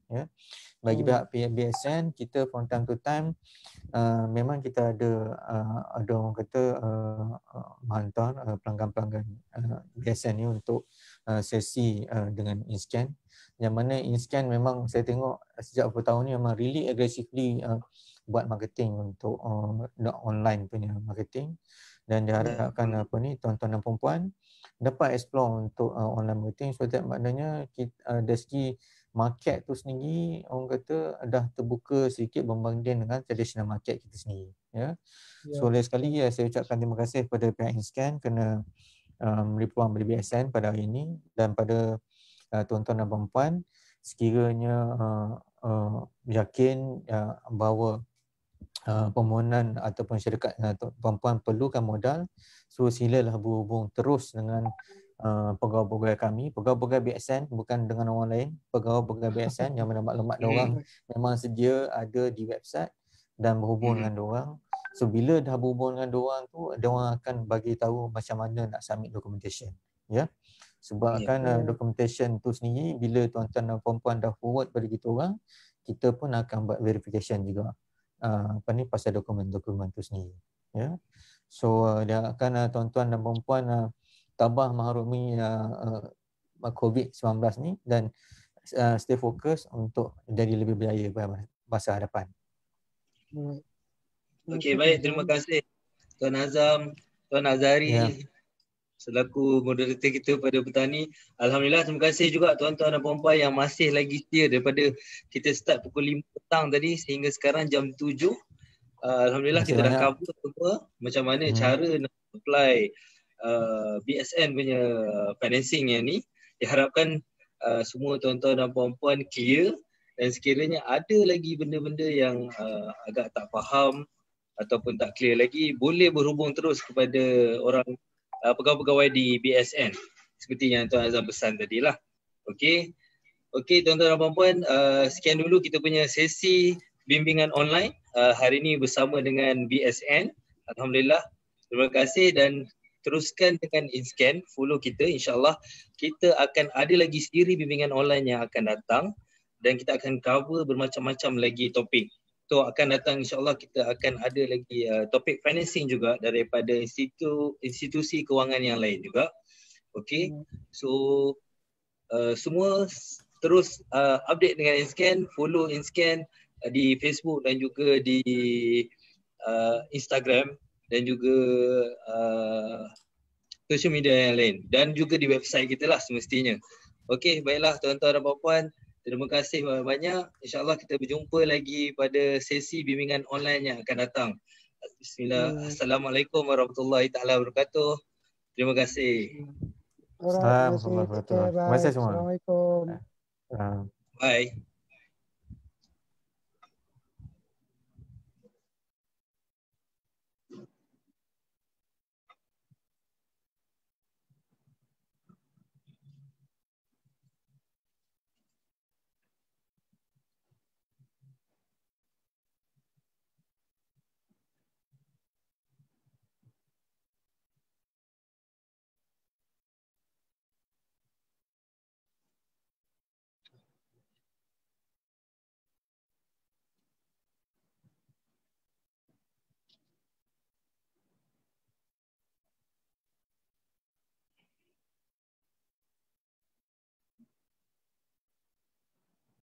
B: Bagi pihak BSN, kita from time to time memang kita ada orang kata menghantar pelanggan-pelanggan BSN ni untuk sesi dengan ISKAN, yang mana ISKAN memang saya tengok sejak beberapa tahun ni memang really aggressively buat marketing untuk online punya marketing, dan diharapkan tuan-tuan dan puan-puan dapat explore untuk online marketing so that maknanya dari segi market tu sendiri orang kata dah terbuka sedikit berbanding dengan traditional market kita sendiri. So sekali lagi saya ucapkan terima kasih kepada pihak ISKAN kerana memberi peluang bagi BSN pada hari ini, dan pada tuan-tuan dan puan-puan sekiranya yakin bahawa permohonan ataupun syarikat puan-puan perlukan modal, so silalah berhubung terus dengan pegawai-pegawai kami, pegawai-pegawai BSN, bukan dengan orang lain, pegawai-pegawai BSN yang mana maklumat diorang memang sedia ada di website dan berhubung dengan diorang. So bila dah berhubung dengan diorang tu, diorang akan bagi tahu macam mana nak submit documentation. Sebabkan documentation tu sendiri bila tuan-tuan dan puan-puan dah forward pada kita orang, kita pun akan buat verification juga pasal dokumen-dokumen tu sendiri. So dia akan tuan-tuan dan puan-puan tabah mengharumi COVID-19 ni, dan stay fokus untuk jadi lebih berjaya pada masa hadapan.
C: Okey, baik. Terima kasih Tuan Azam, Tuan Azhari selaku moderator kita pada petang ni. Alhamdulillah, terima kasih juga tuan-tuan dan puan-puan yang masih lagi setia daripada kita start pukul 5 petang tadi sehingga sekarang jam 7. Alhamdulillah kita dah cover semua macam mana cara nak apply BSN punya financing yang ni. Diharapkan semua tuan-tuan dan puan-puan clear, dan sekiranya ada lagi benda-benda yang agak tak faham ataupun tak clear lagi, boleh berhubung terus kepada orang pegawai-pegawai di BSN seperti yang Tuan Azam pesan tadilah. Okey. Okey tuan-tuan dan puan-puan, sekian dulu kita punya sesi bimbingan online hari ini bersama dengan BSN. Alhamdulillah. Terima kasih dan teruskan dengan InScan, follow kita, insya-Allah kita akan ada lagi siri bimbingan online yang akan datang dan kita akan cover bermacam-macam lagi topik. So akan datang insya-Allah kita akan ada lagi topik financing juga daripada institusi kewangan yang lain juga. Okey. So semua terus update dengan InScan, follow InScan di Facebook dan juga di Instagram dan juga social media yang lain dan juga di website kita lah semestinya. Okey, baiklah tuan-tuan dan puan-puan, terima kasih banyak-banyak. InsyaAllah kita berjumpa lagi pada sesi bimbingan online yang akan datang. Bismillah. Assalamualaikum warahmatullahi taala wabarakatuh. Terima kasih.
B: Assalamualaikum warahmatullahi wabarakatuh. Terima kasih semua.
A: Assalamualaikum.
C: Bye.